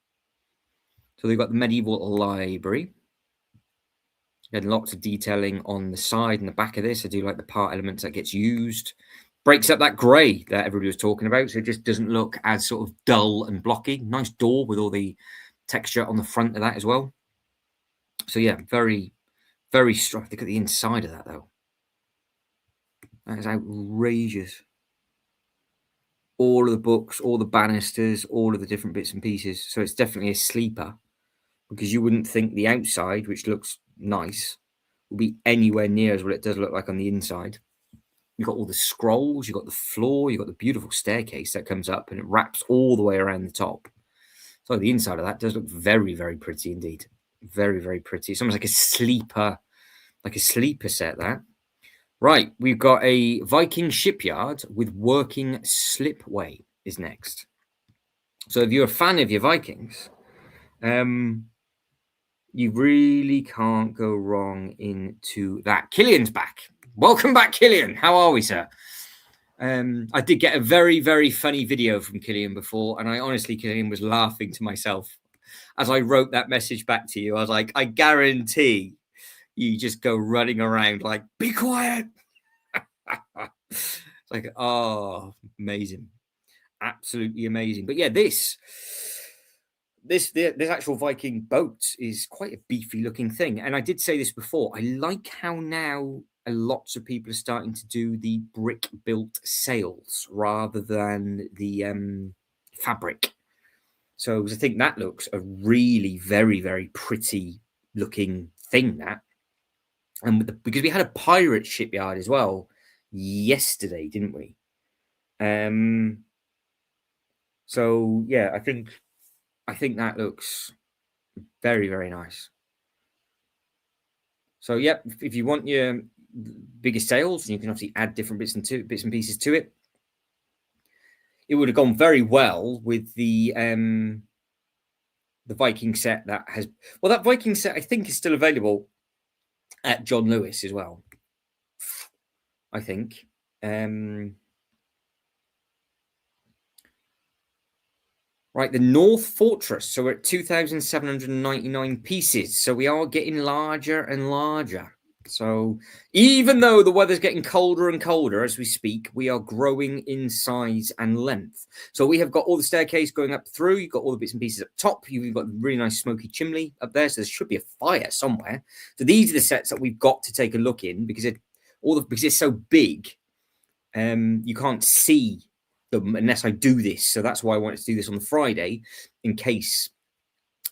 So they've got the medieval library. Again, lots of detailing on the side and the back of this. I do like the part elements that gets used. Breaks up that grey that everybody was talking about, so it just doesn't look as sort of dull and blocky. Nice door with all the texture on the front of that as well. So yeah, very strong. Look at the inside of that though. That is outrageous. All of the books, all the banisters, all of the different bits and pieces. So it's definitely a sleeper, because you wouldn't think the outside, which looks nice, will be anywhere near as what it does look like on the inside. You've got all the scrolls, you've got the floor, you've got the beautiful staircase that comes up and it wraps all the way around the top. So the inside of that does look very pretty indeed. Very pretty. It's almost like a sleeper set, that. Right, we've got a Viking shipyard with working slipway is next. So if you're a fan of your Vikings, you really can't go wrong into that. Killian's back. Welcome back, Killian. How are we, sir? I did get a very funny video from Killian before, and I honestly, Killian, was laughing to myself as I wrote that message back to you. I was like, I guarantee you just go running around like, be quiet. It's like, oh, amazing. Absolutely amazing. But yeah, this actual Viking boat is quite a beefy looking thing. And I did say this before. I like how now lots of people are starting to do the brick built sails rather than the fabric. So I think that looks a really very pretty looking thing, that. and because we had a pirate shipyard as well yesterday, didn't we? So yeah, I think that looks very, very nice. So yeah, if you want your biggest sales, you can obviously add different bits and pieces to it. It would have gone very well with the Viking set that has, well, that Viking set I think is still available at John Lewis as well. I think. Right, the North Fortress. So we're at 2,799 pieces. So we are getting larger and larger. So even though the weather's getting colder and colder as we speak, we are growing in size and length. So we have got all the staircase going up through. You've got all the bits and pieces up top. You've got a really nice smoky chimney up there. So there should be a fire somewhere. So these are the sets that we've got to take a look in because because it's so big. You can't see them unless I do this. So that's why I wanted to do this on the Friday in case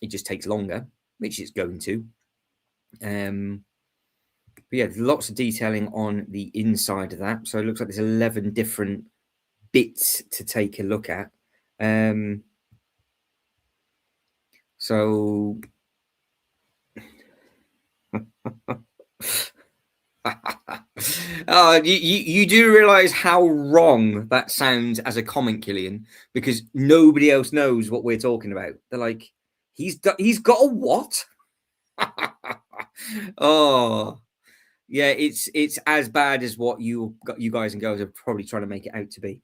it just takes longer, which it's going to. But yeah, lots of detailing on the inside of that. So it looks like there's 11 different bits to take a look at. So you do realize how wrong that sounds as a comment, Killian, because nobody else knows what we're talking about. They're like, he's got a what? Oh, yeah, it's as bad as what you guys and girls are probably trying to make it out to be.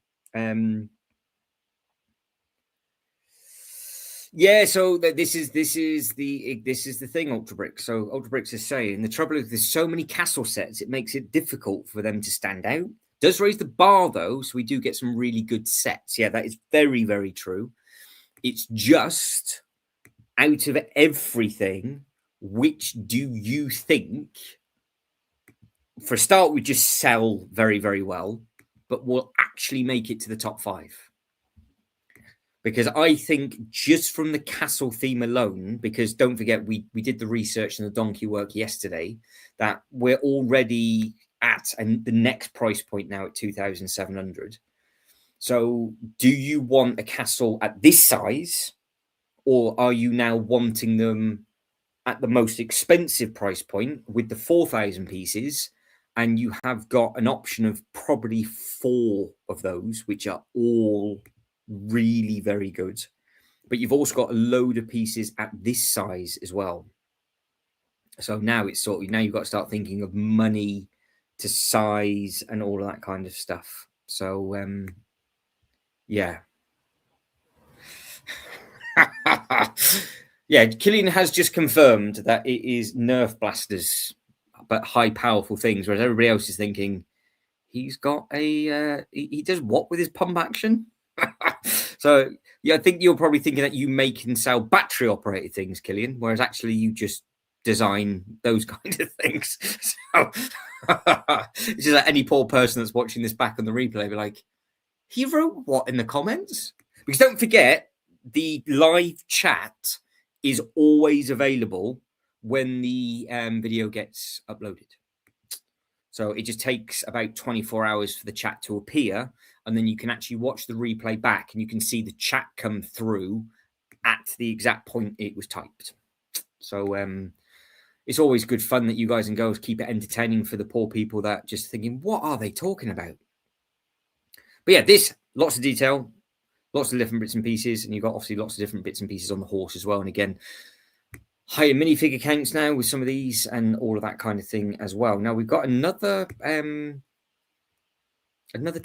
Yeah, so this is the thing, Ultra Bricks. So Ultra Bricks is saying the trouble is there's so many castle sets, it makes it difficult for them to stand out. Does raise the bar though, so we do get some really good sets. Yeah, that is very, very true. It's just out of everything, which do you think, for a start, would just sell very, very well, but will actually make it to the top 5? Because I think just from the castle theme alone, because don't forget, we did the research and the donkey work yesterday, that we're already at the next price point now at 2,700. So do you want a castle at this size, or are you now wanting them at the most expensive price point with the 4,000 pieces? And you have got an option of probably 4 of those, which are all really very good, but you've also got a load of pieces at this size as well. So now it's now you've got to start thinking of money to size and all of that kind of stuff. So yeah. Yeah, Killian has just confirmed that it is Nerf blasters, but high powerful things, whereas everybody else is thinking he's got a he does what with his pump action? So yeah, I think you're probably thinking that you make and sell battery operated things, Killian, whereas actually you just design those kind of things. So it's just like any poor person that's watching this back on the replay be like, he wrote what in the comments? Because don't forget, the live chat is always available when the video gets uploaded. So it just takes about 24 hours for the chat to appear. And then you can actually watch the replay back and you can see the chat come through at the exact point it was typed. So it's always good fun that you guys and girls keep it entertaining for the poor people that just thinking, what are they talking about? But yeah, this, lots of detail, lots of different bits and pieces. And you've got obviously lots of different bits and pieces on the horse as well. And again, higher minifigure counts now with some of these and all of that kind of thing as well. Now we've got another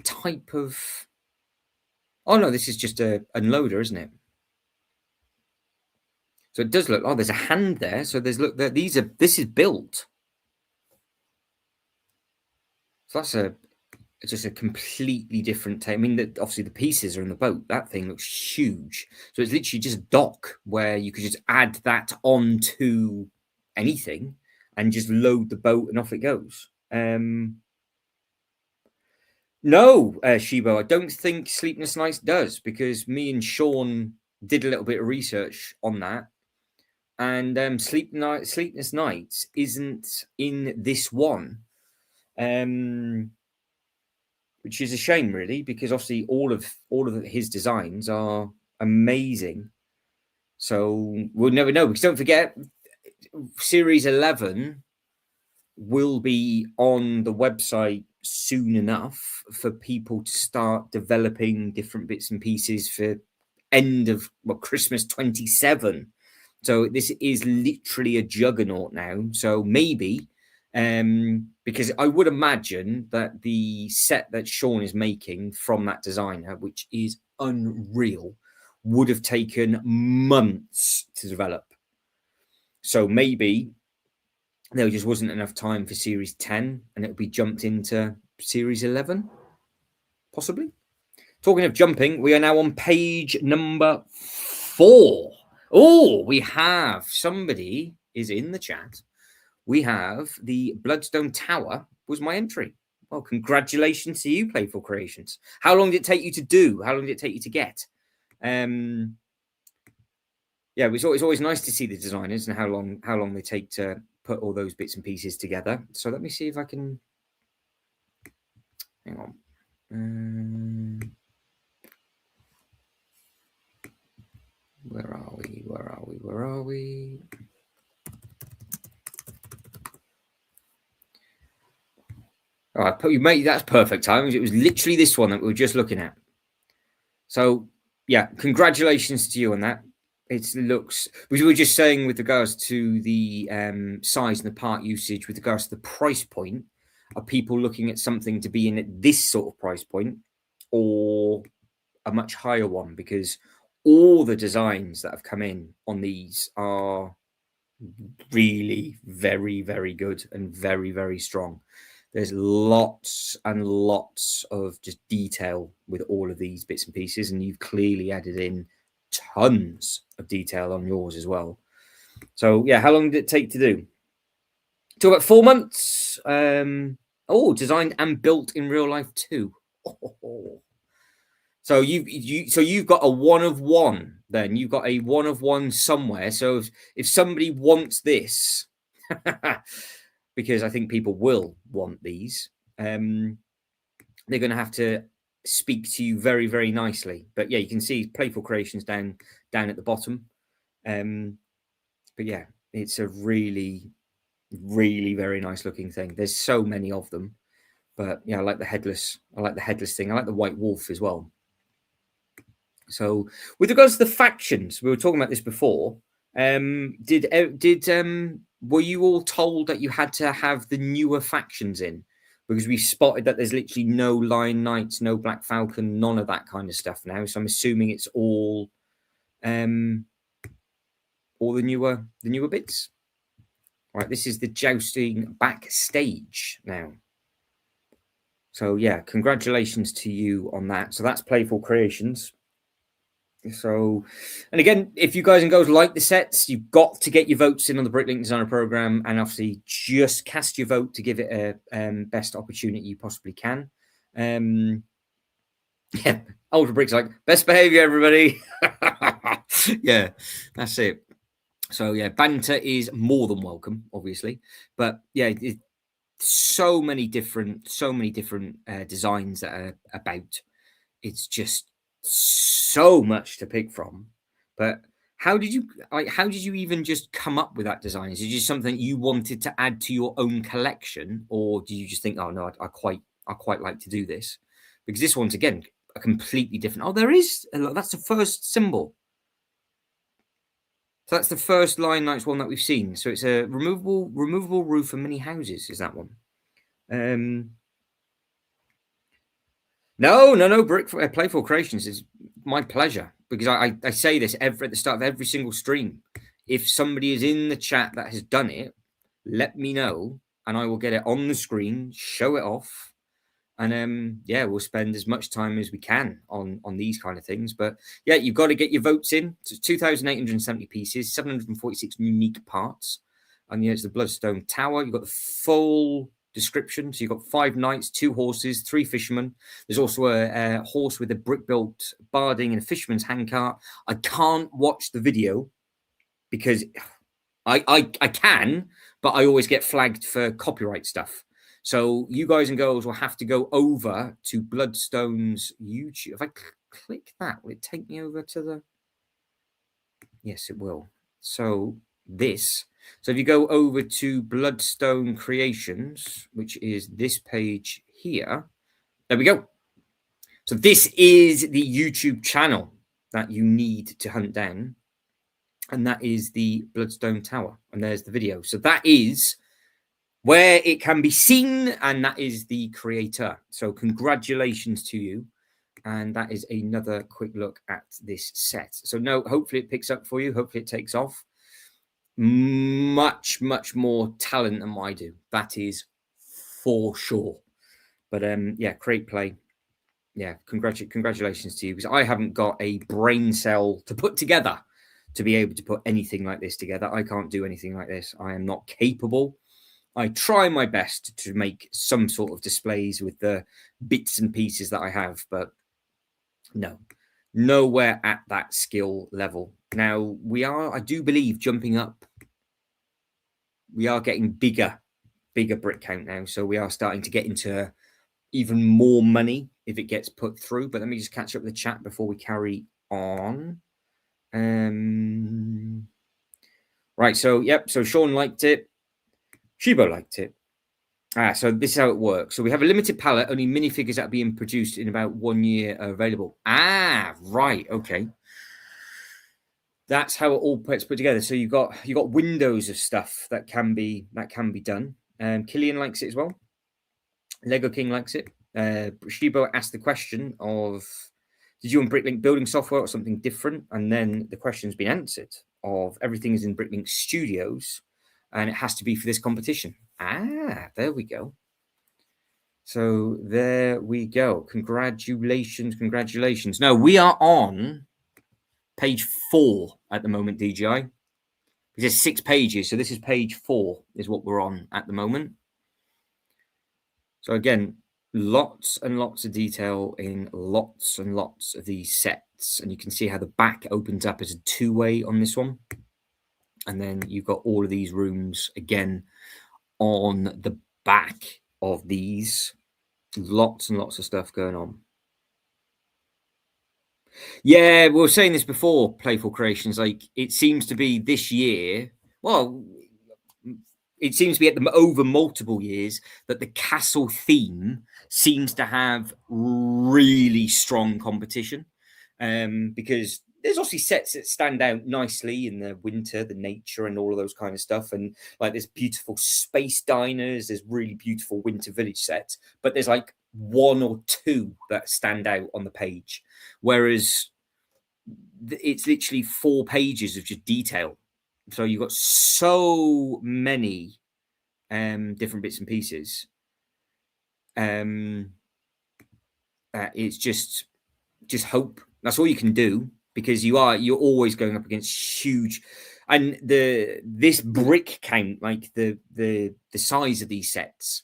type of, oh no, this is just a unloader, isn't it? So it does look, oh, there's a hand there. So there's, look, this is built. So that's just a completely different type. I mean, obviously the pieces are in the boat. That thing looks huge. So it's literally just a dock where you could just add that onto anything and just load the boat and off it goes. No, Shibo, I don't think Sleepless Nights does, because me and Sean did a little bit of research on that. and Sleepless Nights isn't in this one, which is a shame, really, because obviously all of his designs are amazing. So we'll never know, because don't forget, Series 11 will be on the website soon enough for people to start developing different bits and pieces for end of Christmas 27. So this is literally a juggernaut now. So maybe, because I would imagine that the set that Sean is making from that designer, which is unreal, would have taken months to develop. So maybe there just wasn't enough time for Series 10 and it would be jumped into Series 11, possibly. Talking of jumping, we are now on page number 4. Oh, we have somebody is in the chat. We have the Bloodstone Tower was my entry. Well, congratulations to you, Playful Creations. How long did it take you to do? How long did it take you to get? Yeah, it's always nice to see the designers and how long they take to put all those bits and pieces together. So let me see if I can. Hang on. Where are we? All right, you made that's perfect time. It was literally this one that we were just looking at. So yeah, congratulations to you on that. It looks. We were just saying with regards to the size and the part usage, with regards to the price point, are people looking at something to be in at this sort of price point, or a much higher one? Because all the designs that have come in on these are really very, very good and very, very strong. There's lots and lots of just detail with all of these bits and pieces, and you've clearly added in tons of detail on yours as well. So yeah, how long did it take to do? Took about 4 months. Designed and built in real life too. Oh. So you've got a one of one. Then you've got a one of one somewhere. So if somebody wants this, because I think people will want these, they're going to have to speak to you very, very nicely. But yeah, you can see Playful Creations down at the bottom. But yeah, it's a really, really very nice looking thing. There's so many of them. But yeah, I like the headless thing. I like the white wolf as well. So with regards to the factions, we were talking about this before. Were you all told that you had to have the newer factions in? Because we spotted that there's literally no Lion Knights, no Black Falcon, none of that kind of stuff now. So I'm assuming it's all the newer bits. Right, this is the jousting backstage now. So yeah, congratulations to you on that. So that's Playful Creations. So, and again, if you guys and girls like the sets, you've got to get your votes in on the Bricklink Designer Program, and obviously just cast your vote to give it a best opportunity you possibly can. Yeah, Ultra Brick's like, best behavior, everybody. Yeah, that's it. So yeah, banter is more than welcome, obviously, but yeah, so many different designs that are about. It's just so much to pick from. But how did you even just come up with that design? Is it just something you wanted to add to your own collection, or do you just think, oh no, I quite like to do this? Because this one's again a completely different. Oh, there is that's the first symbol. So that's the first Lion Knights one that we've seen. So it's a removable roof for mini houses. Is that one? No. Playful Creations is my pleasure, because I say this at the start of every single stream. If somebody is in the chat that has done it, let me know, and I will get it on the screen, show it off, and yeah, we'll spend as much time as we can on these kind of things. But yeah, you've got to get your votes in. It's 2,870 pieces, 746 unique parts, and yeah, it's the Bloodstone Tower. You've got the full description. So you've got 5 knights, 2 horses, 3 fishermen. There's also a horse with a brick-built barding and a fisherman's handcart. I can't watch the video because I can, but I always get flagged for copyright stuff. So you guys and girls will have to go over to Bloodstone's YouTube. If I click that, will it take me over to the... Yes, it will. So this. So if you go over to Bloodstone Creations, which is this page here, there we go. So this is the YouTube channel that you need to hunt down. And that is the Bloodstone Tower. And there's the video. So that is where it can be seen. And that is the creator. So congratulations to you. And that is another quick look at this set. So no, hopefully it picks up for you. Hopefully it takes off. Much more talent than I do. That is for sure. But yeah, great play. Yeah, congratulations to you, because I haven't got a brain cell to put together to be able to put anything like this together. I can't do anything like this. I am not capable. I try my best to make some sort of displays with the bits and pieces that I have, but no, nowhere at that skill level. Now we are, I do believe, jumping up. We are getting bigger brick count now. So we are starting to get into even more money if it gets put through. But let me just catch up with the chat before we carry on. Right, so yep, so Sean liked it. Shibo liked it. So this is how it works. So we have a limited palette, only minifigures that are being produced in about 1 year are available. Right, okay. That's how it all gets put together. So you got windows of stuff that can be done. Killian likes it as well. Lego King likes it. Shibo asked the question of, did you want Bricklink building software or something different? And then the question's been answered of everything is in Bricklink Studios and it has to be for this competition. There we go. So there we go. Congratulations. No, we are on page 4 at the moment, DJI. There's 6 pages. So this is page 4 is what we're on at the moment. So again, lots and lots of detail in lots and lots of these sets. And you can see how the back opens up as a 2-way on this one. And then you've got all of these rooms again on the back of these. Lots and lots of stuff going on. Yeah, we were saying this before, Playful Creations. Like, it seems to be this year, well, it seems to be over multiple years that the castle theme seems to have really strong competition. Because there's obviously sets that stand out nicely in the winter, the nature and all of those kind of stuff. And like there's beautiful space diners, there's really beautiful winter village sets, but there's like 1 or 2 that stand out on the page. Whereas it's literally 4 pages of just detail. So you've got so many different bits and pieces. It's just hope. That's all you can do, because you're always going up against huge, and this brick count, like the size of these sets.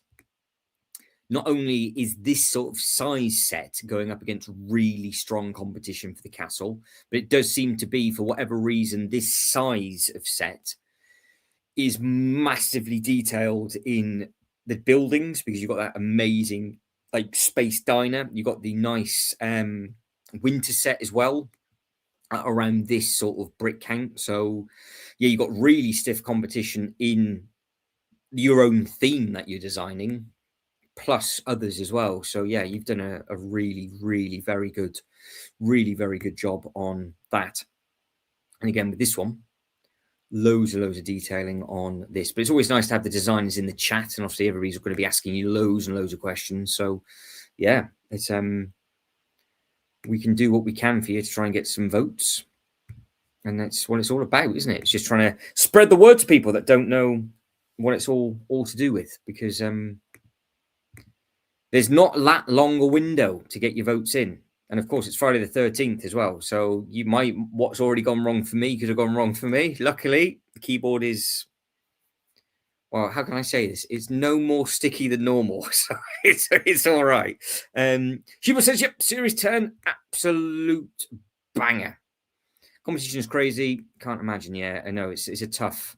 Not only is this sort of size set going up against really strong competition for the castle, but it does seem to be, for whatever reason, this size of set is massively detailed in the buildings, because you've got that amazing like space diner. You've got the nice winter set as well around this sort of brick count. So yeah, you've got really stiff competition in your own theme that you're designing, plus others as well. So yeah, you've done a really very good job on that. And again, with this one, loads of detailing on this. But it's always nice to have the designers in the chat, and obviously everybody's going to be asking you loads and loads of questions. So yeah, it's we can do what we can for you to try and get some votes. And that's what it's all about, isn't it? It's just trying to spread the word to people that don't know what it's all to do with, because there's not that long a window to get your votes in. And of course, it's Friday the 13th as well. So what's already gone wrong for me could have gone wrong for me. Luckily, the keyboard is, well, how can I say this? It's no more sticky than normal. So it's all right. Shiba says, yep, Series 10, absolute banger. Competition is crazy. Can't imagine. Yeah, I know. It's a tough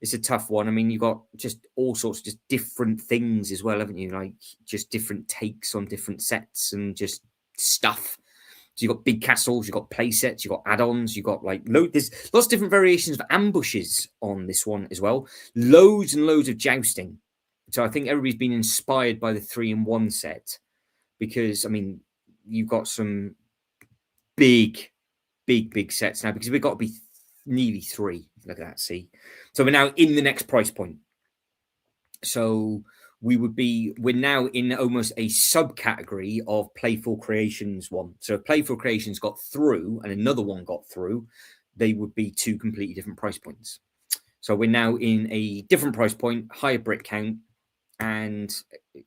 it's a tough one. I mean, you've got just all sorts of just different things as well, haven't you? Like just different takes on different sets and just stuff. So you've got big castles, you've got play sets, you've got add-ons, you've got like there's lots of different variations of ambushes on this one as well. Loads and loads of jousting. So I think everybody's been inspired by the 3-in-1 set because I mean you've got some big sets now because we've got to be nearly 3. Look at that, see. So we're now in the next price point. So we're now in almost a subcategory of Playful Creations one. So if Playful Creations got through and another one got through, they would be 2 completely different price points. So we're now in a different price point, higher brick count, and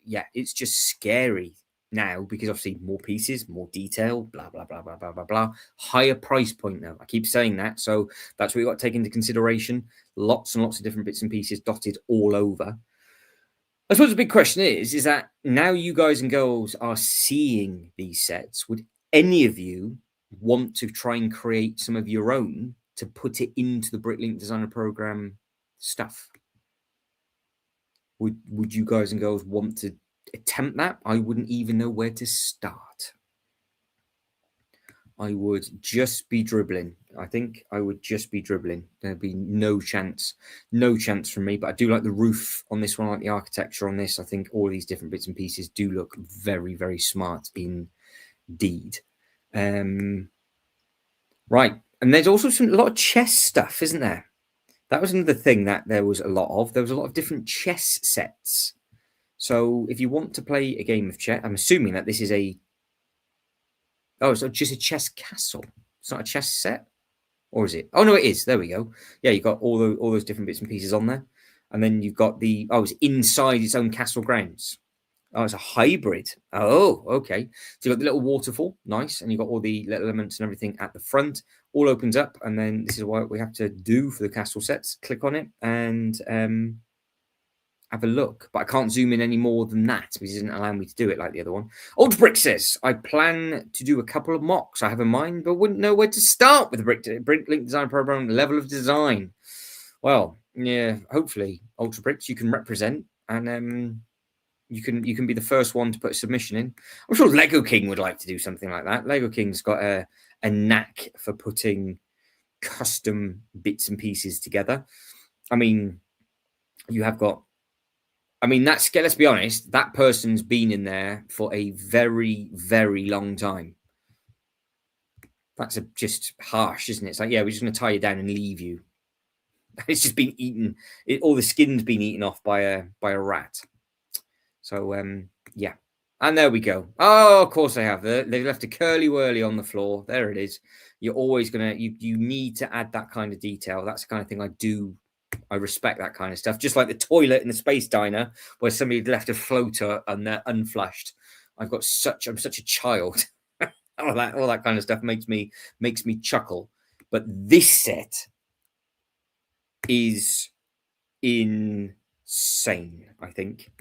yeah, it's just scary now because obviously more pieces, more detail, blah blah blah blah blah blah blah. Higher price point now. I keep saying that, so that's what you got to take into consideration. Lots and lots of different bits and pieces dotted all over. I suppose the big question is that now you guys and girls are seeing these sets, would any of you want to try and create some of your own to put it into the Bricklink Designer Program stuff? Would you guys and girls want to attempt that? I wouldn't even know where to start. I would just be dribbling. I think I would just be dribbling. There'd be no chance from me. But I do like the roof on this one, I like the architecture on this. I think all these different bits and pieces do look very, very smart indeed. Right. And there's also a lot of chess stuff, isn't there? That was another thing that there was a lot of. There was a lot of different chess sets. So if you want to play a game of chess, I'm assuming that this is it's just a chess castle. It's not a chess set, or is it? Oh no, it is. There we go. Yeah, you've got all those different bits and pieces on there, and then you've got it's inside its own castle grounds. Oh, it's a hybrid. Oh, okay. So you've got the little waterfall, nice, and you've got all the little elements and everything at the front. All opens up, and then this is what we have to do for the castle sets. Click on it and have a look, but I can't zoom in any more than that because it doesn't allow me to do it like the other one. Old Brick says, I plan to do a couple of mocks I have in mind, but wouldn't know where to start with the Bricklink Design Program level of design. Well, yeah, hopefully, Ultra Bricks, you can represent and you can be the first one to put a submission in. I'm sure Lego King would like to do something like that. Lego King's got a knack for putting custom bits and pieces together. I mean, you have got let's be honest, that person's been in there for a very, very long time. That's just harsh, isn't it? It's like, yeah, we're just going to tie you down and leave you. It's just been eaten. All the skin's been eaten off by a rat. So, yeah. And there we go. Oh, of course they have. They've left a curly whirly on the floor. There it is. You're always going to, you need to add that kind of detail. That's the kind of thing I do. I respect that kind of stuff. Just like the toilet in the Space Diner where somebody left a floater and they're unflushed. I'm such a child. all that kind of stuff makes me chuckle. But this set is insane, I think.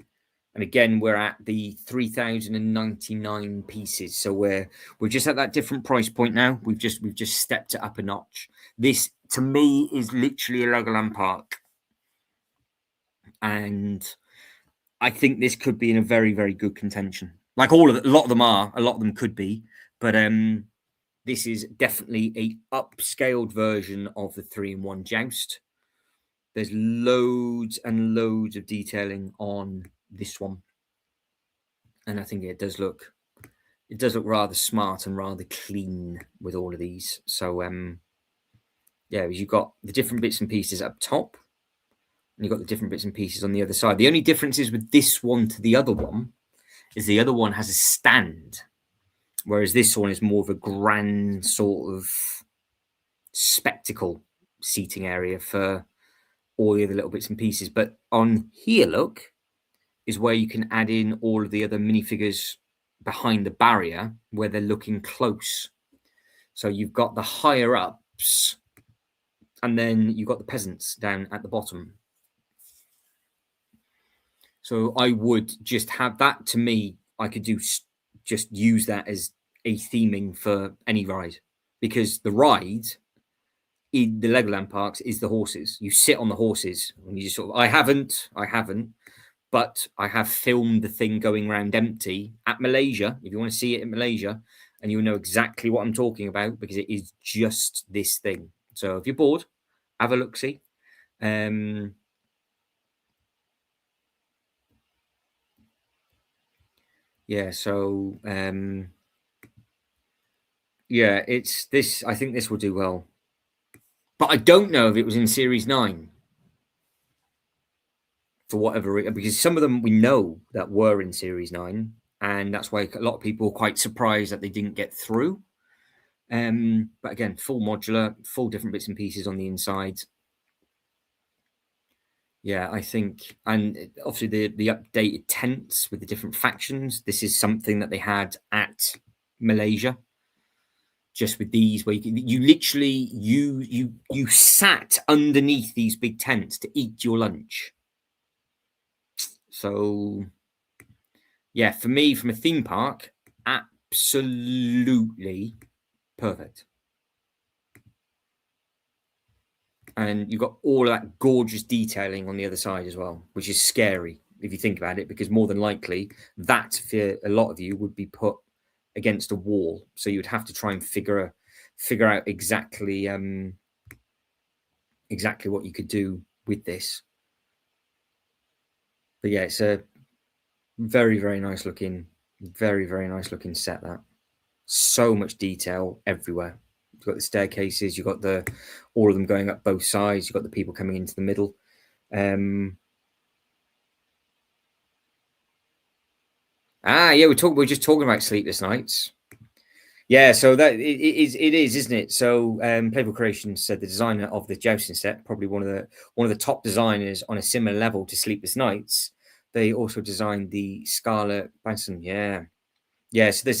And again, we're at the 3,099 pieces. So we're just at that different price point now. We've just stepped it up a notch. This, to me, is literally a Legoland park. And I think this could be in a very, very good contention. Like a lot of them are. A lot of them could be. But this is definitely a upscaled version of the 3-in-1 Joust. There's loads and loads of detailing on this one, and I think it does look rather smart and rather clean with all of these. So yeah, you've got the different bits and pieces up top and you've got the different bits and pieces on the other side. The only difference is with this one to the other one is the other one has a stand, whereas this one is more of a grand sort of spectacle seating area for all the other little bits and pieces. But on here, look, is where you can add in all of the other minifigures behind the barrier where they're looking close. So you've got the higher ups and then you've got the peasants down at the bottom. So I would just have that. To me, I could just use that as a theming for any ride, because the ride in the Legoland parks is the horses. You sit on the horses and you just sort of, I haven't, but I have filmed the thing going around empty at Malaysia. If you want to see it in Malaysia, and you'll know exactly what I'm talking about, because it is just this thing. So if you're bored, have a look-see. Yeah, so yeah, it's this. I think this will do well, but I don't know if it was in Series 9 for whatever reason, because some of them we know that were in Series 9, and that's why a lot of people were quite surprised that they didn't get through. But again, full modular, full different bits and pieces on the inside. Yeah, I think, and obviously the updated tents with the different factions. This is something that they had at Malaysia. Just with these, where you literally you sat underneath these big tents to eat your lunch. So yeah, for me, from a theme park, absolutely perfect. And you've got all of that gorgeous detailing on the other side as well, which is scary if you think about it, because more than likely that for a lot of you would be put against a wall, so you'd have to try and figure out exactly exactly what you could do with this. But yeah, it's a very, very nice looking set. That so much detail everywhere. You've got the staircases, you've got all of them going up both sides, you've got the people coming into the middle. Yeah, we're just talking about Sleepless Nights. Yeah, so that it is, isn't it? So Playful Creations said the designer of the jousting set, probably one of the top designers on a similar level to Sleepless Nights. They also designed the Scarlet Banson. Yeah. So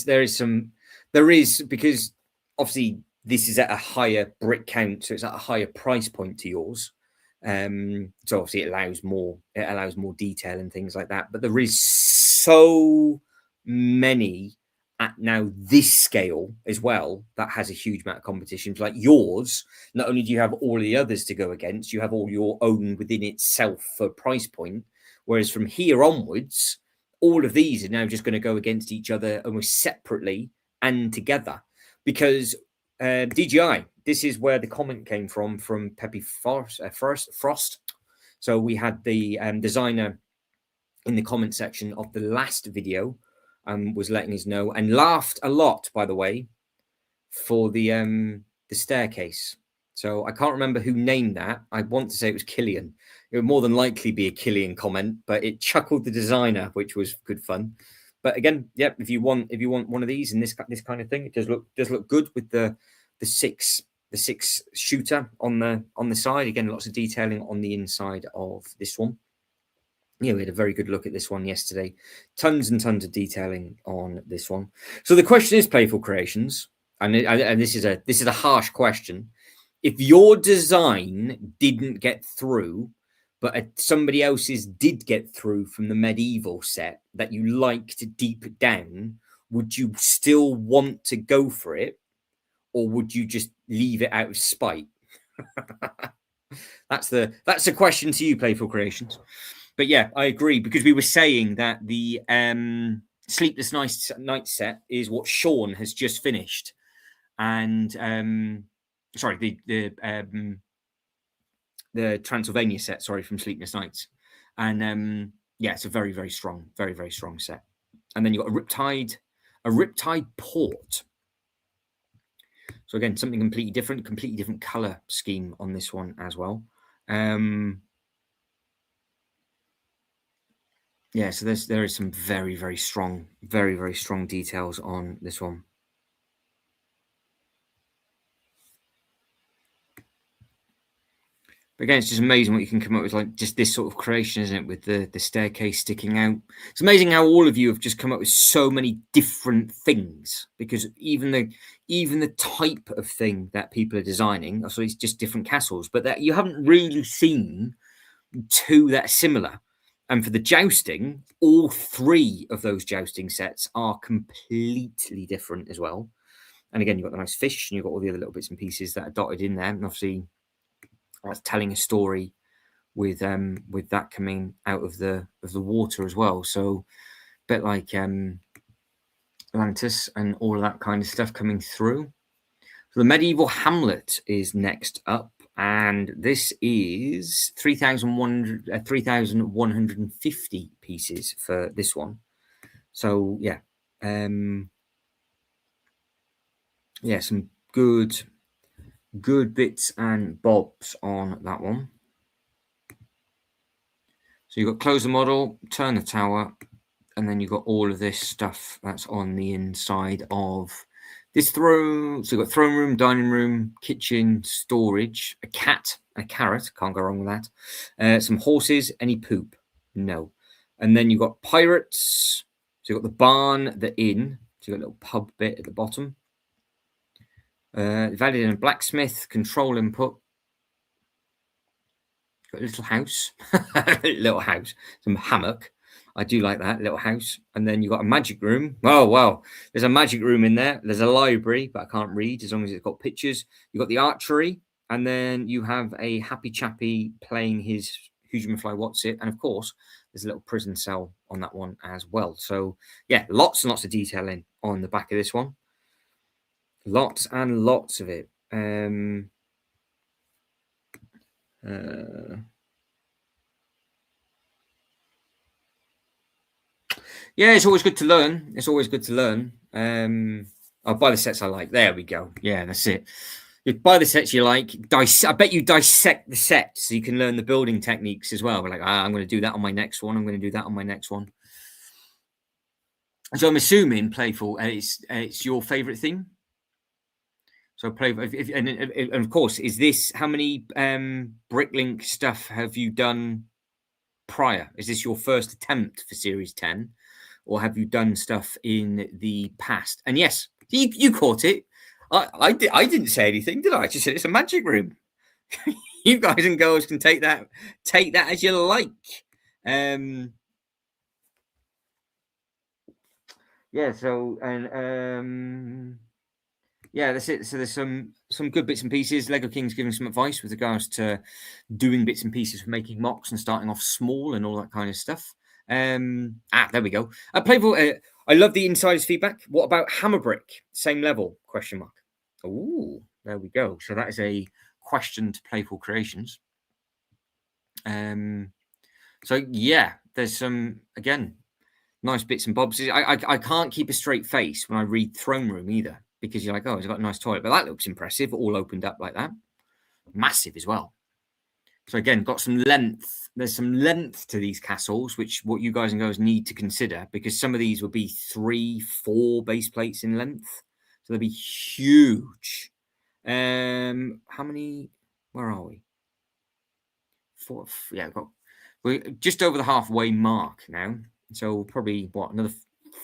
there is, because obviously this is at a higher brick count, so it's at a higher price point to yours. So obviously it allows more detail and things like that. But there is so many at now this scale as well that has a huge amount of competition. Like yours, not only do you have all the others to go against, you have all your own within itself for price point. Whereas from here onwards, all of these are now just going to go against each other almost separately and together, because DJI, this is where the comment came from Peppy Frost. So we had the designer in the comment section of the last video was letting us know, and laughed a lot, by the way, for the staircase. So I can't remember who named that. I want to say it was Killian. It would more than likely be a Killian comment, but it chuckled the designer, which was good fun. But again, yeah, if you want one of these and this kind of thing, it does look good with the six shooter on the side. Again, lots of detailing on the inside of this one. Yeah, we had a very good look at this one yesterday. Tons and tons of detailing on this one. So the question is, Playful Creations, and this is a harsh question. If your design didn't get through, but somebody else's did get through from the medieval set that you liked deep down, would you still want to go for it, or would you just leave it out of spite? That's the question to you, Playful Creations. But yeah, I agree, because we were saying that the Sleepless Night set is what Sean has just finished, and sorry, the Transylvania set, sorry, from Sleepless Nights, and yeah, it's a very, very strong set. And then you've got a Riptide Port. So again, something completely different color scheme on this one as well. Yeah, so there is some very, very strong details on this one. But again, it's just amazing what you can come up with, like just this sort of creation, isn't it? With the staircase sticking out. It's amazing how all of you have just come up with so many different things, because even the type of thing that people are designing, so it's just different castles, but that you haven't really seen two that are similar. And for the jousting, all three of those jousting sets are completely different as well. And again, you've got the nice fish, and you've got all the other little bits and pieces that are dotted in there. And obviously, that's telling a story with that coming out of the water as well. So a bit like Atlantis and all of that kind of stuff coming through. So the medieval hamlet is next up, and this is 3,150 pieces for this one. So yeah, yeah, some good bits and bobs on that one. So you've got close the model, turn the tower, and then you've got all of this stuff that's on the inside of this throne. So you've got throne room, dining room, kitchen, storage, a cat, a carrot. Can't go wrong with that. Some horses. Any poop? No. And then you've got pirates. So you've got the barn, the inn. So you've got a little pub bit at the bottom. Valid in a blacksmith, control input. Got a little house. Little house. Some hammock. I do like that little house. And then you've got a magic room. Oh, wow. There's a magic room in there. There's a library, but I can't read as long as it's got pictures. You've got the archery. And then you have a happy chappy playing his Who's Fly What's It. And of course, there's a little prison cell on that one as well. So yeah, lots and lots of detailing on the back of this one. Lots and lots of it. Yeah, it's always good to learn. It's always good to learn. I'll buy the sets I like. There we go. Yeah, that's it. You buy the sets you like. I bet you dissect the sets so you can learn the building techniques as well. We're like, I'm going to do that on my next one. I'm going to do that on my next one. So I'm assuming Playful, it's your favourite theme. So Playful, and of course, is this how many Bricklink stuff have you done prior? Is this your first attempt for Series 10? Or have you done stuff in the past? And yes, you caught it. I didn't say anything, did I? I just said it's a magic room. You guys and girls can take that as you like. Yeah. So and yeah, that's it. So there's some good bits and pieces. Lego King's giving some advice with regards to doing bits and pieces for making mocks and starting off small and all that kind of stuff. There we go. Playful. I love the insider's feedback. What about Hammerbrick? Same level? Question mark. Ooh, there we go. So that is a question to Playful Creations. So yeah, there's some again nice bits and bobs. I can't keep a straight face when I read Throne Room either, because you're like, oh, it's got a nice toilet, but that looks impressive. All opened up like that, massive as well. So again, got some length. There's some length to these castles, which what you guys and girls need to consider, because some of these will be 3-4 base plates in length, so they'll be huge. How many? Where are we? 4. Yeah, we're just over the halfway mark now. So probably another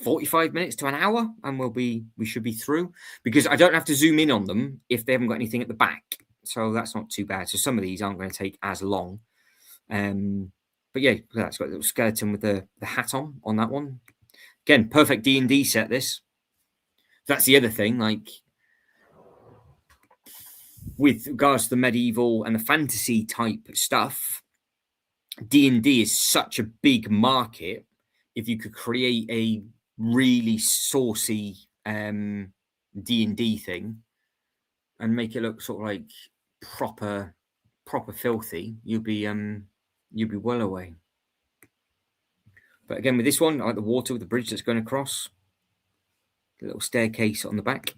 45 minutes to an hour, and we should be through, because I don't have to zoom in on them if they haven't got anything at the back. So that's not too bad. So some of these aren't going to take as long. But yeah, that's got a little skeleton with the hat on that one. Again, perfect D&D set, this. That's the other thing, like with regards to the medieval and the fantasy type stuff, D&D is such a big market. If you could create a really saucy D&D thing and make it look sort of like proper filthy, you'd be well away. But again, with this one, I like the water with the bridge that's going across, the little staircase on the back.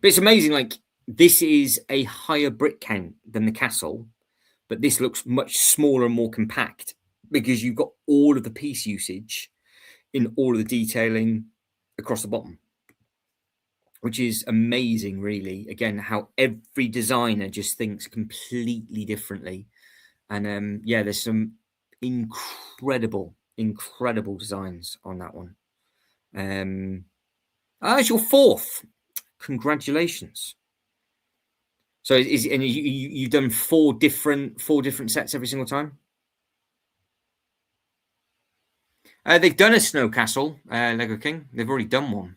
But it's amazing, like this is a higher brick count than the castle, but this looks much smaller and more compact because you've got all of the piece usage in all of the detailing across the bottom, which is amazing, really. Again, how every designer just thinks completely differently. And yeah, there's some incredible designs on that one. It's your 4th. Congratulations. So you've done 4 different sets every single time? They've done a snow castle, Lego King. They've already done one.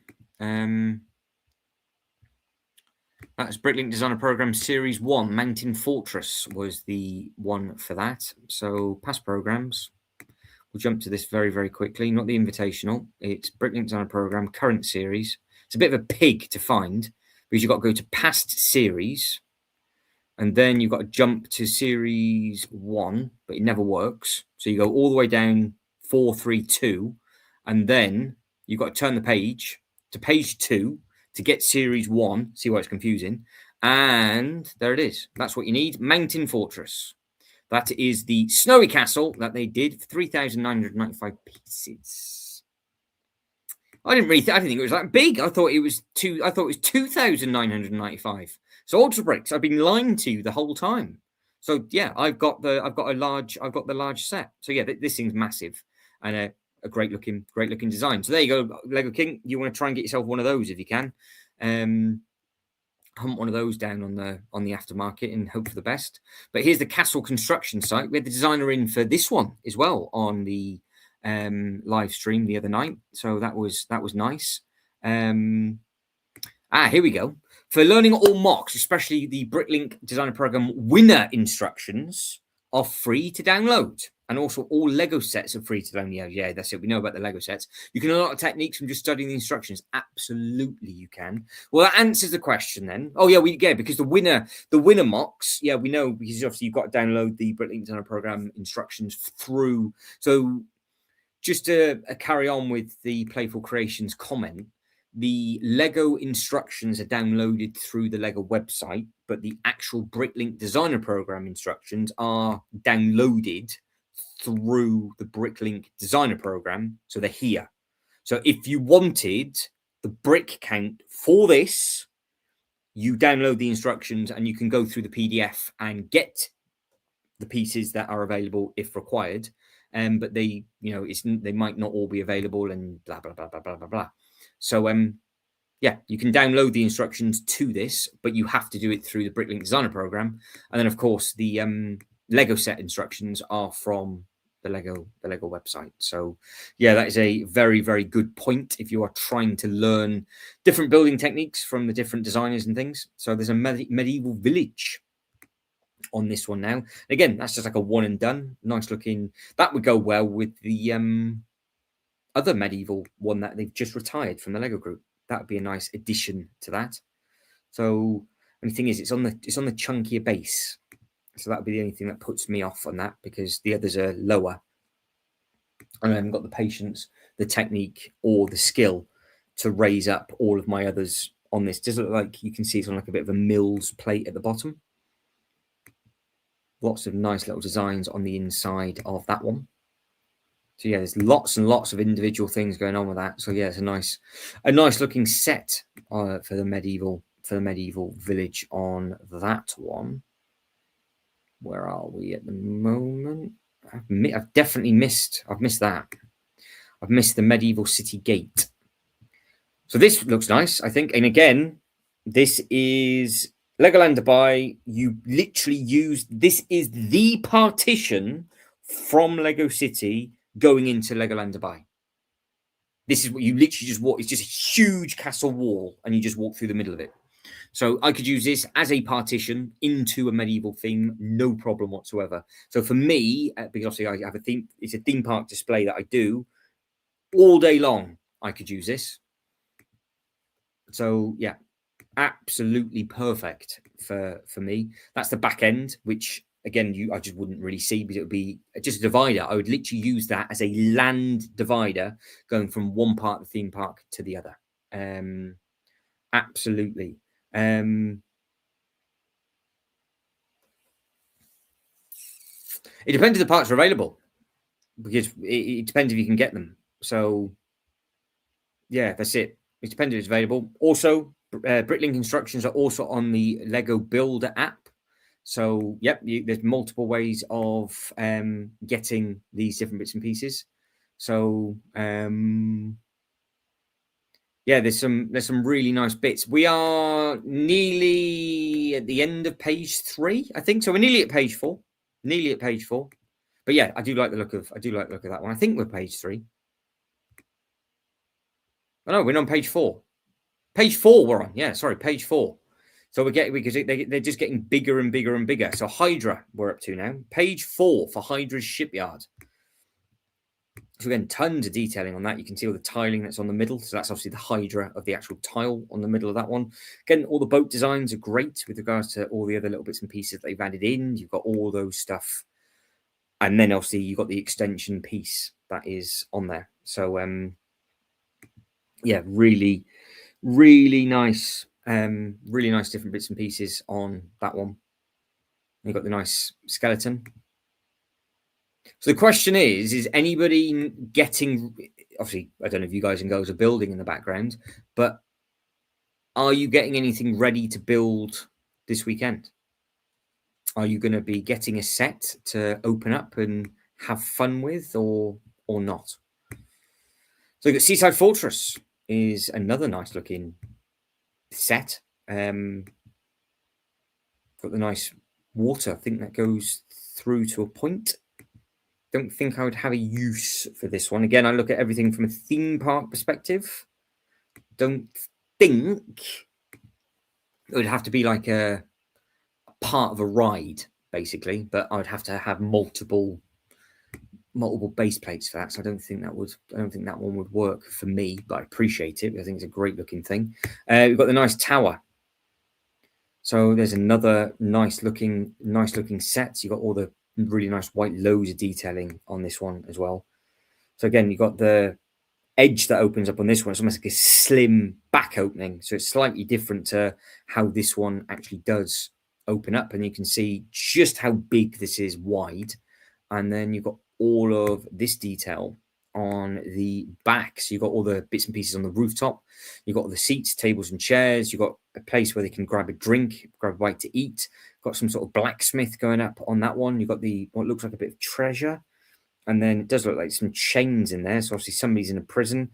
That's Bricklink Designer Program Series 1. Mountain Fortress was the one for that. So past programs. We'll jump to this very, very quickly. Not the invitational. It's Bricklink Designer Program, current series. It's a bit of a pig to find because you've got to go to past series. And then you've got to jump to series 1, but it never works. So you go all the way down 432. And then you've got to turn the page to page 2 to get series 1. See why it's confusing. And there it is. That's what you need. Mountain Fortress. That is the snowy castle that they did, 3,995 pieces. I didn't think it was that big. I thought it was 2,995. So Ultra Bricks, I've been lying to you the whole time. So yeah, I've got the large set. So yeah, this thing's massive and a great looking design. So there you go, Lego King. You want to try and get yourself one of those if you can. Hunt one of those down on the aftermarket and hope for the best. But here's the castle construction site. We had the designer in for this one as well on the live stream the other night, so that was nice. Here we go. For learning all mocks, especially the Bricklink Designer Program winner instructions are free to download. And also all Lego sets are free to download. Yeah, that's it. We know about the Lego sets. You can learn a lot of techniques from just studying the instructions. Absolutely, you can. Well, that answers the question then. Oh, yeah, because the winner mocks, yeah, we know because obviously you've got to download the Bricklink Designer Program instructions through. So just to carry on with the Playful Creations comment, the Lego instructions are downloaded through the Lego website, but the actual Bricklink Designer Program instructions are downloaded through the Bricklink Designer Program. So they're here. So if you wanted the brick count for this, you download the instructions and you can go through the PDF and get the pieces that are available if required. But they might not all be available and blah, blah, blah, blah, blah, blah, blah. So, yeah, you can download the instructions to this, but you have to do it through the Bricklink Designer Program. And then, of course, the Lego set instructions are from the Lego website. So, yeah, that is a very, very good point if you are trying to learn different building techniques from the different designers and things. So there's a medieval village on this one now. Again, that's just like a one and done. Nice looking. That would go well with the other medieval one that they've just retired from the Lego group. That would be a nice addition to that. So, and the thing is, it's on the chunkier base. So that would be the only thing that puts me off on that because the others are lower. And I haven't got the patience, the technique, or the skill to raise up all of my others on this. Does it look like you can see it's on like a bit of a Mills plate at the bottom? Lots of nice little designs on the inside of that one. So yeah, there's lots and lots of individual things going on with that. So yeah, it's a nice looking set for the medieval village on that one. Where are we at the moment? I've definitely missed. I've missed that. I've missed the medieval city gate. So this looks nice, I think. And again, this is Legoland Dubai. You literally use this is the partition from Lego City going into Legoland Dubai. This is what you literally just walk. It's just a huge castle wall, and you just walk through the middle of it. So I could use this as a partition into a medieval theme, no problem whatsoever. So for me, because obviously I have a theme, it's a theme park display that I do all day long. I could use this. So yeah, absolutely perfect for me. That's the back end, which again, I just wouldn't really see because it would be just a divider. I would literally use that as a land divider going from one part of the theme park to the other. Absolutely. It depends if the parts are available because it depends if you can get them. So yeah, that's it. It depends if it's available. Also, Bricklink instructions are also on the Lego Builder app. So yep, there's multiple ways of getting these different bits and pieces. So yeah, there's some really nice bits. We are nearly at the end of page 3, I think. So we're nearly at page 4. Nearly at page 4. But yeah, I do like the look of that one. I think we're page 3. Oh no, we're on page 4. Page 4 we're on. Yeah, sorry, page 4. So we're getting, because they're just getting bigger and bigger and bigger. So Hydra, we're up to now. Page 4 for Hydra's shipyard. So again, tons of detailing on that. You can see all the tiling that's on the middle. So that's obviously the Hydra of the actual tile on the middle of that one. Again, all the boat designs are great with regards to all the other little bits and pieces that they've added in. You've got all those stuff. And then obviously you've got the extension piece that is on there. So yeah, really, really nice. Really nice different bits and pieces on that one. You've got the nice skeleton. So the question is anybody getting, obviously, I don't know if you guys and girls are building in the background, but are you getting anything ready to build this weekend? Are you going to be getting a set to open up and have fun with, or not? So you've got Seaside Fortress is another nice looking set. Got the nice water. I think that goes through to a point. Don't think I would have a use for this one. Again, I look at everything from a theme park perspective. Don't think it would have to be like a part of a ride, basically, but I would have to have multiple base plates for that. So I don't think that one would work for me, but I appreciate it. I think it's a great looking thing. We've got the nice tower. So there's another nice looking set. You've got all the really nice white loads of detailing on this one as well. So again, you've got the edge that opens up on this one. It's almost like a slim back opening. So it's slightly different to how this one actually does open up. And you can see just how big this is wide. And then you've got all of this detail on the back. So you've got all the bits and pieces on the rooftop. You've got all the seats, tables and chairs. You've got a place where they can grab a drink, grab a bite to eat. Got some sort of blacksmith going up on that one. You've got what looks like a bit of treasure. And then it does look like some chains in there. So obviously somebody's in a prison.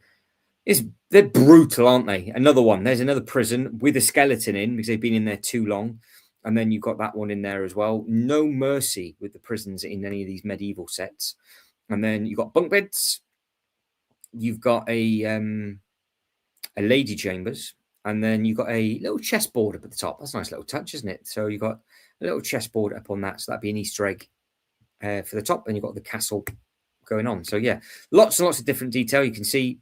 They're brutal, aren't they? Another one. There's another prison with a skeleton in because they've been in there too long. And then you've got that one in there as well. No mercy with the prisons in any of these medieval sets. And then you've got bunk beds. You've got a lady chambers. And then you've got a little chessboard up at the top. That's a nice little touch, isn't it? So you've got a little chessboard up on that. So that'd be an Easter egg for the top. And you've got the castle going on. So yeah, lots and lots of different detail. You can see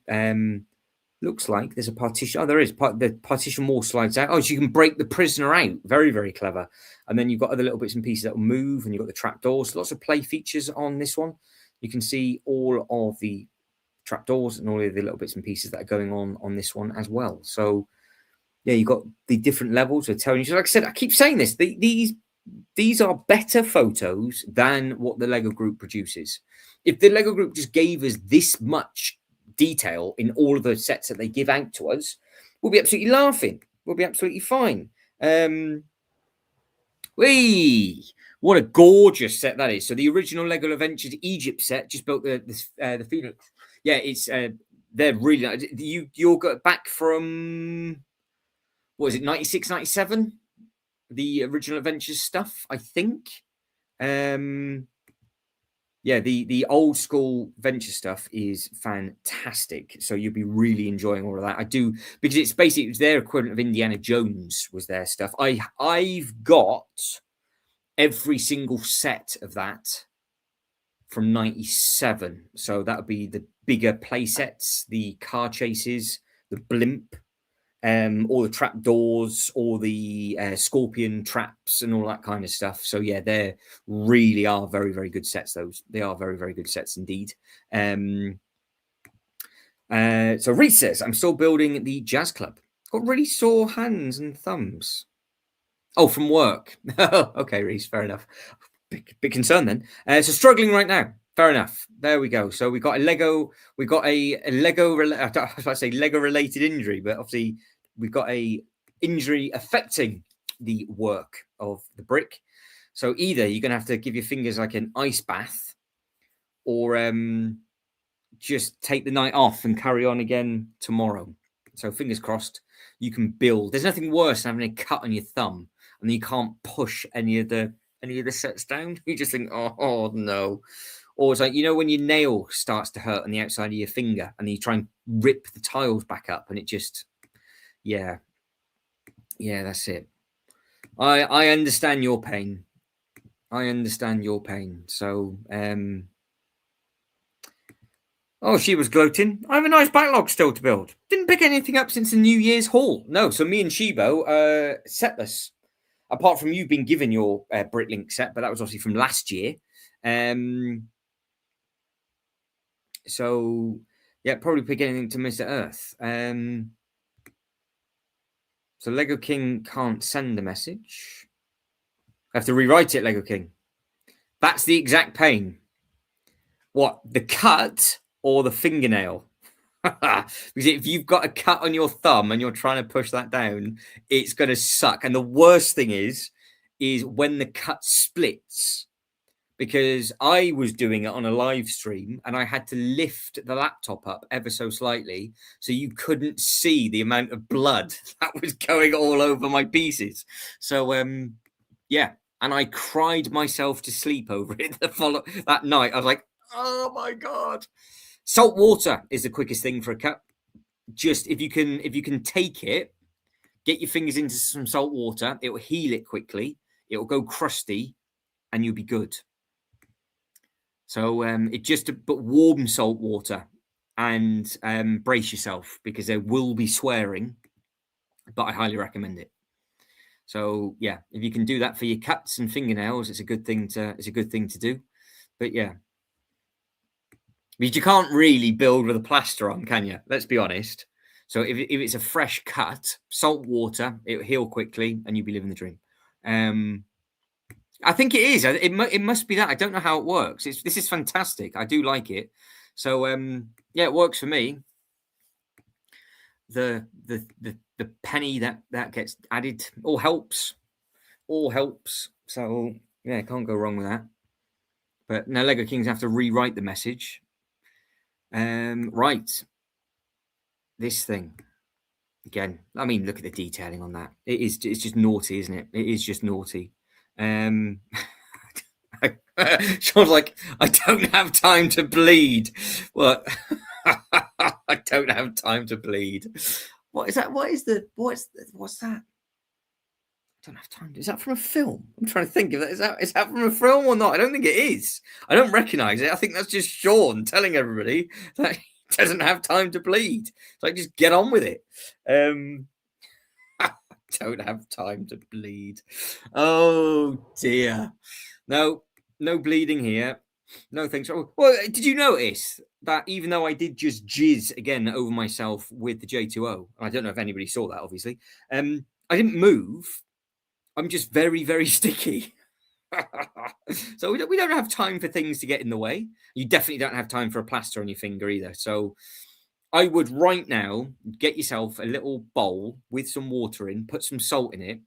looks like there's a partition. Oh, there is. The partition wall slides out. Oh, so you can break the prisoner out. Very, very clever. And then you've got other little bits and pieces that will move, and you've got the trapdoors. Lots of play features on this one. You can see all of the trapdoors and all of the little bits and pieces that are going on this one as well. So yeah, you've got the different levels of telling you. Like I said, I keep saying this. These are better photos than what the Lego Group produces. If the Lego Group just gave us this much detail in all of the sets that they give out to us, we'll be absolutely laughing. We'll be absolutely fine. What a gorgeous set that is. So the original Lego Adventures Egypt set just built the Phoenix. Yeah, it's they're really nice. You're got back from, what is it, 96, 97? The original Adventures stuff, I think. Yeah, the old school Venture stuff is fantastic. So you'll be really enjoying all of that. I do, because it's basically, it was their equivalent of Indiana Jones was their stuff. I've got every single set of that from 97. So that would be the bigger play sets, the car chases, the blimp, all the trap doors, all the scorpion traps and all that kind of stuff. So yeah, they really are very, very good sets. They are very, very good sets indeed. So Reese says, I'm still building the jazz club. Got really sore hands and thumbs. Oh, from work. Okay, Reese, fair enough. Big concern then. So struggling right now. Fair enough. There we go. So we got a Lego. We got a Lego. I was about to say Lego related injury, but obviously we've got a injury affecting the work of the brick. So either you're going to have to give your fingers like an ice bath, or just take the night off and carry on again tomorrow. So fingers crossed, you can build. There's nothing worse than having a cut on your thumb and then you can't push any of the sets down. You just think, oh no. Or it's like, when your nail starts to hurt on the outside of your finger and then you try and rip the tiles back up and it just, yeah, that's it. I understand your pain. I understand your pain. So, oh, she was gloating. I have a nice backlog still to build. Didn't pick anything up since the New Year's haul. No, so me and Shibo are setless. Apart from you being given your Bricklink set, but that was obviously from last year. So, yeah, probably pick anything to Mr. Earth. So Lego King can't send a message. I have to rewrite it, Lego King. That's the exact pain. What, the cut or the fingernail? Because if you've got a cut on your thumb and you're trying to push that down, it's going to suck. And the worst thing is when the cut splits. Because I was doing it on a live stream and I had to lift the laptop up ever so slightly so you couldn't see the amount of blood that was going all over my pieces. So, yeah. And I cried myself to sleep over it that night. I was like, oh my God. Salt water is the quickest thing for a cut. Just if you can take it, get your fingers into some salt water, it will heal it quickly. It will go crusty and you'll be good. So but warm salt water and brace yourself because there will be swearing, but I highly recommend it. So yeah, if you can do that for your cuts and fingernails, it's a good thing to do. But yeah, because you can't really build with a plaster on, can you? Let's be honest. So if it's a fresh cut, salt water, it'll heal quickly and you'll be living the dream. I think it is. It must be that. I don't know how it works. This is fantastic. I do like it. So yeah, it works for me. The penny that gets added all helps. So yeah, can't go wrong with that. But now Lego Kings have to rewrite the message. Right. This thing. Again, I mean, look at the detailing on that. It's just naughty, isn't it? It is just naughty. Sean's like, I don't have time to bleed. What? I don't have time to bleed. What is that? What's that? I don't have time. Is that from a film? I'm trying to think of that. Is that from a film or not? I don't think it is. I don't recognize it. I think that's just Sean telling everybody that he doesn't have time to bleed. So like, just get on with it. Don't have time to bleed. Oh dear. No bleeding here. No thanks. Well, did you notice that even though I did just jizz again over myself with the J2O, I don't know if anybody saw that, obviously. I didn't move. I'm just very, very sticky. So we don't have time for things to get in the way. You definitely don't have time for a plaster on your finger either. So I would right now get yourself a little bowl with some water in, put some salt in it,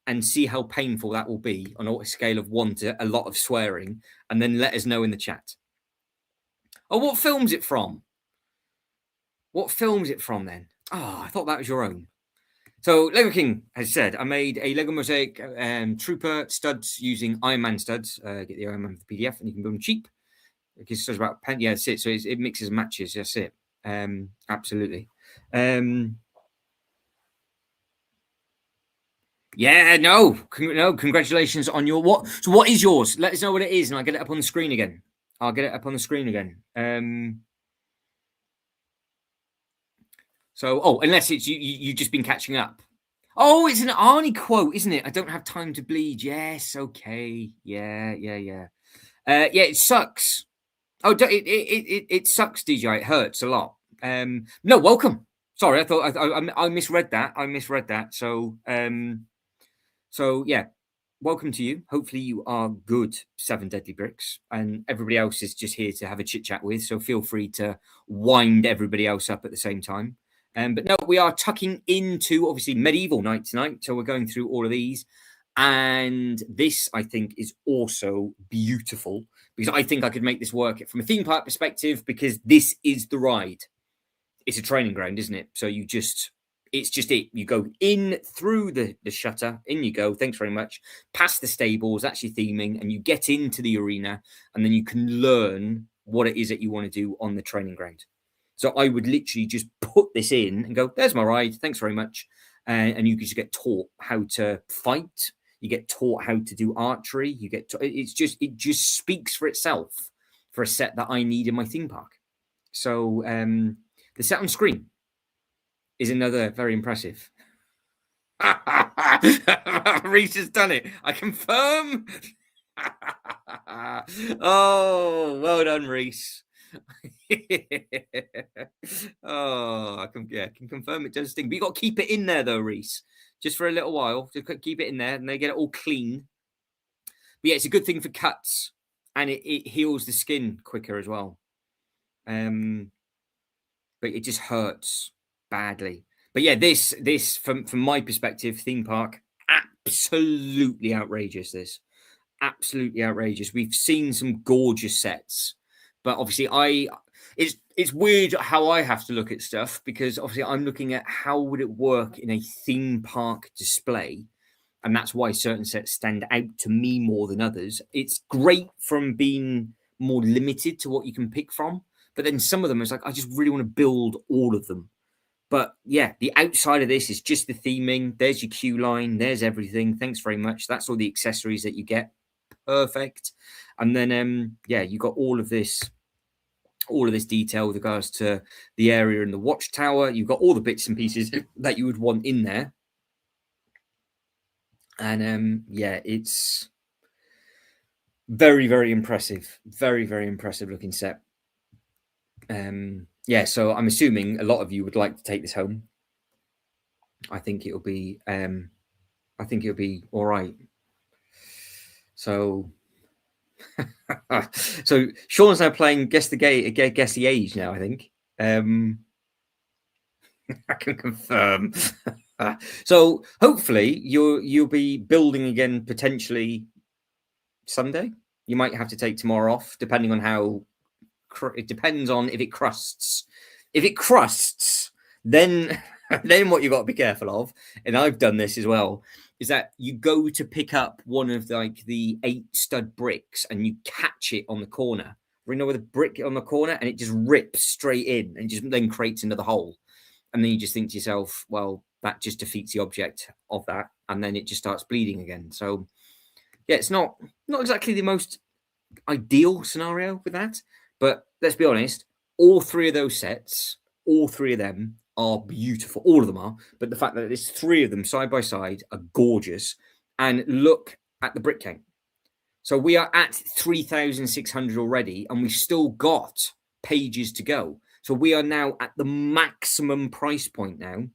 and see how painful that will be on a scale of 1 to a lot of swearing, and then let us know in the chat. Oh, what film's it from? What film's it from then? Oh, I thought that was your own. So Lego King has said, I made a Lego Mosaic Trooper studs using Iron Man studs. Get the Iron Man for the PDF and you can build them cheap. It says about pen. Yeah, that's it. So it mixes and matches. That's it. Absolutely. Yeah, no, congratulations on your what? So what is yours? Let us know what it is, and I'll get it up on the screen again. So, unless it's you've just been catching up. Oh, it's an Arnie quote, isn't it? I don't have time to bleed. Yes, okay. Yeah. Yeah, it sucks. Oh, it sucks, DJ. It hurts a lot. No, welcome. Sorry, I thought I misread that. So yeah, welcome to you. Hopefully you are good, 7 Deadly Bricks, and everybody else is just here to have a chit chat with. So feel free to wind everybody else up at the same time. But no, we are tucking into obviously medieval night tonight. So we're going through all of these. And this, I think, is also beautiful because I think I could make this work from a theme park perspective because this is the ride. It's a training ground, isn't it? So it's just it. You go in through the shutter, in you go. Thanks very much. Past the stables, that's your theming, and you get into the arena, and then you can learn what it is that you want to do on the training ground. So I would literally just put this in and go, there's my ride. Thanks very much. And you just get taught how to fight. You get taught how to do archery. You get it just speaks for itself for a set that I need in my theme park. So the set on screen is another very impressive. Reese has done it. I confirm. Oh, well done, Reese. Oh, I can confirm it does sting. But you got to keep it in there though, Reese, just for a little while. Just keep it in there, and they get it all clean. But yeah, it's a good thing for cuts, and it heals the skin quicker as well. But it just hurts badly. But yeah, this from my perspective, theme park, absolutely outrageous. This absolutely outrageous. We've seen some gorgeous sets, but obviously it's weird how I have to look at stuff, because obviously I'm looking at how would it work in a theme park display, and that's why certain sets stand out to me more than others. It's great from being more limited to what you can pick from, but then some of them is like I just really want to build all of them. But yeah, the outside of this is just the theming. There's your queue line. There's everything. Thanks very much. That's all the accessories that you get. Perfect. And then yeah, you got all of this detail with regards to the area and the watchtower. You've got all the bits and pieces that you would want in there. And yeah, it's very, very impressive. Very, very impressive looking set. Yeah, so I'm assuming a lot of you would like to take this home. I think it'll be all right. So so Sean's now playing guess the age now, I think. I can confirm. So hopefully you'll be building again potentially Sunday. You might have to take tomorrow off, depending on how it depends on if it crusts. If it crusts, then what you've got to be careful of, and I've done this as well, is that you go to pick up one of like the 8 stud bricks and you catch it on the corner. You know, with a brick on the corner, and it just rips straight in and just then creates another hole. And then you just think to yourself, well, that just defeats the object of that, and then it just starts bleeding again. So yeah, it's not exactly the most ideal scenario with that. But let's be honest, all 3 of those sets, all 3 of them are beautiful. All of them are. But the fact that there's 3 of them side by side are gorgeous. And look at the brick count. So we are at 3,600 already, and we've still got pages to go. So we are now at the maximum price point now.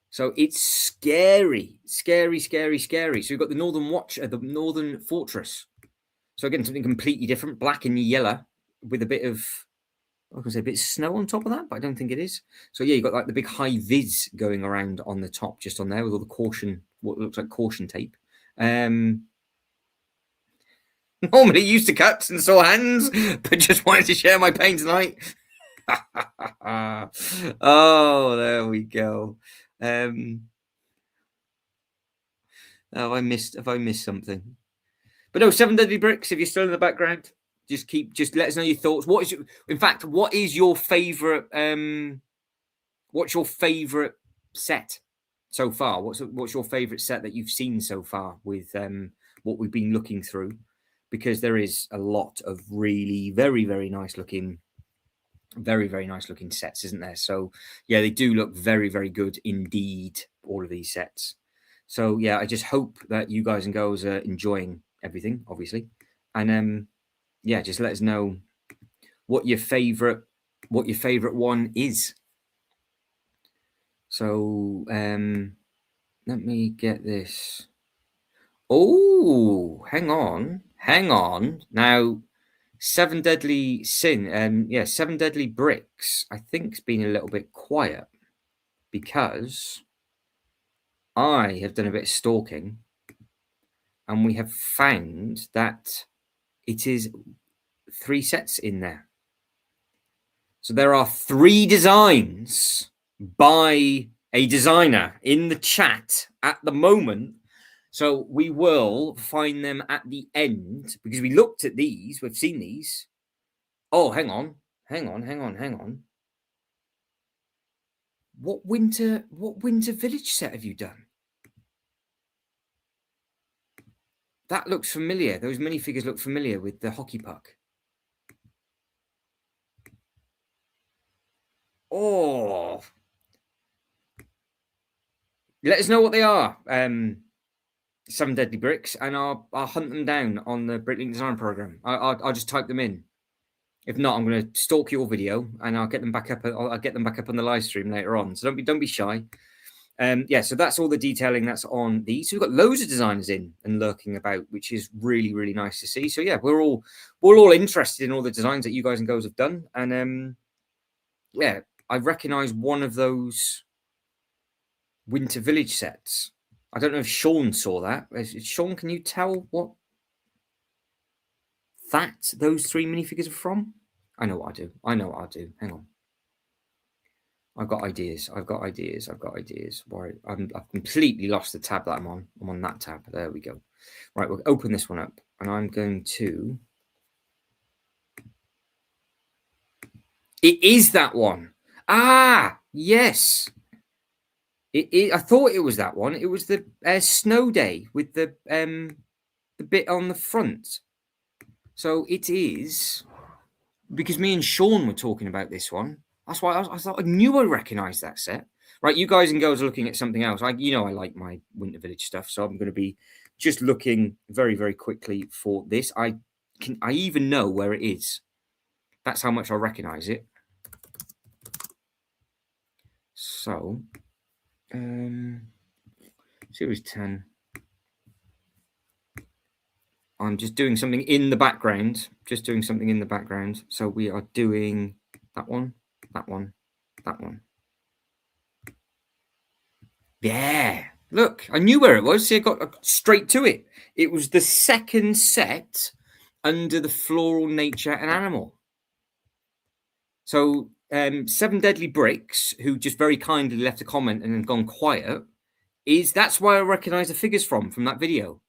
So it's scary, scary, scary, scary. So we've got the Northern Fortress. So again, something completely different, black and yellow, with a bit of, I was going to say a bit of snow on top of that, but I don't think it is. So yeah, you've got like the big high vis going around on the top, just on there with all the caution, what looks like caution tape. Normally used to cuts and sore hands, but just wanted to share my pain tonight. Oh, there we go. Have I missed something? But no, 7 Deadly Bricks. If you're still in the background, just let us know your thoughts. What is your favorite? What's your favorite set so far? What's your favorite set that you've seen so far with what we've been looking through? Because there is a lot of really very, very nice looking sets, isn't there? So yeah, they do look very, very good indeed, all of these sets. So yeah, I just hope that you guys and girls are enjoying everything, obviously. And yeah, just let us know what your favorite one is. So let me get this. Oh, hang on. Now, 7 Deadly Sin, 7 Deadly Bricks, I think, has been a little bit quiet because I have done a bit of stalking, and we have found that it is 3 sets in there. So there are 3 designs by a designer in the chat at the moment. So we will find them at the end, because we looked at these. We've seen these. Oh, hang on. What winter village set have you done? That looks familiar. Those minifigures look familiar with the hockey puck. Oh, let us know what they are. 7 Deadly Bricks, and I'll hunt them down on the Bricklink design program. I'll just type them in. If not, I'm going to stalk your video and I'll get them back up. I'll get them back up on the live stream later on. So don't be shy. Yeah, so that's all the detailing that's on these. So we've got loads of designers in and lurking about, which is really, really nice to see. So yeah, we're all interested in all the designs that you guys and girls have done. And yeah, I recognise one of those Winter Village sets. I don't know if Sean saw that. Sean, can you tell what those 3 minifigures are from? I know what I do. Hang on. I've got ideas. Right, I've completely lost the tab that I'm on. I'm on that tab. There we go. Right, we'll open this one up, and I'm going to. It is that one. Ah, yes. I thought it was that one. It was the snow day with the bit on the front. So it is, because me and Sean were talking about this one. That's why I thought I knew I recognised that set. Right, you guys and girls are looking at something else. I like my Winter Village stuff, so I'm going to be just looking very, very quickly for this. I even know where it is. That's how much I recognise it. So, Series 10. I'm just doing something in the background. So we are doing that one, that one, that one. Yeah, look, I knew where it was. See, I got straight to it. It was the second set under the floral nature and animal. So 7 Deadly Bricks, who just very kindly left a comment and then gone quiet, that's why I recognise the figures from that video.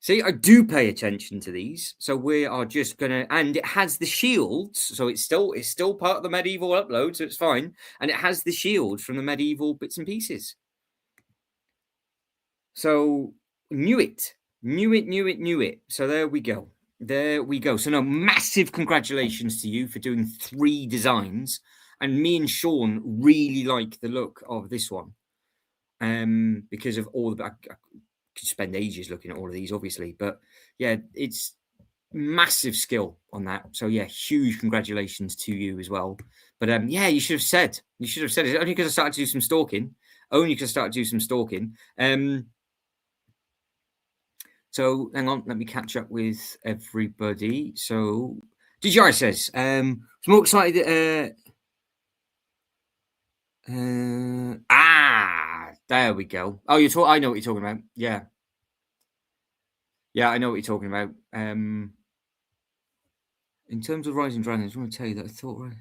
See, I do pay attention to these. So we are just gonna, and it has the shields, so it's still part of the medieval upload, so it's fine. And it has the shield from the medieval bits and pieces. So knew it. So there we go. So no, massive congratulations to you for doing 3 designs. And me and Sean really like the look of this one. Because of all the I could spend ages looking at all of these, obviously, but yeah, it's massive skill on that. So yeah, huge congratulations to you as well. But yeah, you should have said it only because I started to do some stalking. So hang on, let me catch up with everybody. So DJI says, I'm more excited. There we go. Oh, I know what you're talking about. Yeah, I know what you're talking about. In terms of Rising Dragons, I want to tell you that I thought.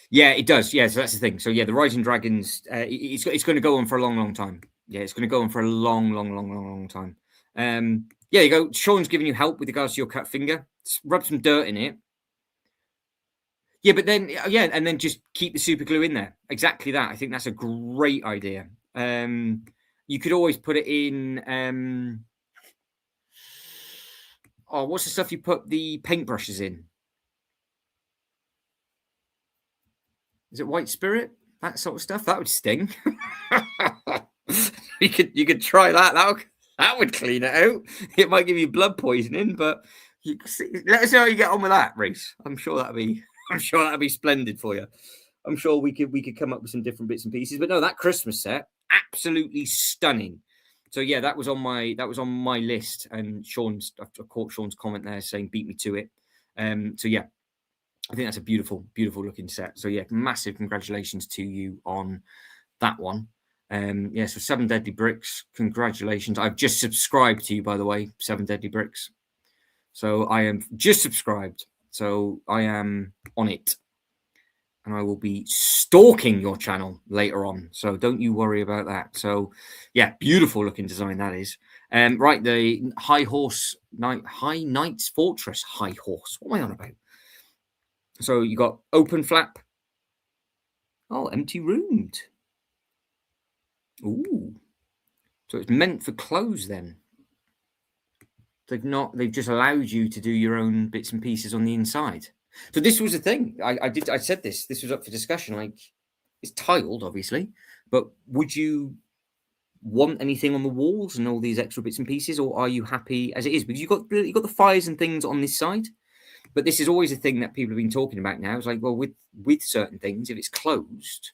Yeah, it does. Yeah, so that's the thing. So yeah, the Rising Dragons, it's going to go on for a long, long time. Yeah, it's going to go on for a long, long, long, long, long time. Yeah, you go. Sean's giving you help with regards to your cut finger. Rub some dirt in it. Yeah, but then and then just keep the super glue in there. Exactly that. I think that's a great idea. You could always put it in. What's the stuff you put the paintbrushes in? Is it white spirit? That sort of stuff. That would sting. you could try that. That would clean it out. It might give you blood poisoning, but let us know how you get on with that, Reese. I'm sure that'd be splendid for you. I'm sure we could come up with some different bits and pieces. But no, that Christmas set, absolutely stunning. So yeah, that was on my list. And I caught Sean's comment there saying beat me to it. So yeah, I think that's a beautiful, beautiful looking set. So yeah, massive congratulations to you on that one. So 7 Deadly Bricks, congratulations. I've just subscribed to you, by the way, 7 Deadly Bricks. So I am just subscribed. So I am on it. And I will be stalking your channel later on. So don't you worry about that. So yeah, beautiful looking design that is. Right, the High Knight's Fortress High Horse. What am I on about? So you got open flap. Oh, empty roomed. Ooh. So it's meant for clothes then. They've just allowed you to do your own bits and pieces on the inside. So this was the thing. I said this was up for discussion. Like, it's tiled, obviously, but would you want anything on the walls and all these extra bits and pieces, or are you happy as it is? Because you've got the fires and things on this side, but this is always a thing that people have been talking about now. It's like, well, with certain things, if it's closed,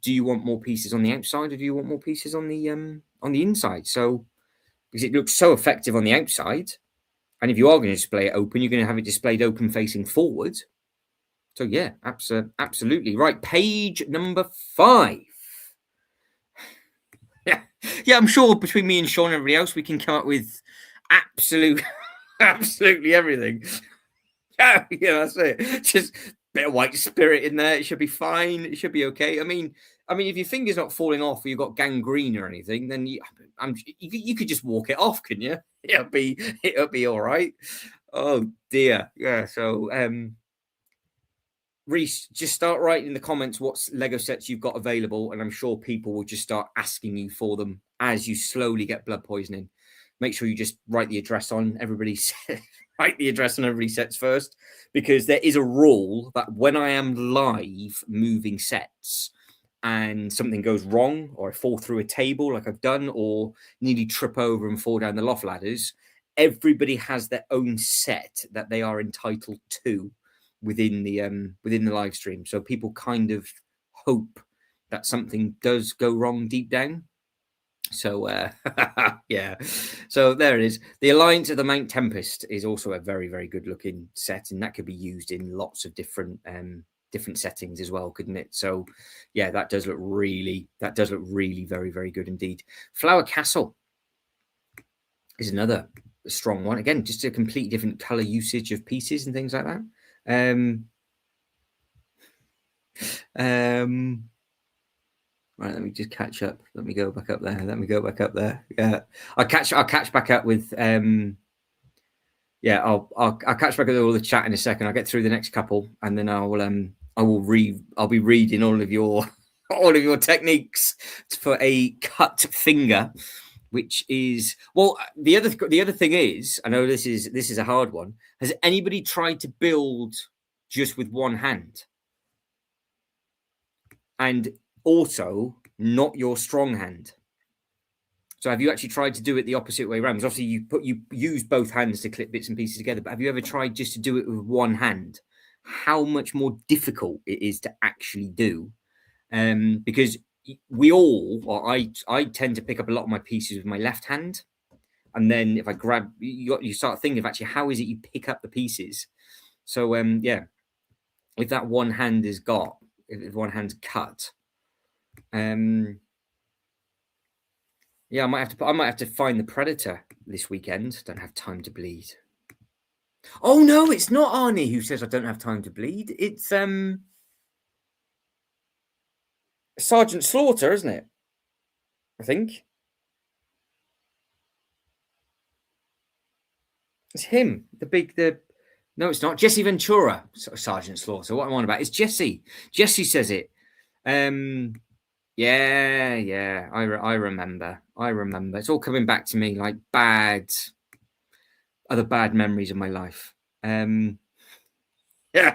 do you want more pieces on the outside, or do you want more pieces on the inside? So, because it looks so effective on the outside, and if you are going to display it open, you're going to have it displayed open facing forward. So yeah, absolutely right. Page number 5. Yeah, I'm sure between me and Sean and everybody else, we can come up with absolutely everything. Yeah, that's it. Just a bit of white spirit in there. It should be fine. It should be okay. I mean, if your finger's not falling off or you've got gangrene or anything, then you could just walk it off, couldn't you? It'll be all right. Oh dear. Yeah. So, Reese, just start writing in the comments what Lego sets you've got available, and I'm sure people will just start asking you for them as you slowly get blood poisoning. Make sure you just write the address on everybody's sets first, because there is a rule that when I am live moving sets and something goes wrong, or I fall through a table like I've done, or nearly trip over and fall down the loft ladders, everybody has their own set that they are entitled to within the live stream. So people kind of hope that something does go wrong deep down. So yeah, so there it is. The Alliance of the Mount Tempest is also a very, very good looking set, and that could be used in lots of different settings as well, couldn't it? So yeah, that does look really very, very good indeed. Flower Castle is another strong one. Again, just a completely different color usage of pieces and things like that. Right, let me just catch up. Let me go back up there. Yeah, I'll catch back up with yeah, I'll catch back up with all the chat in a second. I'll get through the next couple, and then I'll be reading all of your techniques for a cut finger, which is, well, the other thing is, I know this is a hard one. Has anybody tried to build just with one hand? And also not your strong hand. So have you actually tried to do it the opposite way around? Because obviously you use both hands to clip bits and pieces together, but have you ever tried just to do it with one hand? How much more difficult it is to actually do. Because we all, or I tend to pick up a lot of my pieces with my left hand. And then if I grab, you start thinking of actually, how is it you pick up the pieces? So yeah, if that one hand is got, if one hand's cut, yeah, I might have to find the Predator this weekend. Don't have time to bleed. Oh no, it's not Arnie who says I don't have time to bleed. It's Sergeant Slaughter, isn't it? I think it's him. No, it's not Jesse Ventura. Sergeant Slaughter. What I'm on about? It's Jesse. Jesse says it. Yeah. I remember. It's all coming back to me like other bad memories of my life. Yeah,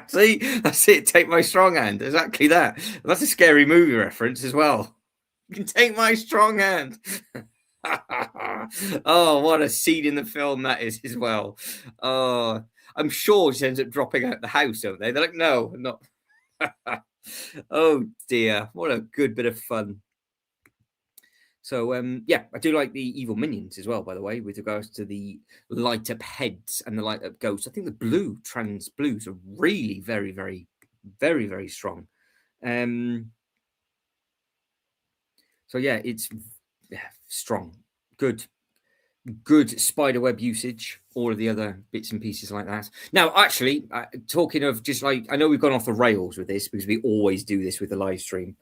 see, that's it. Take my strong hand. Exactly that. That's a scary movie reference as well. You can take my strong hand. Oh, what a scene in the film that is as well. Oh, I'm sure she ends up dropping out the house, don't they? They're like, no, not. Oh dear, what a good bit of fun. So yeah, I do like the evil minions as well, by the way, with regards to the light up heads and the light up ghosts. I think the trans blues are really very, very, very, very strong. So yeah, it's strong, good spiderweb usage, all of the other bits and pieces like that. Now, actually, talking of just like, I know we've gone off the rails with this because we always do this with the live stream.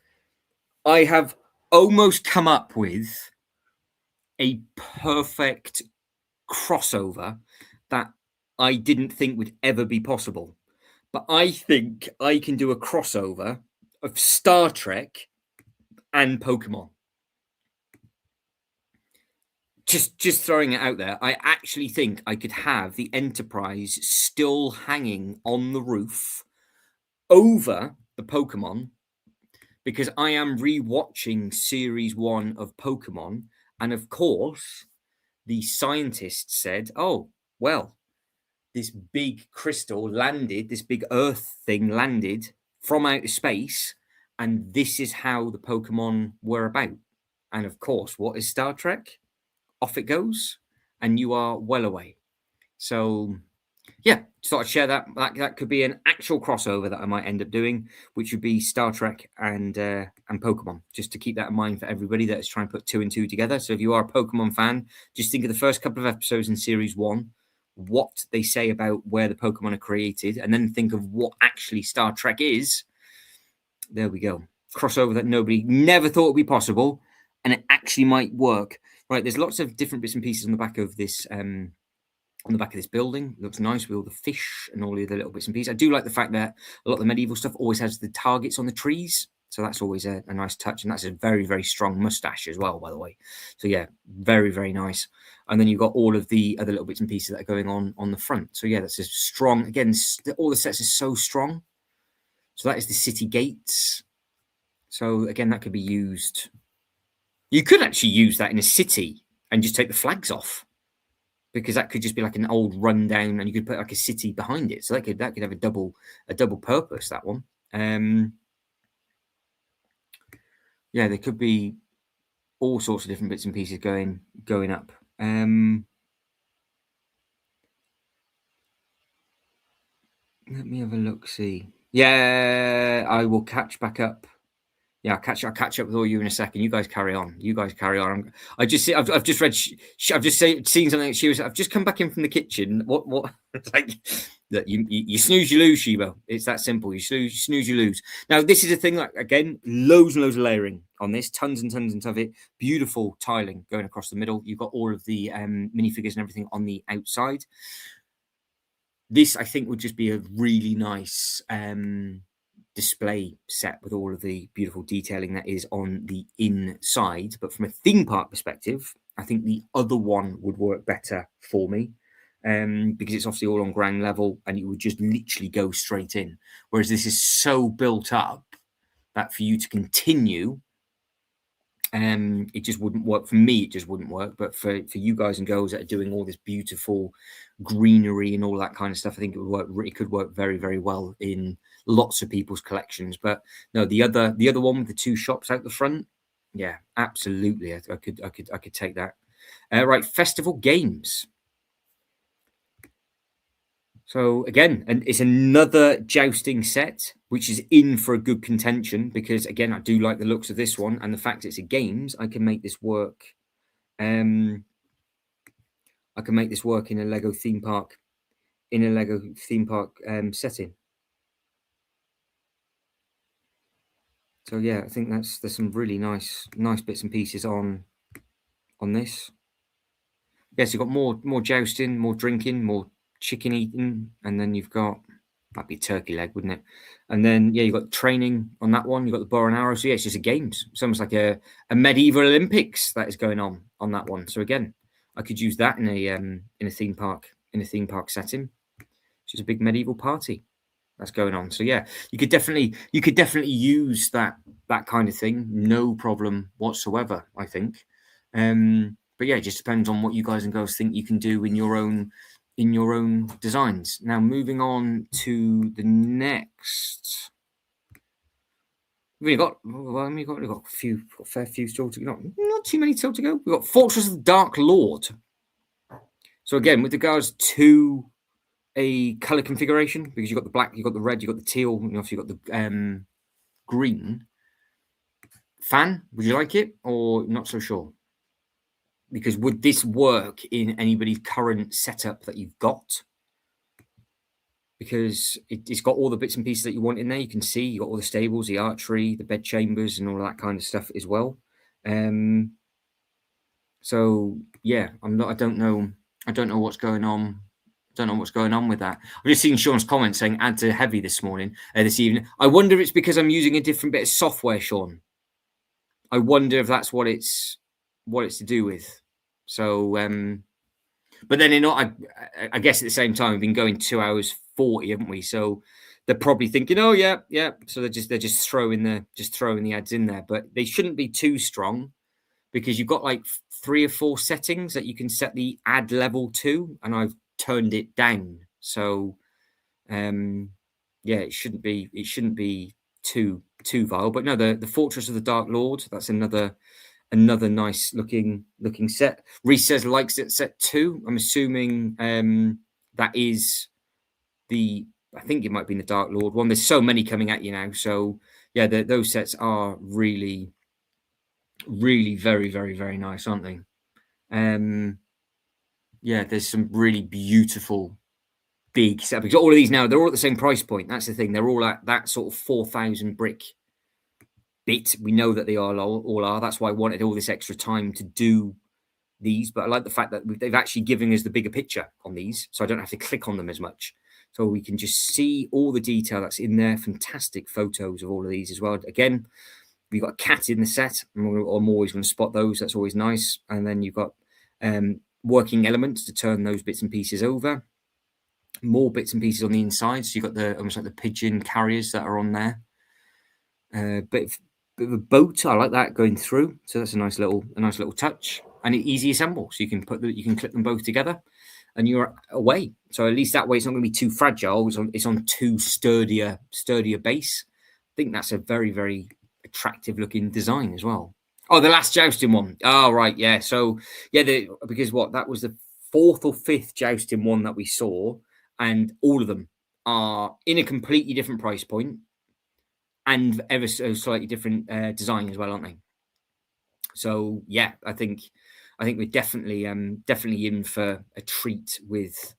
I have almost come up with a perfect crossover that I didn't think would ever be possible. But I think I can do a crossover of Star Trek and Pokemon. just throwing it out there, I actually think I could have the Enterprise still hanging on the roof over the Pokemon, because I am rewatching Series 1 of Pokemon, and of course, the scientists said, "Oh, well, this big crystal landed, this big Earth thing landed from outer space, and this is how the Pokemon were about." And of course, what is Star Trek? Off it goes, and you are well away. So yeah, just thought I'd share that. That could be an actual crossover that I might end up doing, which would be Star Trek and Pokemon. Just to keep that in mind for everybody that is trying to put 2 and 2 together. So if you are a Pokemon fan, just think of the first couple of episodes in Series 1, what they say about where the Pokemon are created, and then think of what actually Star Trek is. There we go. Crossover that nobody never thought would be possible, and it actually might work. Right, there's lots of different bits and pieces on the back of this building. It looks nice with all the fish and all the other little bits and pieces. I do like the fact that a lot of the medieval stuff always has the targets on the trees, so that's always a nice touch. And that's a very, very strong mustache as well, by the way. So yeah, very, very nice. And then you've got all of the other little bits and pieces that are going on the front. So yeah, that's a strong. Again, all the sets are so strong. So that is the city gates. So again, that could be used. You could actually use that in a city and just take the flags off, because that could just be like an old rundown, and you could put like a city behind it. So that could have a double purpose, that one. Yeah, there could be all sorts of different bits and pieces going up. Let me have a look. See, yeah, I will catch back up. Yeah, I'll catch up with all you in a second. You guys carry on. I've just seen something. I've just come back in from the kitchen. What? It's like that you snooze, you lose, Shibo. It's that simple. You snooze, you lose. Now, this is a thing, like, again, loads and loads of layering on this, tons and tons of it. Beautiful tiling going across the middle. You've got all of the minifigures and everything on the outside. This, I think, would just be a really nice display set with all of the beautiful detailing that is on the inside. But from a theme park perspective, I think the other one would work better for me, because it's obviously all on ground level and you would just literally go straight in. Whereas this is so built up that for you to continue, it just wouldn't work. For me, it just wouldn't work. But for you guys and girls that are doing all this beautiful greenery and all that kind of stuff, I think it would work. It could work very, very well in lots of people's collections. But no, the other one with the 2 shops out the front, yeah, absolutely, I could take that. Right, festival games. So again, and it's another jousting set, which is in for a good contention, because again, I do like the looks of this one, and the fact it's a games, I can make this work. I can make this work in a Lego theme park, setting. So yeah, I think there's some really nice bits and pieces on this. Yes, you've got more jousting, more drinking, more chicken eating, and then you've got, might be turkey leg, wouldn't it? And then yeah, you've got training on that one. You've got the bow and arrow. So yeah, it's just a games. It's almost like a medieval Olympics that is going on that one. So again, I could use that in a theme park setting. It's just a big medieval party that's going on. So yeah, you could definitely use that kind of thing, no problem whatsoever, I think. But yeah, it just depends on what you guys and girls think you can do in your own designs. Now, moving on to the next. We've got a fair few still to go. Not too many still to go. We've got Fortress of the Dark Lord. So again, with regards to a color configuration, because you've got the black, you've got the red, you've got the teal, and obviously you've got the green. Fan, would you like it or not so sure? Because would this work in anybody's current setup that you've got? Because it's got all the bits and pieces that you want in there. You can see you've got all the stables, the archery, the bed chambers, and all that kind of stuff as well. So yeah, I don't know what's going on. Don't know what's going on with that. I've just seen Sean's comment saying add to heavy this evening. I wonder if it's because I'm using a different bit of software, Sean. I wonder if that's what it's to do with. So, but then I guess at the same time we've been going 2 hours 40, haven't we? So they're probably thinking, oh yeah, yeah. So they're just throwing the ads in there, but they shouldn't be too strong because you've got like 3 or 4 settings that you can set the ad level to, and I've turned it down. So yeah, it shouldn't be too vile. But no, the Fortress of the Dark Lord, that's another nice looking set. Reese says likes it set 2. I'm assuming that is I think it might be the Dark Lord one. There's so many coming at you now. So yeah, those sets are really, really very, very, very nice, aren't they? Yeah, there's some really beautiful big set because all of these now they're all at the same price point. That's the thing. They're all at that sort of 4,000 brick bit. We know that they all are. That's why I wanted all this extra time to do these. But I like the fact that they've actually given us the bigger picture on these, so I don't have to click on them as much. So we can just see all the detail that's in there. Fantastic photos of all of these as well. Again, we've got a cat in the set. I'm always going to spot those. That's always nice. And then you've got working elements to turn those bits and pieces over. More bits and pieces on the inside. So you've got the almost like the pigeon carriers that are on there. Bit of a boat. I like that going through. So that's a nice little touch. And it easy assemble. So you can you can clip them both together, and you're away. So at least that way it's not going to be too fragile. It's on too sturdier base. I think that's a very, very attractive looking design as well. Oh, the last jousting one. Oh, right, yeah. So yeah, because that was the 4th or 5th jousting one that we saw, and all of them are in a completely different price point and ever so slightly different design as well, aren't they? So yeah, I think we're definitely in for a treat with.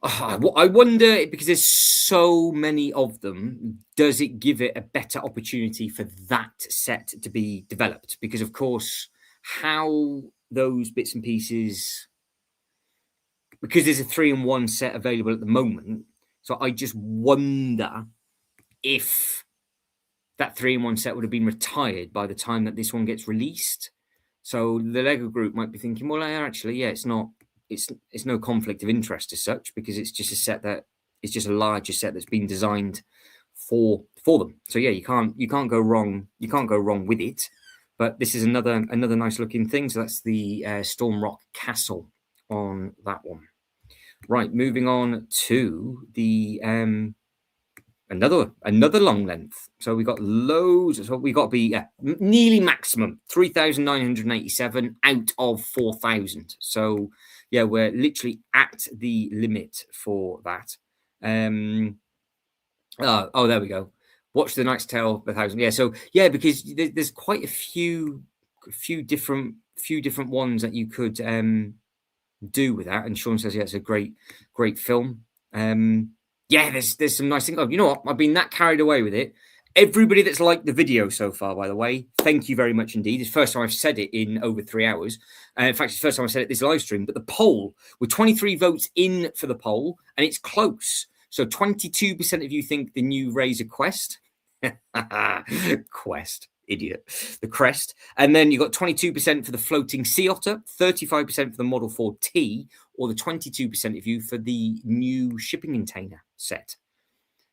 I wonder, because there's so many of them, does it give it a better opportunity for that set to be developed? Because of course, how those bits and pieces, because there's a 3-in-1 set available at the moment, so I just wonder if that 3-in-1 set would have been retired by the time that this one gets released. So the Lego group might be thinking, well, actually, yeah, it's not. It's no conflict of interest as such, because it's just a set that it's just a larger set that's been designed for them. So yeah, you can't go wrong. You can't go wrong with it. But this is another nice looking thing. So that's the Stormrock Castle on that one. Right, moving on to the another long length. So we got loads. So we got to be nearly maximum 3,987 out of 4,000. So yeah, we're literally at the limit for that. Oh, there we go. Watch the Knight's Tale of 1,000. Yeah, so yeah, because there's quite a few different ones that you could do with that. And Sean says, yeah, it's a great film. Yeah, there's some nice things. Oh, you know what? I've been that carried away with it. Everybody that's liked the video so far, by the way, thank you very much indeed. It's the first time I've said it in over 3 hours. In fact, it's the first time I said it this live stream. But the poll, with 23 votes in for the poll, and it's close. So 22% of you think the new Razor Quest. Quest, idiot. The Crest. And then you got 22% for the Floating Sea Otter, 35% for the Model 4T, or the 22% of you for the new shipping container set.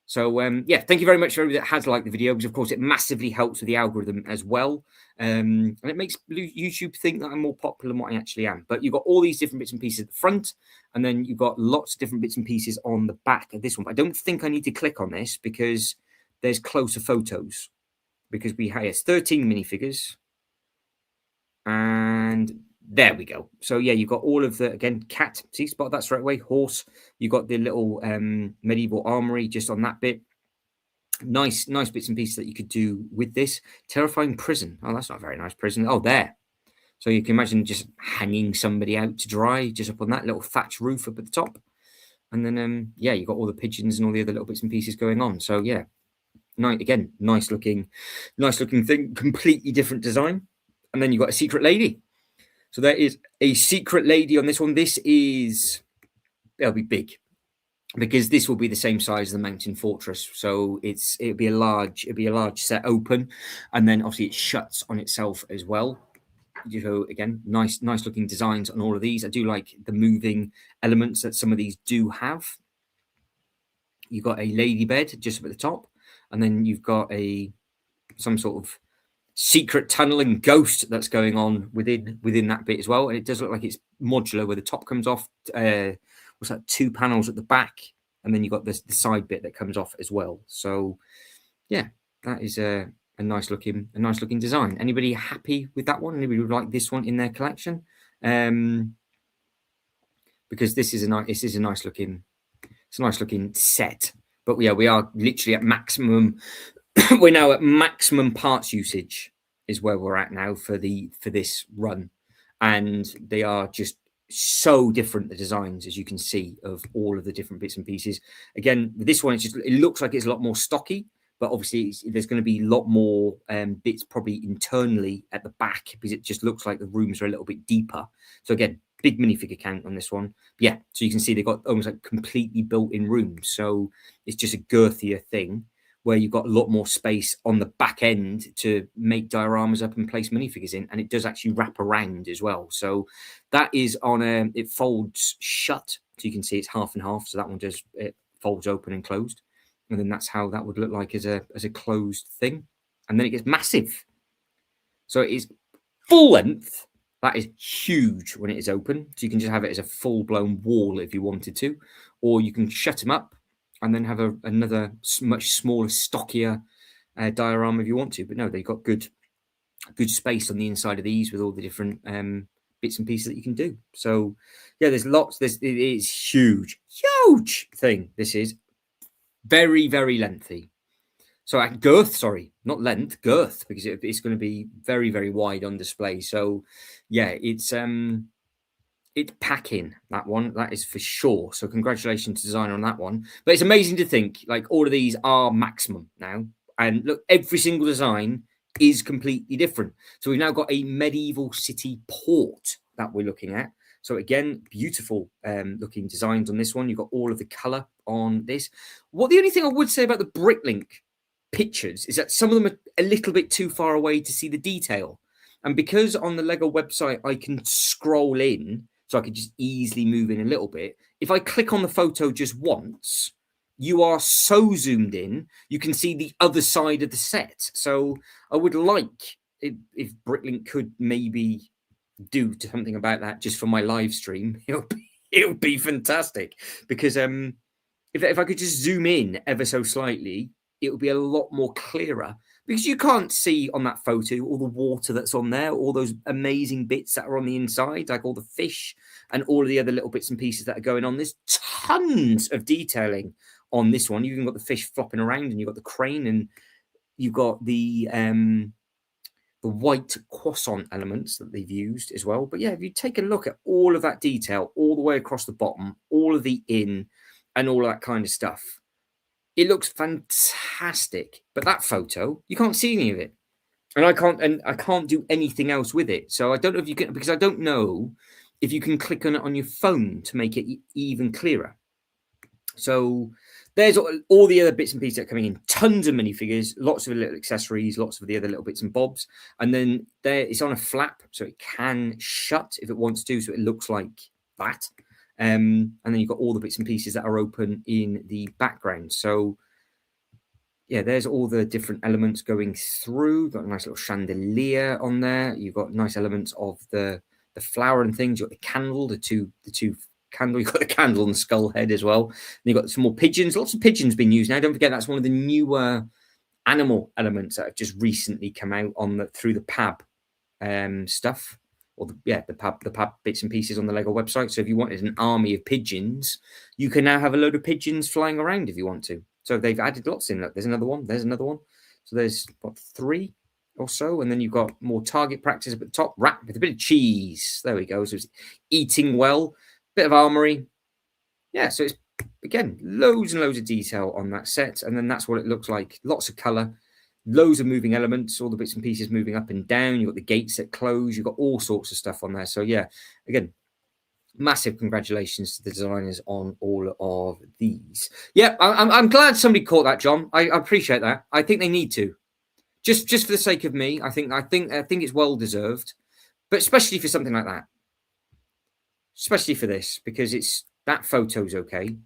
So yeah, thank you very much for everybody that has liked the video, because of course it massively helps with the algorithm as well. And it makes YouTube think that I'm more popular than what I actually am. But you've got all these different bits and pieces at the front, and then you've got lots of different bits and pieces on the back of this one. But I don't think I need to click on this because there's closer photos. Because we have 13 minifigures. And there we go. So yeah, you've got all of the, again, cat, see, spot that straight away, horse. You've got the little medieval armory just on that bit. Nice bits and pieces that you could do with this. Terrifying prison. Oh, that's not a very nice prison. Oh, there. So you can imagine just hanging somebody out to dry just up on that little thatch roof up at the top. And then, yeah, you've got all the pigeons and all the other little bits and pieces going on. So yeah, again, nice looking thing. Completely different design. And then you've got a secret lady. So there is a secret lady on this one. It'll be big, because this will be the same size as the Mountain Fortress. So it'll be a large set open, and then obviously it shuts on itself as well. again, nice looking designs on all of these. I do like the moving elements that some of these do have. You've got a lady bed just up at the top, and then you've got some sort of secret tunneling ghost that's going on within that bit as well. And it does look like it's modular, where the top comes off. What's that? 2 panels at the back, and then you've got the side bit that comes off as well. So yeah, that is a nice looking design. Anybody happy with that one? Anybody would like this one in their collection? Because this is a nice looking set. But yeah, we are literally at maximum. We're now at maximum parts usage is where we're at now for this run, and they are just so different, the designs, as you can see, of all of the different bits and pieces. Again, with this one, it looks like it's a lot more stocky, but obviously there's going to be a lot more bits probably internally at the back, because it just looks like the rooms are a little bit deeper. So again, big minifigure count on this one. Yeah, so you can see they've got almost like completely built-in rooms. So it's just a girthier thing, where you've got a lot more space on the back end to make dioramas up and place minifigures in, and it does actually wrap around as well. So that is on it folds shut, so you can see it's half and half. So that one it folds open and closed, and then that's how that would look like as a closed thing, and then it gets massive. So it is full length. That is huge when it is open. So you can just have it as a full-blown wall if you wanted to, or you can shut them up and then have another much smaller, stockier diorama if you want to. But no, they've got good space on the inside of these with all the different bits and pieces that you can do. So yeah, there's lots. It is huge thing. This is very, very lengthy. So girth, sorry, not length, girth, because it's going to be very, very wide on display. So yeah, it's packing, that one, that is for sure. So congratulations to designer on that one. But it's amazing to think like all of these are maximum now, and look, every single design is completely different. So we've now got a medieval city port that we're looking at. So again, beautiful looking designs on this one. You've got all of the color on this. The only thing I would say about the Bricklink pictures is that some of them are a little bit too far away to see the detail. And because on the Lego website I can scroll in, so I could just easily move in a little bit. If I click on the photo just once, you are so zoomed in, you can see the other side of the set. So I would like if Bricklink could maybe do something about that just for my live stream. It would be fantastic, because if I could just zoom in ever so slightly, it would be a lot more clearer, because you can't see on that photo all the water that's on there, all those amazing bits that are on the inside, like all the fish and all of the other little bits and pieces that are going on. There's tons of detailing on this one. You've even got the fish flopping around, and you've got the crane, and you've got the white croissant elements that they've used as well. But yeah, if you take a look at all of that detail all the way across the bottom, all of the inn and all of that kind of stuff, it looks fantastic. But that photo, you can't see any of it, and I can't do anything else with it. So I don't know if you can, because I don't know if you can click on it on your phone to make it even clearer. So there's all the other bits and pieces that are coming in. Tons of minifigures, lots of little accessories, lots of the other little bits and bobs. And then it's on a flap, so it can shut if it wants to. So it looks like that. And then you've got all the bits and pieces that are open in the background. So yeah, there's all the different elements going through. Got a nice little chandelier on there. You've got nice elements of the flower and things. You've got the candle, the two candle. You've got the candle and skull head as well. And you've got some more pigeons. Lots of pigeons being used now. Don't forget, that's one of the newer animal elements that have just recently come out through the PAB stuff. Or the pub bits and pieces on the Lego website. So if you wanted an army of pigeons, you can now have a load of pigeons flying around if you want to. So they've added lots in. Look, there's another one. There's another one. So there's 3 or so, and then you've got more target practice up at the top, wrapped with a bit of cheese. There we go. So it's eating well, bit of armory. Yeah. So it's again loads and loads of detail on that set, and then that's what it looks like. Lots of color. Loads of moving elements, all the bits and pieces moving up and down. You've got the gates that close. You've got all sorts of stuff on there. So yeah, again, massive congratulations to the designers on all of these. Yeah, I'm glad somebody caught that, John. I appreciate that. I think they need to, just for the sake of me. I think it's well deserved. but especially for something like that, especially for this, because it's that photo's okay,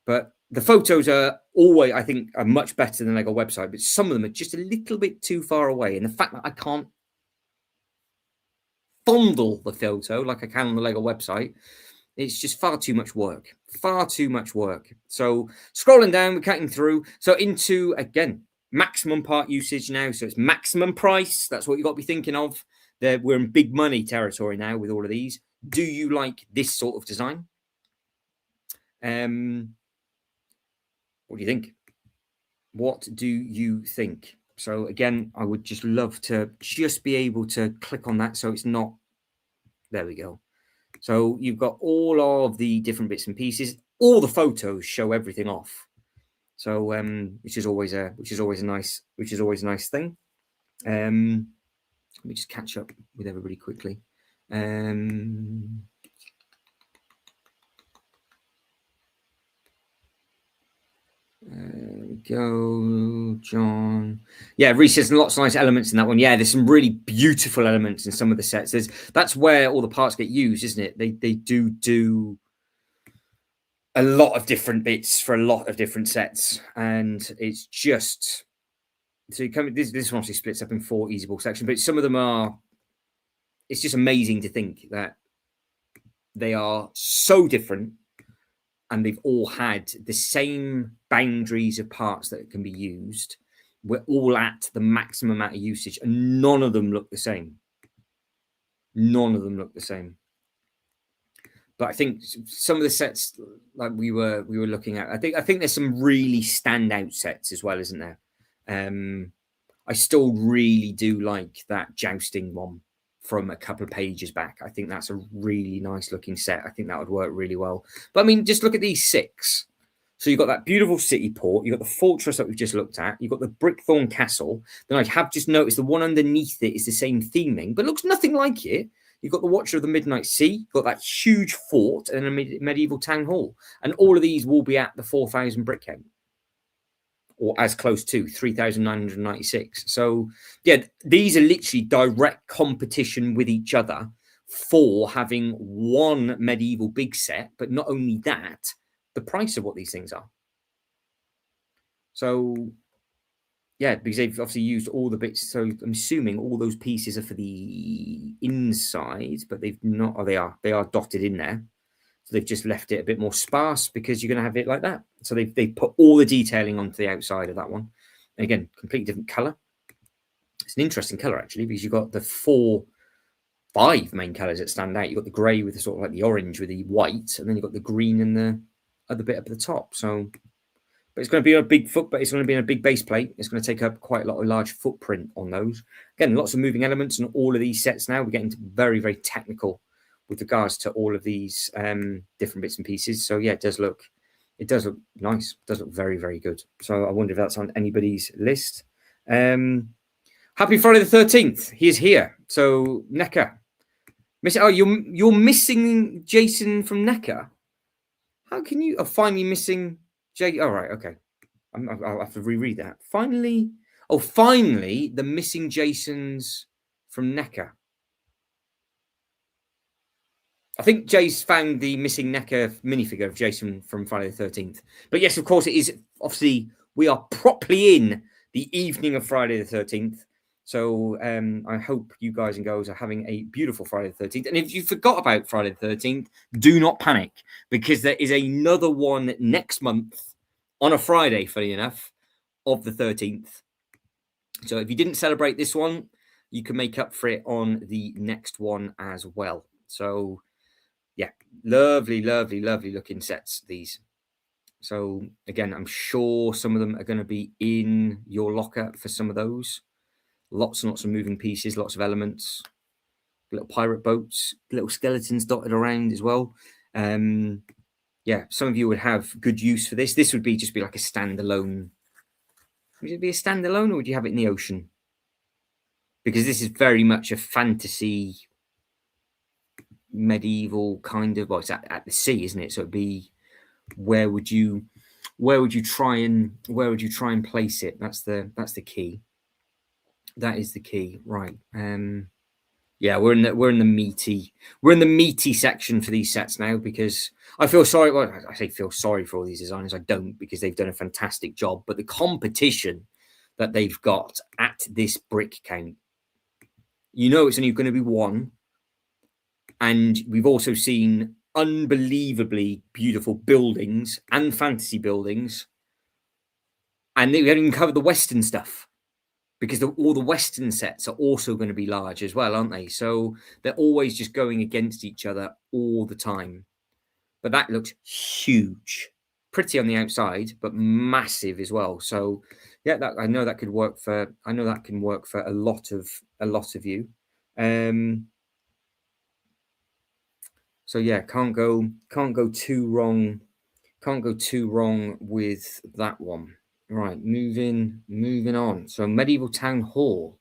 but the photos are always, I think, are much better than Lego website, but some of them are just a little bit too far away. And the fact that I can't fondle the photo like I can on the Lego website, it's just far too much work. Far too much work. So scrolling down, we're cutting through. So into, again, maximum part usage now. So it's maximum price. That's what you've got to be thinking of. We're in big money territory now with all of these. Do you like this sort of design? What do you think? What do you think? So again, I would just love to just be able to click on that so it's not, there we go. So you've got all of the different bits and pieces. All the photos show everything off. So which is always a nice thing. Let me just catch up with everybody quickly. There we go, John. Yeah, Reese says lots of nice elements in that one. Yeah, there's some really beautiful elements in some of the sets. That's where all the parts get used, isn't it? They do a lot of different bits for a lot of different sets, and it's just so you come. This one obviously splits up in 4 easy ball sections, but some of them are. It's just amazing to think that they are so different. And they've all had the same boundaries of parts that can be used. We're all at the maximum amount of usage, and none of them look the same. None of them look the same. But I think some of the sets, like we were looking at, I think there's some really standout sets as well, isn't there? I still really do like that jousting one from a couple of pages back. I think that's a really nice looking set. I think that would work really well. But I mean, just look at these 6. So you've got that beautiful city port. You've got the fortress that we've just looked at. You've got the Brickthorn Castle. Then I have just noticed the one underneath it is the same theming, but looks nothing like it. You've got the Watcher of the Midnight Sea. You've got that huge fort and a medieval town hall. And all of these will be at the 4,000 brick count, or as close to 3,996. So yeah, these are literally direct competition with each other for having one medieval big set. But not only that, the price of what these things are. So yeah, because they've obviously used all the bits. So I'm assuming all those pieces are for the inside, but they've not. Oh, they are dotted in there. So they've just left it a bit more sparse because you're going to have it like that. So they've put all the detailing onto the outside of that one. And again, completely different color. It's an interesting color actually, because you've got the 5 main colors that stand out. You've got the gray with the sort of like the orange with the white, and then you've got the green and the other bit up at the top. So, but it's going to be a big but it's going to be in a big base plate. It's going to take up quite a large footprint on those. Again, lots of moving elements in all of these sets now. We're getting to very, very technical with regards to all of these different bits and pieces. So yeah, it does look nice. It does look very, very good. So I wonder if that's on anybody's list. Happy Friday the 13th. He is here. So NECA. You're missing Jason from NECA. How can you finally missing Jay? All right, okay. I'll have to reread that. Finally the missing Jasons from NECA. I think Jay's found the missing NECA minifigure of Jason from Friday the 13th. But yes, of course, it is. Obviously, we are properly in the evening of Friday the 13th. So I hope you guys and girls are having a beautiful Friday the 13th. And if you forgot about Friday the 13th, do not panic, because there is another one next month on a Friday, funny enough, of the 13th. So if you didn't celebrate this one, you can make up for it on the next one as well. So yeah, lovely, lovely, lovely looking sets, these. So again, I'm sure some of them are going to be in your locker for some of those. Lots and lots of moving pieces, lots of elements, little pirate boats, little skeletons dotted around as well. Yeah, some of you would have good use for this. This would just be like a standalone. Would it be a standalone, or would you have it in the ocean? Because this is very much a fantasy medieval kind of, well, it's at the sea, isn't it? So it'd be, where would you try and place it? That's the key. That is the key, right? Yeah, Yeah, we're in the meaty section for these sets now, because I feel sorry. Well, I say feel sorry for all these designers. I don't, because they've done a fantastic job. But the competition that they've got at this brick count, it's only going to be one. And we've also seen unbelievably beautiful buildings and fantasy buildings. And they haven't even covered the Western stuff, because all the Western sets are also going to be large as well, aren't they? So they're always just going against each other all the time. But that looks huge, pretty on the outside, but massive as well. So yeah, I know that can work for a lot of you. So yeah, can't go too wrong. Can't go too wrong with that one. Right, moving on. So Medieval Town Hall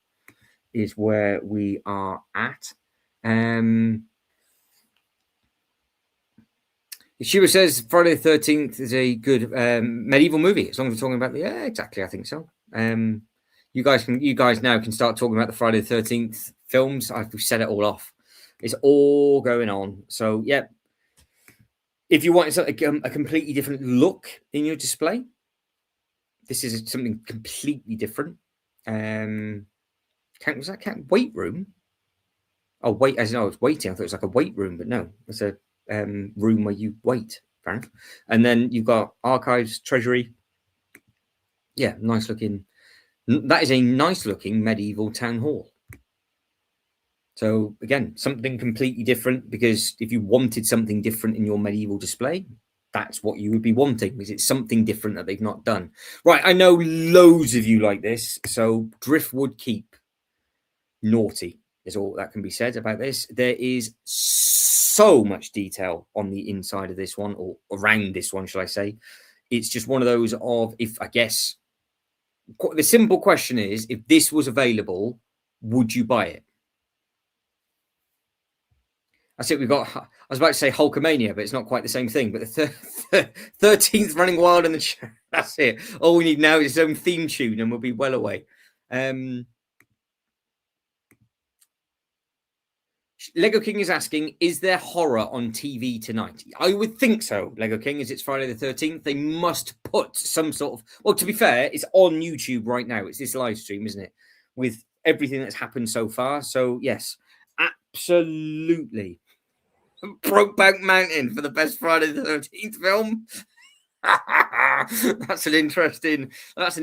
is where we are at. Shiva says Friday the 13th is a good medieval movie, as long as we're talking about yeah, exactly. I think so. You guys now can start talking about the Friday the 13th films. I've set it all off. It's all going on. So yeah, if you want a completely different look in your display, this is something completely different. Was that count weight room? Oh, wait, as I was waiting, I thought it was like a weight room, but no, it's a room where you wait. Fair enough. And then you've got archives, treasury. Yeah, nice looking. That is a nice looking medieval town hall. So again, something completely different, because if you wanted something different in your medieval display, that's what you would be wanting, because it's something different that they've not done. Right, I know loads of you like this. So Driftwood Keep, naughty is all that can be said about this. There is so much detail on the inside of this one, or around this one, shall I say. It's just one of those of, if I guess, the simple question is, if this was available, would you buy it? That's it. We've got, I was about to say Hulkamania, but it's not quite the same thing. But the 13th running wild in the chat. That's it. All we need now is his own theme tune, and we'll be well away. Lego King is asking, is there horror on TV tonight? I would think so, Lego King, as it's Friday the 13th. They must put some sort of... Well, to be fair, it's on YouTube right now. It's this live stream, isn't it? With everything that's happened so far. So, yes, absolutely. Brokeback Mountain for the best Friday the 13th film. That's an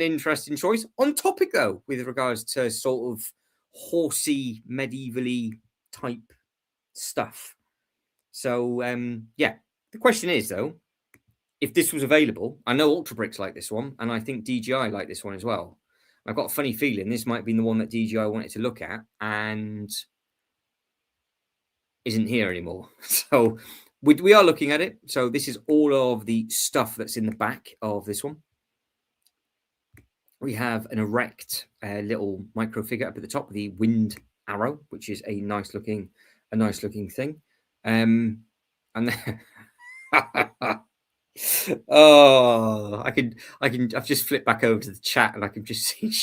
interesting choice. On topic, though, with regards to sort of horsey, medievally type stuff. So yeah, the question is, though, if this was available, I know Ultra Bricks like this one, and I think DJI like this one as well. I've got a funny feeling this might be the one that DJI wanted to look at and isn't here anymore. So we are looking at it. So this is all of the stuff that's in the back of this one. We have an erect little micro figure up at the top, the wind arrow, which is a nice looking thing. And then oh, I've just flipped back over to the chat and I can just see.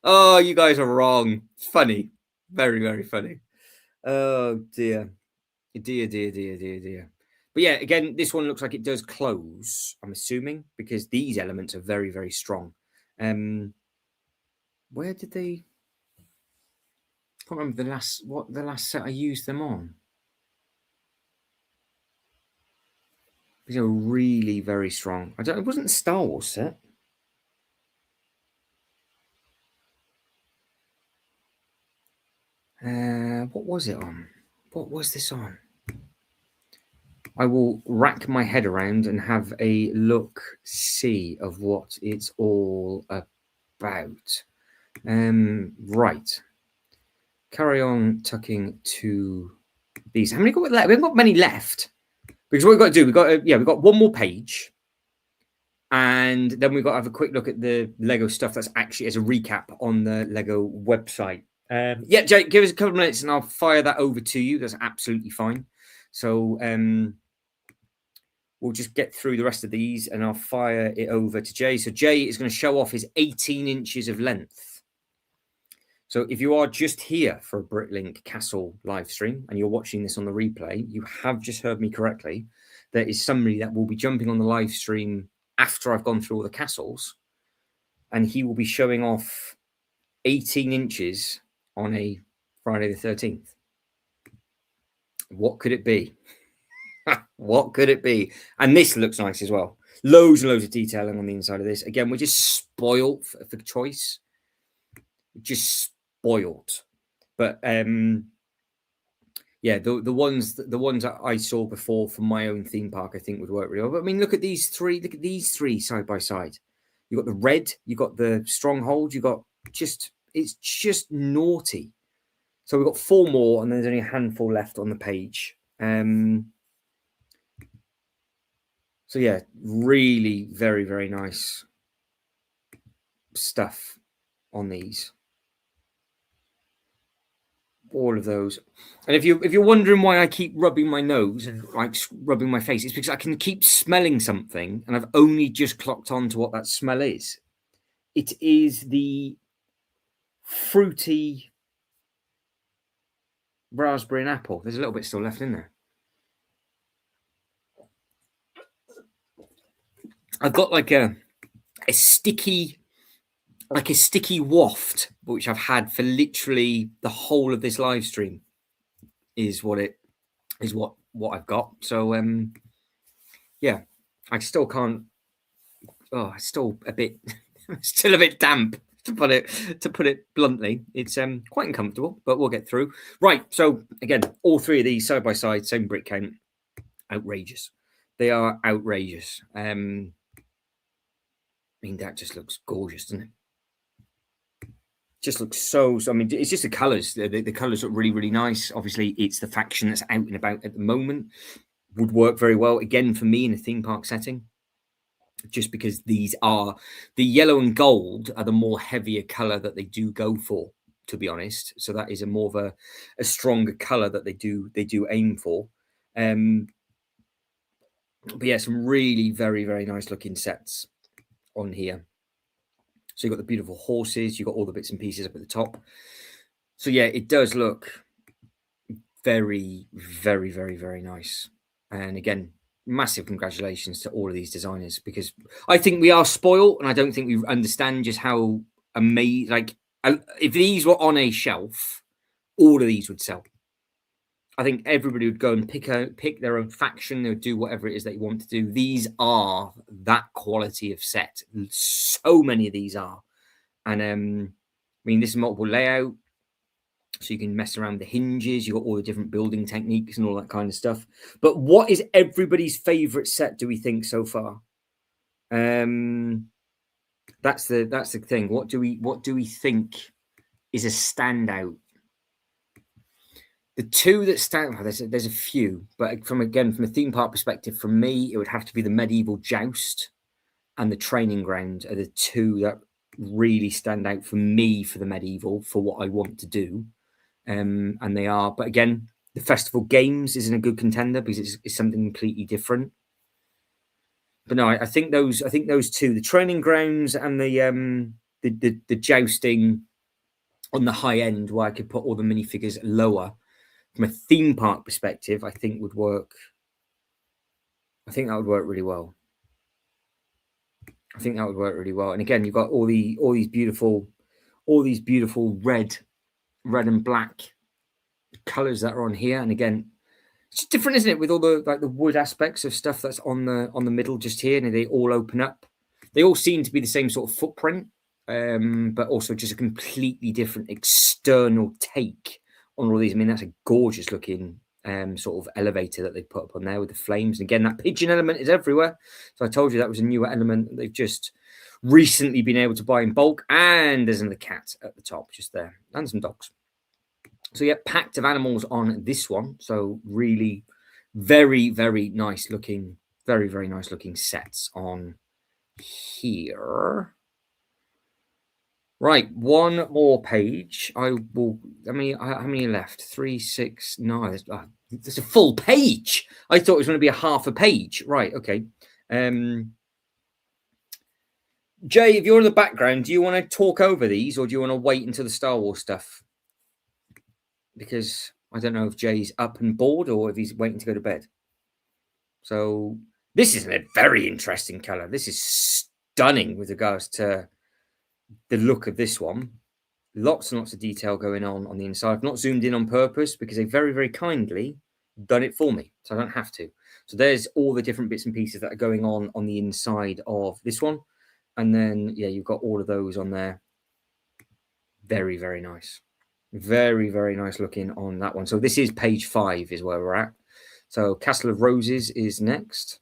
Oh, you guys are wrong. Funny, very, very funny. Oh dear. But yeah, again, this one looks like it does close, I'm assuming, because these elements are very, very strong. Where did they... I can't remember the last set I used them on. These are really very strong. It wasn't a Star Wars set. What was it on? What was this on? I will rack my head around and have a look-see of what it's all about. Right. Carry on tucking to these. How many got left? We haven't got many left. Because what we've got to do, we've got one more page. And then we've got to have a quick look at the Lego stuff that's actually as a recap on the Lego website. Yeah, Jake, give us a couple of minutes and I'll fire that over to you. That's absolutely fine. So we'll just get through the rest of these and I'll fire it over to Jay. So Jay is going to show off his 18 inches of length. So if you are just here for a Bricklink Castle live stream and you're watching this on the replay, you have just heard me correctly. There is somebody that will be jumping on the live stream after I've gone through all the castles, and he will be showing off 18 inches on a Friday the 13th. What could it be? What could it be? And this looks nice as well. Loads and loads of detailing on the inside of this. Again, we're just spoiled for choice. Just spoiled. But yeah, the ones that I saw before from my own theme park, I think would work really well. But I mean, look at these three. Look at these three side by side. You got the red. You got the stronghold. You got it's just naughty. So we've got 4 more, and there's only a handful left on the page. So yeah, really very, very nice stuff on these. All of those. And if you're wondering why I keep rubbing my nose and like rubbing my face, it's because I can keep smelling something, and I've only just clocked on to what that smell is. It is the fruity raspberry and apple. There's a little bit still left in there. I've got like a sticky waft, which I've had for literally the whole of this live stream, is what I've got. So yeah, I still can't. Oh, it's still a bit damp, to put it bluntly. It's quite uncomfortable, but we'll get through. Right. So again, all 3 of these side by side, same brick count. Outrageous. They are outrageous. I mean, that just looks gorgeous, doesn't it? Just looks so. I mean, it's just the colours. The colours look really, really nice. Obviously, it's the faction that's out and about at the moment. Would work very well again for me in a theme park setting, just because these are the yellow and gold are the more heavier colour that they do go for, to be honest. So that is a more of a stronger colour that they do aim for. But yeah, some really very, very nice looking sets on here. So you've got the beautiful horses, you've got all the bits and pieces up at the top. So yeah, it does look very, very, very, very nice. And again, massive congratulations to all of these designers, because I think we are spoiled, and I don't think we understand just how amazing. Like, if these were on a shelf, all of these would sell. I think everybody would go and pick their own faction. They would do whatever it is that you want to do. These are that quality of set. So many of these are. And I mean, this is multiple layout. So you can mess around with the hinges. You've got all the different building techniques and all that kind of stuff. But what is everybody's favorite set, do we think, so far? That's the thing. What do we think is a standout? The 2 that stand out, there's a few, but from a theme park perspective, for me, it would have to be the medieval joust and the training ground are the 2 that really stand out for me for the medieval, for what I want to do. And they are, but again, the festival games isn't a good contender because it's something completely different. But no, I think those 2, the training grounds and the jousting on the high end, where I could put all the minifigures lower, from a theme park perspective, I think would work. I think that would work really well. And again, you've got all these beautiful red and black colors that are on here. And again, it's different, isn't it, with all the the wood aspects of stuff that's on the middle just here, and they all open up. They all seem to be the same sort of footprint, but also just a completely different external take on all these. I mean, that's a gorgeous looking sort of elevator that they put up on there with the flames. And again, that pigeon element is everywhere. So I told you that was a newer element that they've just recently been able to buy in bulk. And there's another cat at the top just there, and some dogs. So yeah, packed of animals on this one. So really very, very nice looking, very, very nice looking sets on here. Right, one more page. I will. How many left? 3, 6, 9. There's a full page. I thought it was going to be a half a page. Right. Okay. Jay, if you're in the background, do you want to talk over these or do you want to wait until the Star Wars stuff? Because I don't know if Jay's up and bored or if he's waiting to go to bed. So this is a very interesting colour. This is stunning with regards to the look of this one. Lots and lots of detail going on the inside. I've not zoomed in on purpose because they very, very kindly done it for me, so I don't have to. So there's all the different bits and pieces that are going on the inside of this one. And then, yeah, you've got all of those on there. Very, very nice. Very, very nice looking on that one. So this is page 5 is where we're at. So Castle of Roses is next.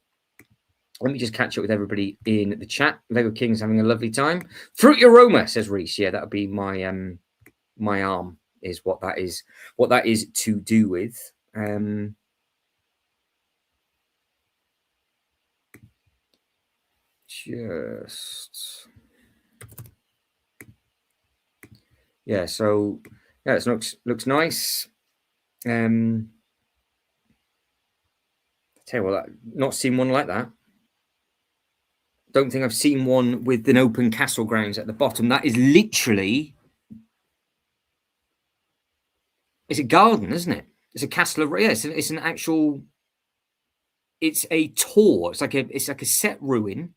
Let me just catch up with everybody in the chat. Lego King's having a lovely time. Fruity aroma, says Reese. Yeah, that would be my my arm is what that is. What that is to do with. Just yeah. So yeah, it looks nice. Tell you what, not seen one like that. Don't think I've seen one with an open castle grounds at the bottom. That is literally, it's a garden, isn't it? It's a castle of, yeah, it's an actual, it's a tour. It's like a set ruin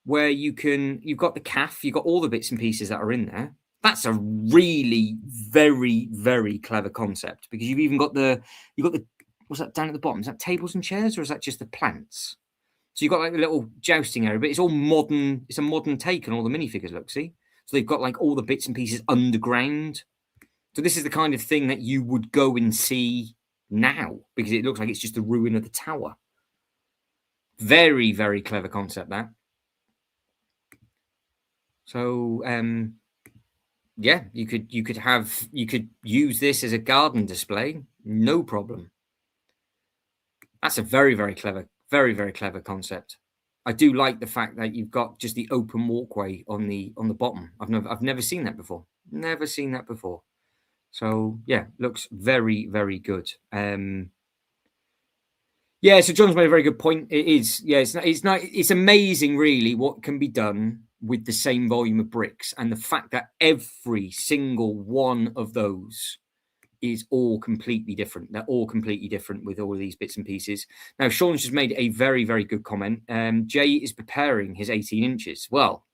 where you've got the calf, you've got all the bits and pieces that are in there. That's a really very, very clever concept because you've even got what's that down at the bottom? Is that tables and chairs or is that just the plants? So you've got like a little jousting area, but it's all modern. It's a modern take on all the minifigures, look, see? So they've got like all the bits and pieces underground. So this is the kind of thing that you would go and see now because it looks like it's just the ruin of the tower. Very, very clever concept, that. So, yeah, you could use this as a garden display, no problem. That's a very, very clever concept. I do like the fact that you've got just the open walkway on the bottom. I've never seen that before. Never seen that before. So yeah, looks very, very good. Yeah, so John's made a very good point. It is, yeah, it's amazing really what can be done with the same volume of bricks, and the fact that every single one of those is all completely different. They're all completely different with all of these bits and pieces. Now, Sean's just made a very, very good comment. Jay is preparing his 18 inches. Well,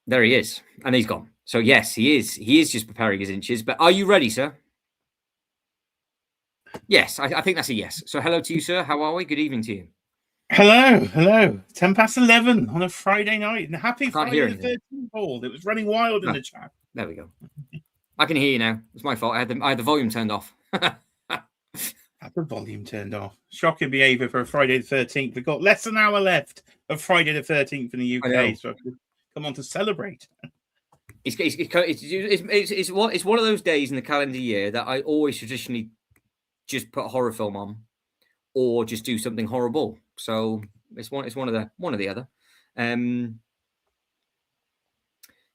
there he is, and he's gone. So yes, he is. He is just preparing his inches. But are you ready, sir? Yes, I think that's a yes. So hello to you, sir. How are we? Good evening to you. Hello. 11 on a Friday night. And happy Friday the 13th, Paul. It was running wild in the chat. There we go. I can hear you now. It's my fault. I had the volume turned off. Had the volume turned off. Shocking behaviour for a Friday the 13th. We've got less than an hour left of Friday the 13th in the UK, so I could come on to celebrate. It's one of those days in the calendar year that I always traditionally just put a horror film on, or just do something horrible. So it's one of the other.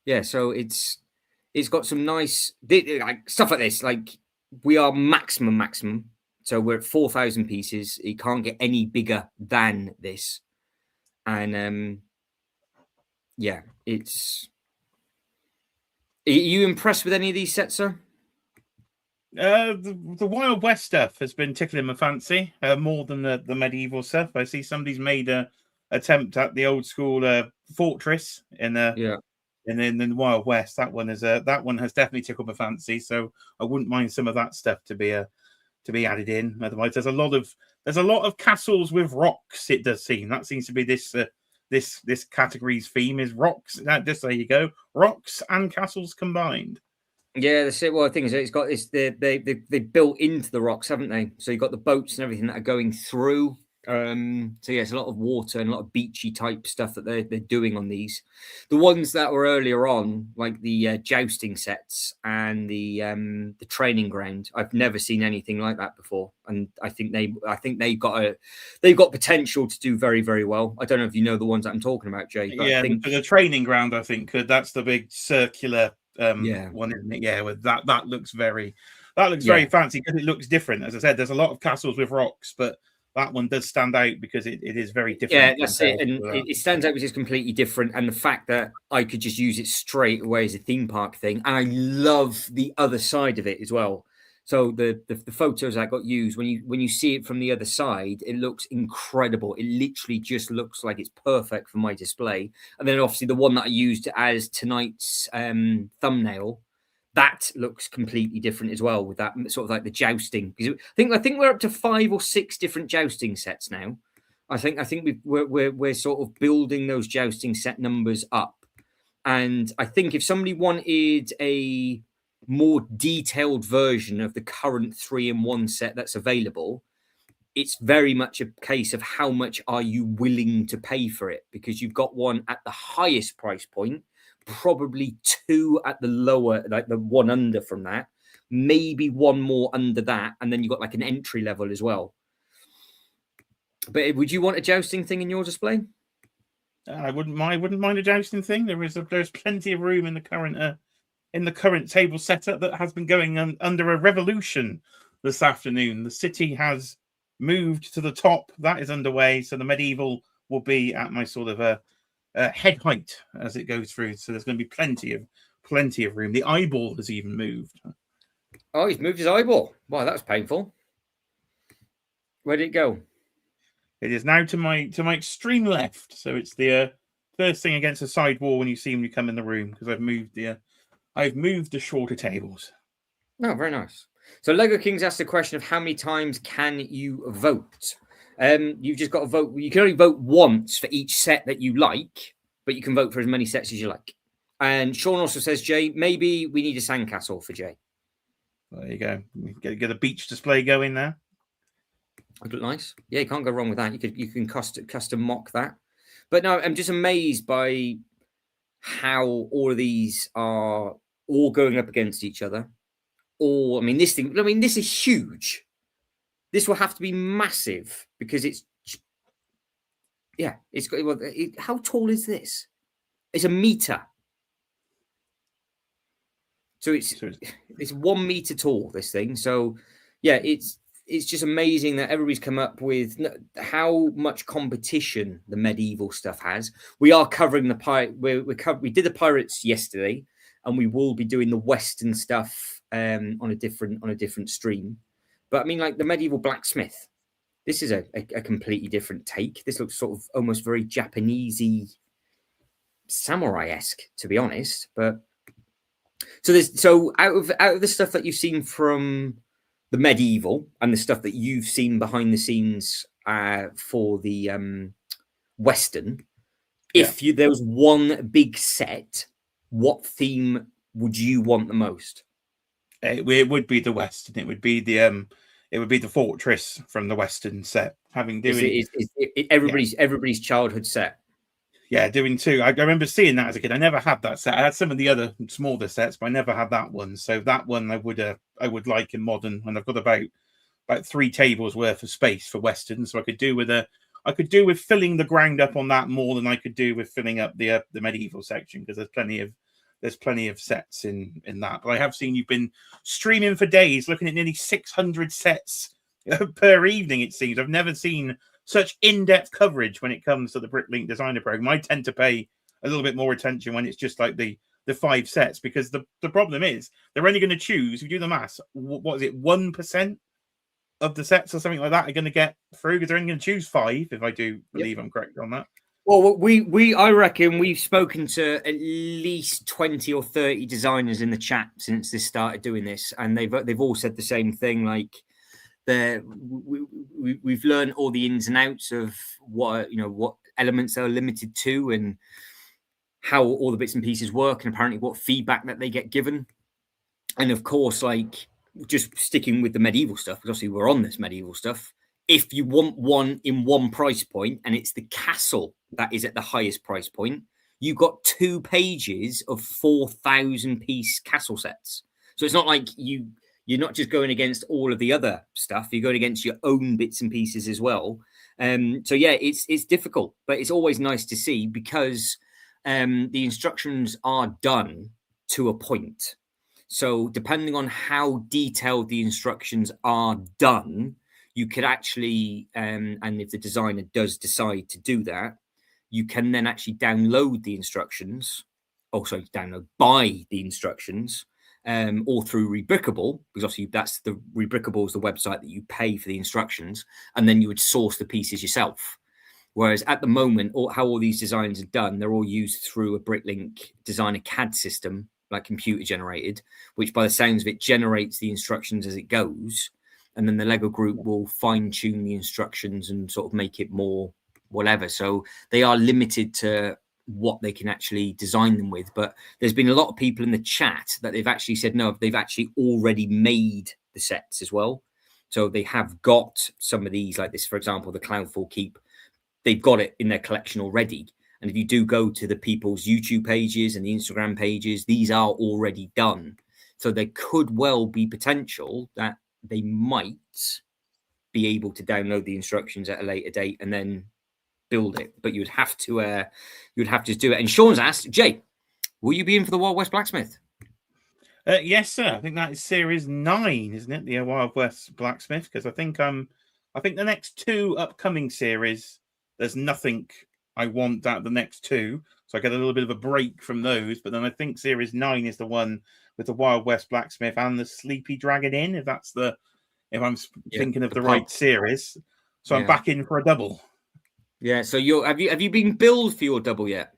Yeah, so it's got some nice like stuff like this. Like we are maximum. So we're at 4,000 pieces. You can't get any bigger than this. And yeah, it's. Are you impressed with any of these sets, sir? The Wild West stuff has been tickling my fancy more than the medieval stuff. I see somebody's made a attempt at the old school fortress in the Wild West. That one has definitely tickled my fancy. So I wouldn't mind some of that stuff to be added in. Otherwise, there's a lot of castles with rocks. It does seem that seems to be this category's theme is rocks. Just there you go, rocks and castles combined. Yeah, that's it. Well, the thing is, it's got this. They built into the rocks, haven't they? So you've got the boats and everything that are going through. So yeah, it's a lot of water and a lot of beachy type stuff that they're doing on these. The ones that were earlier on, like the jousting sets and the training ground, I've never seen anything like that before, and I think they've got potential to do very, very well. I don't know if you know the ones that I'm talking about, Jay. But yeah, I think the training ground, I think that's the big circular. One, isn't it? Yeah, with that looks very fancy because it looks different. As I said, there's a lot of castles with rocks, but that one does stand out because it is very different. Yeah, that's it. And it stands out because it's completely different. And the fact that I could just use it straight away as a theme park thing. And I love the other side of it as well. So the photos that got used, when you see it from the other side, it looks incredible. It literally just looks like it's perfect for my display. And then obviously the one that I used as tonight's thumbnail, that looks completely different as well, with that sort of like the jousting. Because I think we're up to 5 or 6 different jousting sets now. I think we're sort of building those jousting set numbers up. And I think if somebody wanted a more detailed version of the current 3-in-1 set that's available, it's very much a case of how much are you willing to pay for it, because you've got one at the highest price point, probably 2 at the lower, like the one under from that, maybe one more under that, and then you've got like an entry level as well. But would you want a jousting thing in your display? I wouldn't mind a jousting thing. There's plenty of room in the current table setup that has been going under a revolution this afternoon. The city has moved to the top. That is underway. So the medieval will be at my sort of head height as it goes through. So there's going to be plenty of room. The eyeball has even moved. Oh, he's moved his eyeball. Wow, that was painful. Where did it go? It is now to my extreme left. So it's the first thing against the side wall when you come in the room, because I've moved the shorter tables. Oh, very nice. So Lego Kings asked the question of how many times can you vote? You've just got to vote. You can only vote once for each set that you like, but you can vote for as many sets as you like. And Sean also says, Jay, maybe we need a sandcastle for Jay. There you go. Get a beach display going there. That'd look nice. Yeah, you can't go wrong with that. You can custom mock that. But no, I'm just amazed by how all of these are all going up against each other. This is huge. This will have to be massive because how tall is this? It's a meter. So it's 1 meter tall, this thing. So yeah, it's just amazing that everybody's come up with how much competition the medieval stuff has. We are covering we did the pirates yesterday, and we will be doing the Western stuff on a different stream. But I mean, like the medieval blacksmith, this is a completely different take. This looks sort of almost very Japanesey, samurai-esque, to be honest. But so out of the stuff that you've seen from the medieval and the stuff that you've seen behind the scenes for the Western, if there was one big set, what theme would you want the most? It would be the Western. It would be the fortress from the Western set. Everybody's childhood set. Yeah, doing 2. I remember seeing that as a kid. I never had that set. I had some of the other smaller sets, but I never had that one. So that one I would like in modern, and I've got about 3 tables worth of space for Western, so I could do with filling the ground up on that more than I could do with filling up the medieval section, because there's plenty of sets in that. But I have seen you've been streaming for days, looking at nearly 600 sets per evening. It seems I've never seen such in-depth coverage when it comes to the Bricklink Designer Program. I tend to pay a little bit more attention when it's just like the 5 sets, because the problem is they're only going to choose, if you do the maths, what is it, 1% of the sets or something like that are going to get through, because they're only going to choose 5, if I do believe I'm correct on that. Well, I reckon we've spoken to at least 20 or 30 designers in the chat since this started doing this, and they've all said the same thing. Like, we've learned all the ins and outs of what elements they're limited to, and how all the bits and pieces work, and apparently what feedback that they get given. And of course, like, just sticking with the medieval stuff, because obviously we're on this medieval stuff. If you want one in one price point, and it's the castle that is at the highest price point, you've got 2 pages of 4,000 piece castle sets. So it's not like you're not just going against all of the other stuff, you're going against your own bits and pieces as well. So yeah, it's difficult, but it's always nice to see, because the instructions are done to a point. So depending on how detailed the instructions are done, you could actually, and if the designer does decide to do that, you can then actually download the instructions. Also, buy the instructions, or through Rebrickable, because obviously that's the Rebrickable is the website that you pay for the instructions, and then you would source the pieces yourself. Whereas at the moment, how all these designs are done, they're all used through a Bricklink designer CAD system, like computer generated, which by the sounds of it generates the instructions as it goes. And then the Lego group will fine tune the instructions and sort of make it more whatever. So they are limited to what they can actually design them with. But there's been a lot of people in the chat that they've actually said, no, they've actually already made the sets as well. So they have got some of these, like this, for example, the Cloudfall Keep. They've got it in their collection already. And if you do go to the people's YouTube pages and the Instagram pages, these are already done. So there could well be potential that they might be able to download the instructions at a later date and then build it. But you'd have to do it. And Sean's asked, Jay, will you be in for the Wild West Blacksmith? Yes, sir. I think that is series 9, isn't it? The Wild West Blacksmith, because I think the next 2 upcoming series, there's nothing I want out of the next 2, so I get a little bit of a break from those. But then I think series 9 is the one with the Wild West Blacksmith and the Sleepy Dragon Inn, if I'm thinking of the right series. So I'm back in for a double. Yeah. So have you been billed for your double yet?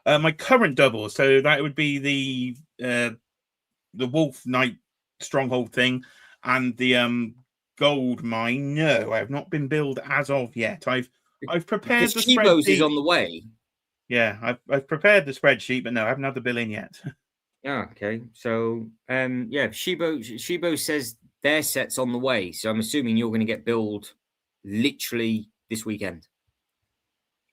My current double, so that would be the Wolf Knight Stronghold thing and the gold mine. No, I have not been billed as of yet. I've prepared the spreadsheet. Is on the way. Yeah, I've prepared the spreadsheet, but no, I haven't had the bill in yet. Yeah, okay. So Shibo says their set's on the way. So I'm assuming you're going to get billed literally this weekend.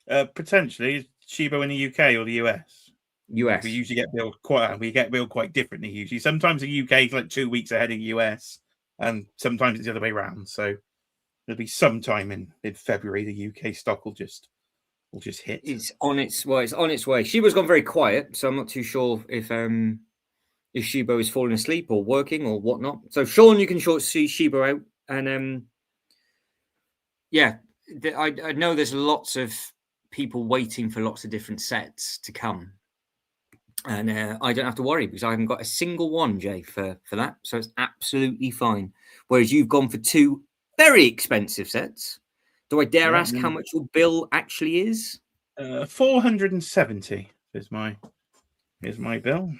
Potentially. Shibo in the UK or the US? US. We usually get billed quite differently usually. Sometimes the UK is like 2 weeks ahead of the US, and sometimes it's the other way around. So it'll be sometime in February the UK stock will just hit. It's on its way. Shibo's gone very quiet, so I'm not too sure if Shibo is falling asleep or working or whatnot. So Sean, you can see Shibo out, and I know there's lots of people waiting for lots of different sets to come, and I don't have to worry because I haven't got a single one, Jay, for that, so it's absolutely fine. Whereas you've gone for 2 very expensive sets. Do I dare ask how much your bill actually is? 470 is my bill.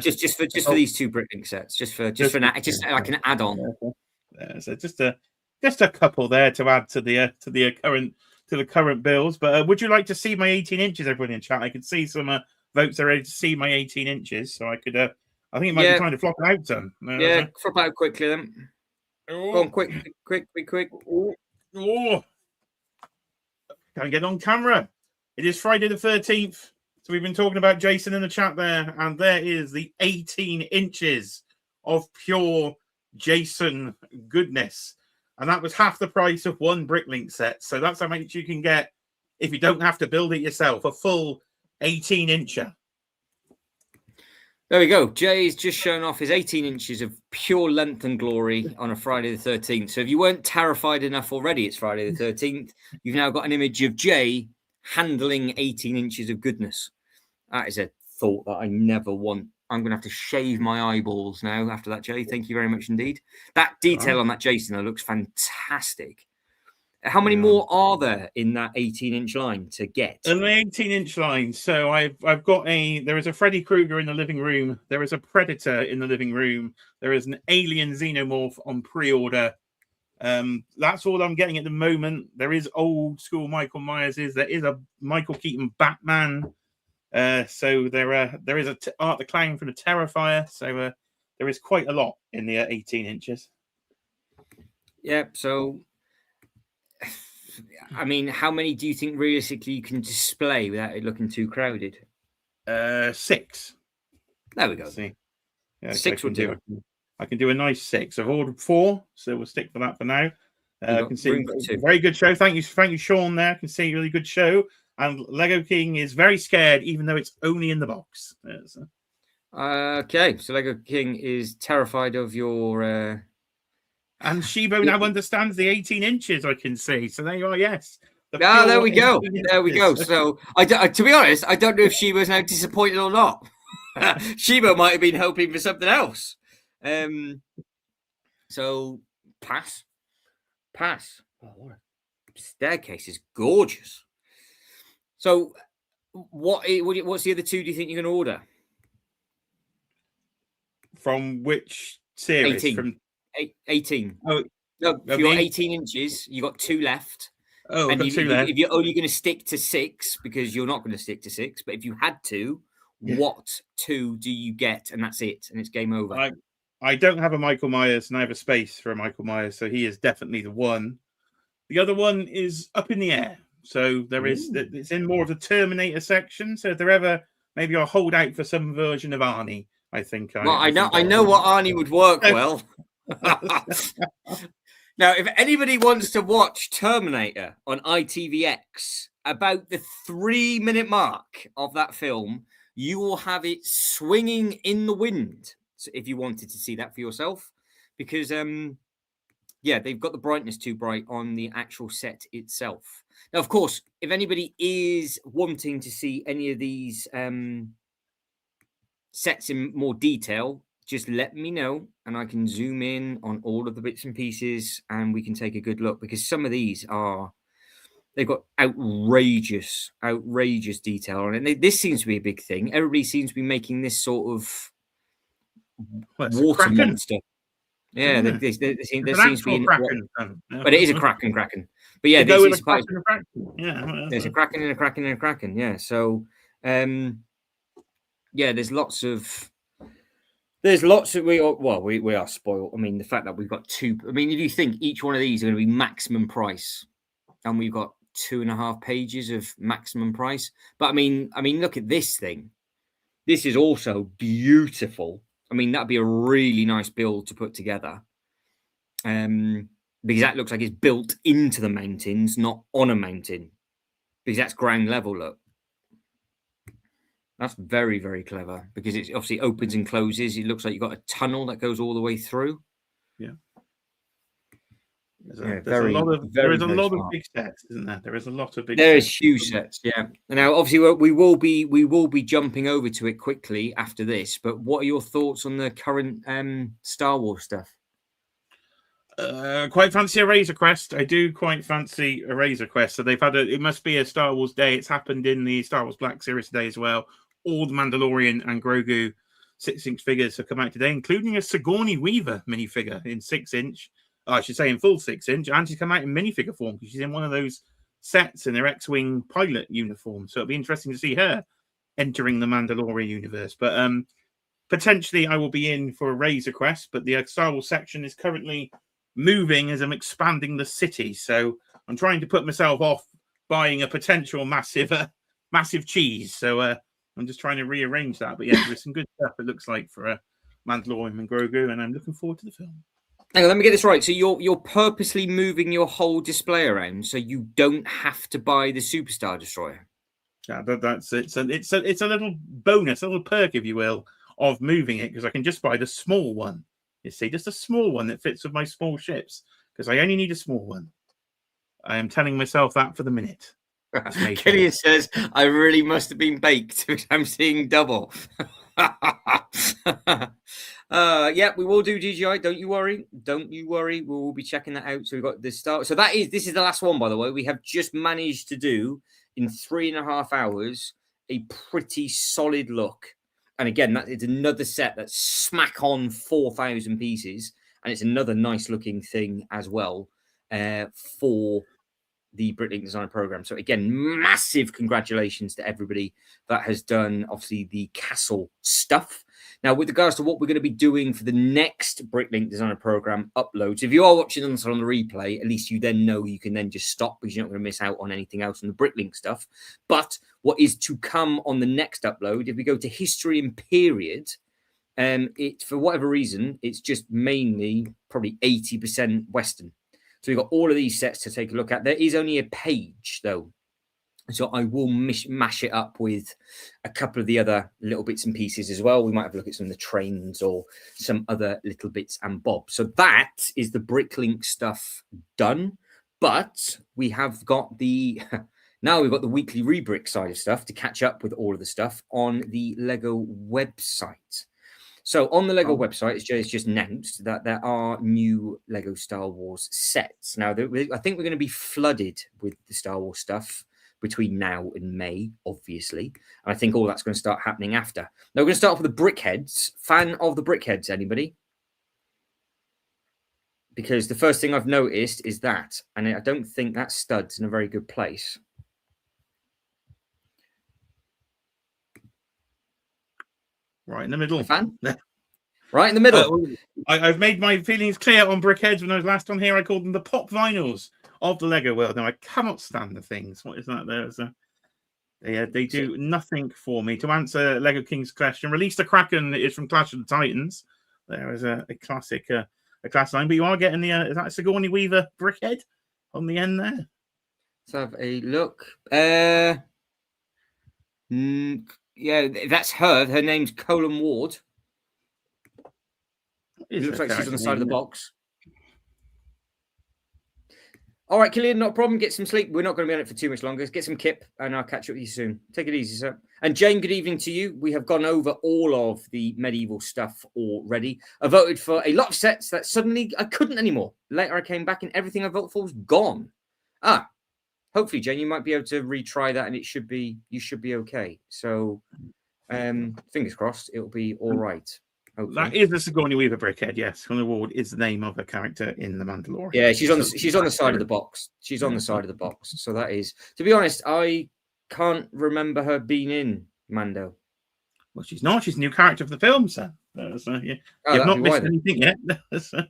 Just for these 2 Bricklink sets, just like an add-on. So just a couple there to add to the current bills. But would you like to see my 18 inches? Everybody in chat, I could see some votes are ready to see my 18 inches. So I could. I think it might be time to flop it out, son. Flop out quickly then. Go on, quick. Oh, can't get on camera. It is Friday the 13th. So we've been talking about Jason in the chat there, and there is the 18 inches of pure Jason goodness. And that was half the price of one Bricklink set. So that's how much you can get if you don't have to build it yourself. A full 18-incher. There we go. Jay's just shown off his 18 inches of pure length and glory on a Friday the 13th. So if you weren't terrified enough already, it's Friday the 13th. You've now got an image of Jay handling 18 inches of goodness. That is a thought that I never want. I'm going to have to shave my eyeballs now after that, Jay. Thank you very much indeed. That detail on that Jason looks fantastic. How many more are there in that 18-inch line to get? In the 18-inch line, so I've got there is a Freddy Krueger in the living room. There is a Predator in the living room. There is an Alien Xenomorph on pre-order. That's all I'm getting at the moment. There is old school Michael Myers. There is a Michael Keaton Batman. So there is a Art the Clown from the Terrifier. So there is quite a lot in the 18 inches. Yeah. So, I mean, how many do you think realistically you can display without it looking too crowded? 6. There we go. See, yeah, 6 would do. I can do a nice 6. I've ordered 4, so we'll stick for that for now. I can see very good show. Thank you, Sean. There, I can see really good show. And Lego King is very scared, even though it's only in the box. Okay, so Lego King is terrified of your And Shibo now understands the 18 inches, I can see. So there you are, yes. There we go. There we go. So, to be honest, I don't know if Shibo's now disappointed or not. Shibo might have been hoping for something else. So, pass. Oh, what a staircase is gorgeous. So, what's the other two do you think you're going to order? From which series? 18. From 18. Oh, no, if you're 18 inches, you got 2 left. Oh, and if you're only going to stick to 6, because you're not going to stick to 6, but if you had to, what 2 do you get? And that's it, and it's game over. I don't have a Michael Myers, and I have a space for a Michael Myers, so he is definitely the one. The other one is up in the air, so it's in more of the Terminator section. So if they're ever, maybe I'll hold out for some version of Arnie. I think. I know what Arnie would work well. Now, if anybody wants to watch Terminator on ITVX, about the 3-minute mark of that film, you will have it swinging in the wind. So if you wanted to see that for yourself, because they've got the brightness too bright on the actual set itself. Now, of course, if anybody is wanting to see any of these sets in more detail, just let me know and I can zoom in on all of the bits and pieces and we can take a good look, because some of these they've got outrageous detail on it. This seems to be a big thing. Everybody seems to be making this sort of water monster. Yeah, there seems to be Kraken. But it is a Kraken. But yeah, there's a Kraken and a Kraken and a Kraken. Yeah, so there's lots of we are spoiled. I mean, the fact that we've got 2. I mean, if you think each one of these are going to be maximum price, and we've got 2.5 pages of maximum price. But I mean, look at this thing. This is also beautiful. I mean, that'd be a really nice build to put together. Because that looks like it's built into the mountains, not on a mountain. Because that's ground level, look. That's very, very clever, because it obviously opens and closes. It looks like you've got a tunnel that goes all the way through. Yeah. There is a lot of big sets, isn't there? There is a lot of big. There is huge sets, yeah. Now, obviously, we will be jumping over to it quickly after this. But what are your thoughts on the current Star Wars stuff? Quite fancy a Razor Crest. I do quite fancy a Razor Crest. So they've had it must be a Star Wars Day. It's happened in the Star Wars Black Series today as well. All the Mandalorian and Grogu 6-inch figures have come out today, including a Sigourney Weaver minifigure in 6-inch. I should say in full 6-inch, and she's come out in minifigure form because she's in one of those sets in their X-Wing pilot uniform. So it'll be interesting to see her entering the Mandalorian universe. But potentially I will be in for a Razor Crest, but the Star Wars section is currently moving as I'm expanding the city. So I'm trying to put myself off buying a potential massive cheese. So I'm just trying to rearrange that. But yeah, there's some good stuff, it looks like, for Mandalorian and Grogu, and I'm looking forward to the film. Hang on, let me get this right. So you're purposely moving your whole display around so you don't have to buy the Superstar Destroyer. Yeah, that's it. So it's a little bonus, a little perk, if you will, of moving it, because I can just buy the small one. You see, just a small one that fits with my small ships, because I only need a small one. I am telling myself that for the minute. Killian says, I really must have been baked because I'm seeing double. We will do GGI. Don't you worry. We will be checking that out. So we've got this start. So this is the last one, by the way. We have just managed to do in 3.5 hours a pretty solid look. And again, it's another set that's smack on 4,000 pieces, and it's another nice looking thing as well for the Bricklink Design Program. So again, massive congratulations to everybody that has done, obviously, the castle stuff. Now, with regards to what we're going to be doing for the next Bricklink Designer Program uploads, if you are watching us on the replay, at least you then know you can then just stop, because you're not going to miss out on anything else on the Bricklink stuff. But what is to come on the next upload, if we go to history and period, for whatever reason, it's just mainly probably 80% Western. So we've got all of these sets to take a look at. There is only a page, though, So I will mash it up with a couple of the other little bits and pieces as well. We might have a look at some of the trains or some other little bits and bobs. So that is the Bricklink stuff done. But we have got the now we've got the weekly rebrick side of stuff to catch up with all of the stuff on the Lego website. So on the Lego website, it's just announced that there are new Lego Star Wars sets. Now, I think we're going to be flooded with the Star Wars stuff between now and May, obviously. And I think all that's going to start happening after. Now, we're going to start off with the Brickheads. Fan of the Brickheads, anybody? Because the first thing I've noticed is that, and I don't think that stud's in a very good place. Right in the middle. Fan? Right in the middle. I've made my feelings clear on Brickheads. When I was last on here, I called them the pop vinyls of the Lego world. Now, I cannot stand the things. What is that there? They do nothing for me. To answer Lego King's question, Release the Kraken is from Clash of the Titans. There is a classic class line, but you are getting the is that a Sigourney Weaver Brickhead on the end there? Let's have a look. Yeah, that's her. Her name's Colin Ward. It looks like she's on the side of the box. All right, Killian, not a problem. Get some sleep. We're not going to be on it for too much longer. Get some kip, and I'll catch up with you soon. Take it easy, sir. And Jane, good evening to you. We have gone over all of the medieval stuff already. I voted for a lot of sets that suddenly I couldn't anymore. Later, I came back, and everything I voted for was gone. Hopefully, Jane, you might be able to retry that, and you should be okay. So, fingers crossed, it'll be all right. Hopefully. That is the Sigourney Weaver Brickhead, yes. Colin Ward is the name of a character in The Mandalorian. Yeah, she's on the side of the box. She's on the side of the box. So that is, to be honest, I can't remember her being in Mando. Well, she's not. She's a new character of the film, sir. You've not missed anything yet. I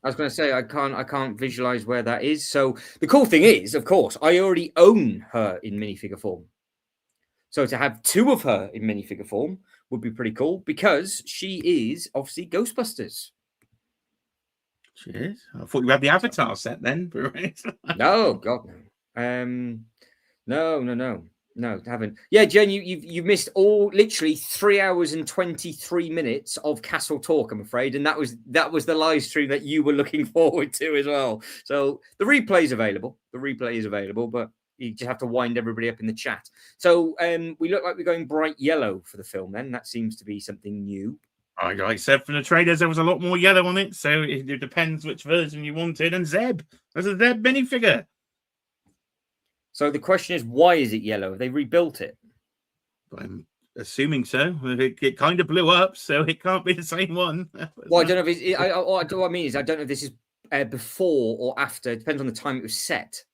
was going to say I can't visualize where that is. So the cool thing is, of course, I already own her in minifigure form. So to have two of her in minifigure form would be pretty cool because she is obviously Ghostbusters. She is. I thought you had the Avatar set then. No, God, no. No, haven't. Yeah, Jen, you missed literally 3 hours and 23 minutes of Castle talk, I'm afraid, and that was the live stream that you were looking forward to as well. So the replay is available. But you just have to wind everybody up in the chat. So we look like we're going bright yellow for the film. Then that seems to be something new. Like I said from the trailers, there was a lot more yellow on it, so it depends which version you wanted. And Zeb, there's a Zeb minifigure. So the question is, why is it yellow? Have they rebuilt it? I'm assuming so. It kind of blew up, so it can't be the same one. Well, I don't know if what I mean is I don't know if this is before or after. It depends on the time it was set.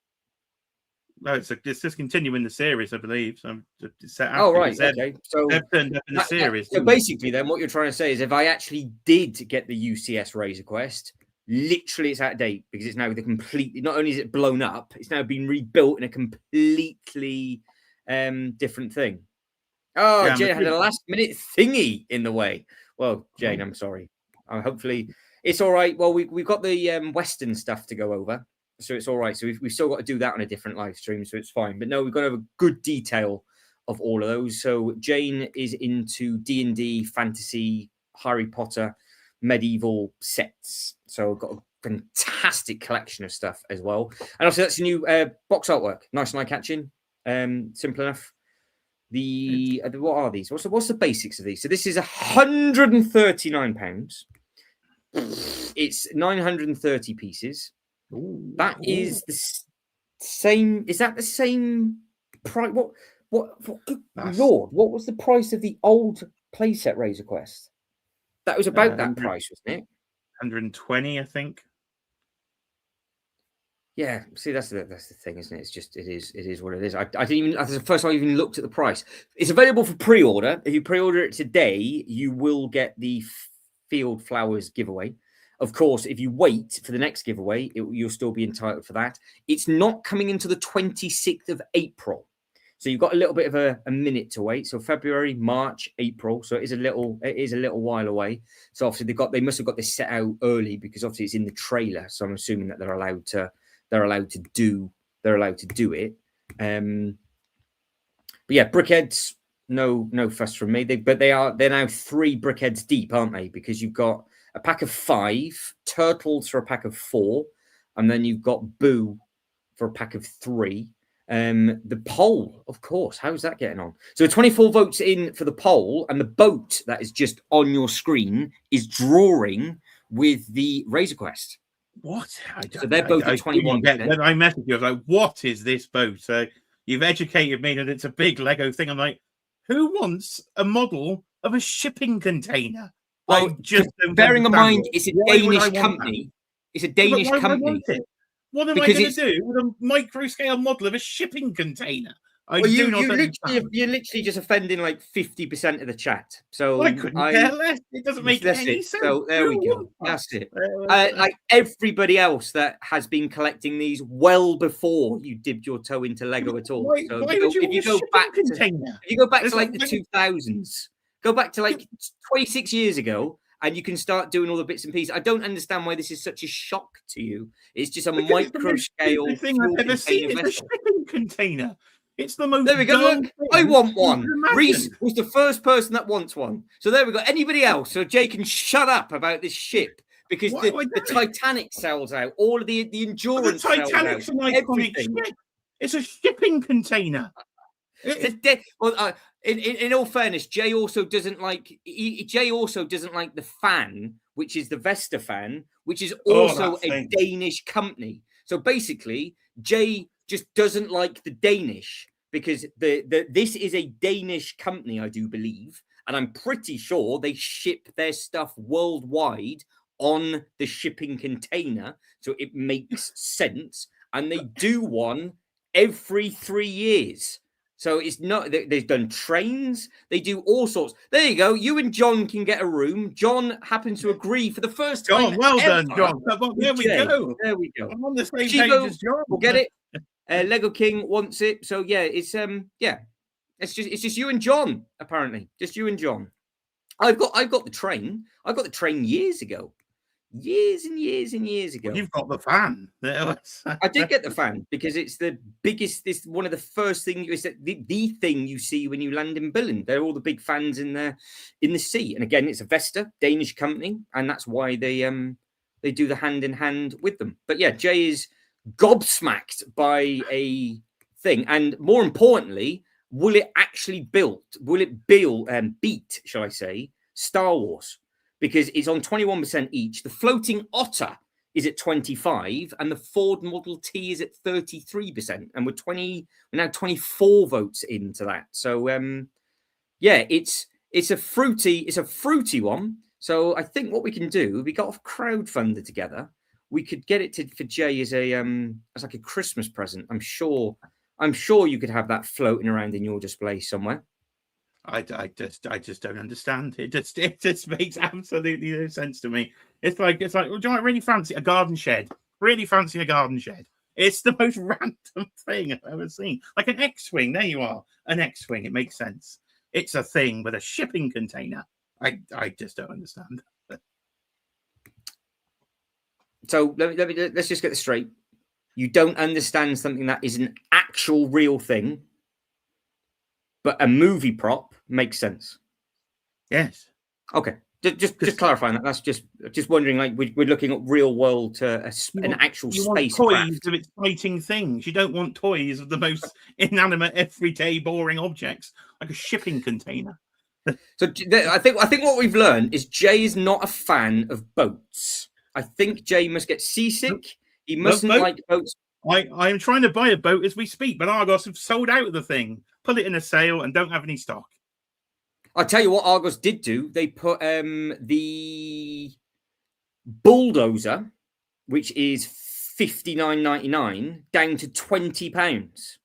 No, it's just continuing the series, I believe. So it's set after. Oh, right. Okay. So Zeb turned up in the series. So basically, then what you're trying to say is, if I actually did get the UCS Razor Quest, literally it's out of date because it's now with a completely. Not only is it blown up, it's now been rebuilt in a completely different thing. Oh, yeah, Jane had a last-minute thingy in the way. Well, Jane, I'm sorry. Hopefully, it's all right. Well, we've got the Western stuff to go over. So it's all right. So we've still got to do that on a different live stream. So it's fine. But no, we've got to have a good detail of all of those. So Jane is into D&D, fantasy, Harry Potter, medieval sets. So I've got a fantastic collection of stuff as well. And also that's a new box artwork. Nice and eye-catching. Simple enough. What are these? What's the basics of these? So this is £139. It's 930 pieces. Ooh, that is the same. Is that the same price? What Lord, what was the price of the old playset Razor Quest? That was about that price, wasn't it? 120, I think. Yeah, see, that's the thing, isn't it? It's just it is what it is. I didn't even. That's the first time I even looked at the price. It's available for pre-order. If you pre-order it today, you will get the Field Flowers giveaway. Of course, if you wait for the next giveaway, you'll still be entitled for that. It's not coming into the 26th of April. So you've got a little bit of a minute to wait. So February, March, April. So it is a little while away. So obviously they must have got this set out early because obviously it's in the trailer. So I'm assuming that they're allowed to do it. But yeah, Brickheads, no fuss from me. They're now 3 Brickheads deep, aren't they? Because you've got a pack of 5, Turtles for a pack of 4, and then you've got Boo for a pack of 3. The poll, of course, how's that getting on? So 24 votes in for the poll, and the boat that is just on your screen is drawing with the Razor Quest. What? So they're both at 21%. I messaged you. I was like, what is this boat? So you've educated me that it's a big Lego thing. I'm like, who wants a model of a shipping container? Well, bearing in mind, it's a Danish company. It's a Danish company. What am I going to do with a micro scale model of a shipping container? You're literally just offending like 50% of the chat. So I couldn't care less. It doesn't make any sense. So there we go. That's it. Like everybody else that has been collecting these well before you dipped your toe into Lego at all. Why would you if you go back to like the 2000s, go back to like 26 years ago, and you can start doing all the bits and pieces. I don't understand why this is such a shock to you. It's just a micro scale thing I've ever seen. It's a shipping container. It's the most. There we go. Look, I want one. Reese was the first person that wants one. So there we go. Anybody else? So Jay can shut up about this ship because the Titanic sells out. All of the endurance. The Titanic's an iconic ship. It's a shipping container. In all fairness, Jay also doesn't like the fan, which is the Vesta fan, which is also a Danish company. So basically, Jay just doesn't like the Danish because this is a Danish company, I do believe, and I'm pretty sure they ship their stuff worldwide on the shipping container, so it makes sense. And they do one every 3 years. So it's not, they've done trains, they do all sorts. There you go. You and John can get a room. John happens to agree for the first time. John, well done, John. There we go. There we go. I'm on the same page as John. We'll get it. Lego King wants it. So yeah, it's just you and John, apparently. Just you and John. I've got the train. I got the train years ago. Years and years and years ago. Well, you've got the fan. I did get the fan because it's the biggest. It's one of the first things. It's the thing you see when you land in Billund. They're all the big fans in the sea. And again, it's a Vesta Danish company, and that's why they do the hand in hand with them. But yeah, Jay is gobsmacked by a thing, and more importantly, will it actually beat, shall I say, Star Wars? Because it's on 21% each. The floating Otter is at 25%, and the Ford Model T is at 33%. And we're now 24 votes into that. So yeah, it's a fruity one. So I think what we can do, we got a crowdfunder together. We could get it for Jay as like a Christmas present. I'm sure you could have that floating around in your display somewhere. I just don't understand. It just makes absolutely no sense to me. It's like, well, do you really fancy a garden shed? Really fancy a garden shed? It's the most random thing I've ever seen. Like an X-wing. There you are, an X-wing. It makes sense. It's a thing with a shipping container. I just don't understand. So let's just get this straight. You don't understand something that is an actual real thing, but a movie prop makes sense. Yes. Okay. Just clarifying that. That's just wondering. Like we're looking at real world an actual spacecraft. Toys of exciting things. You don't want toys of the most inanimate, everyday, boring objects like a shipping container. So I think what we've learned is Jay is not a fan of boats. I think Jay must get seasick. He mustn't like boats. I'm trying to buy a boat as we speak, but Argos have sold out of the thing. Put it in a sale and don't have any stock. I'll tell you what Argos did do. They put the bulldozer, which is $59.99, down to £20.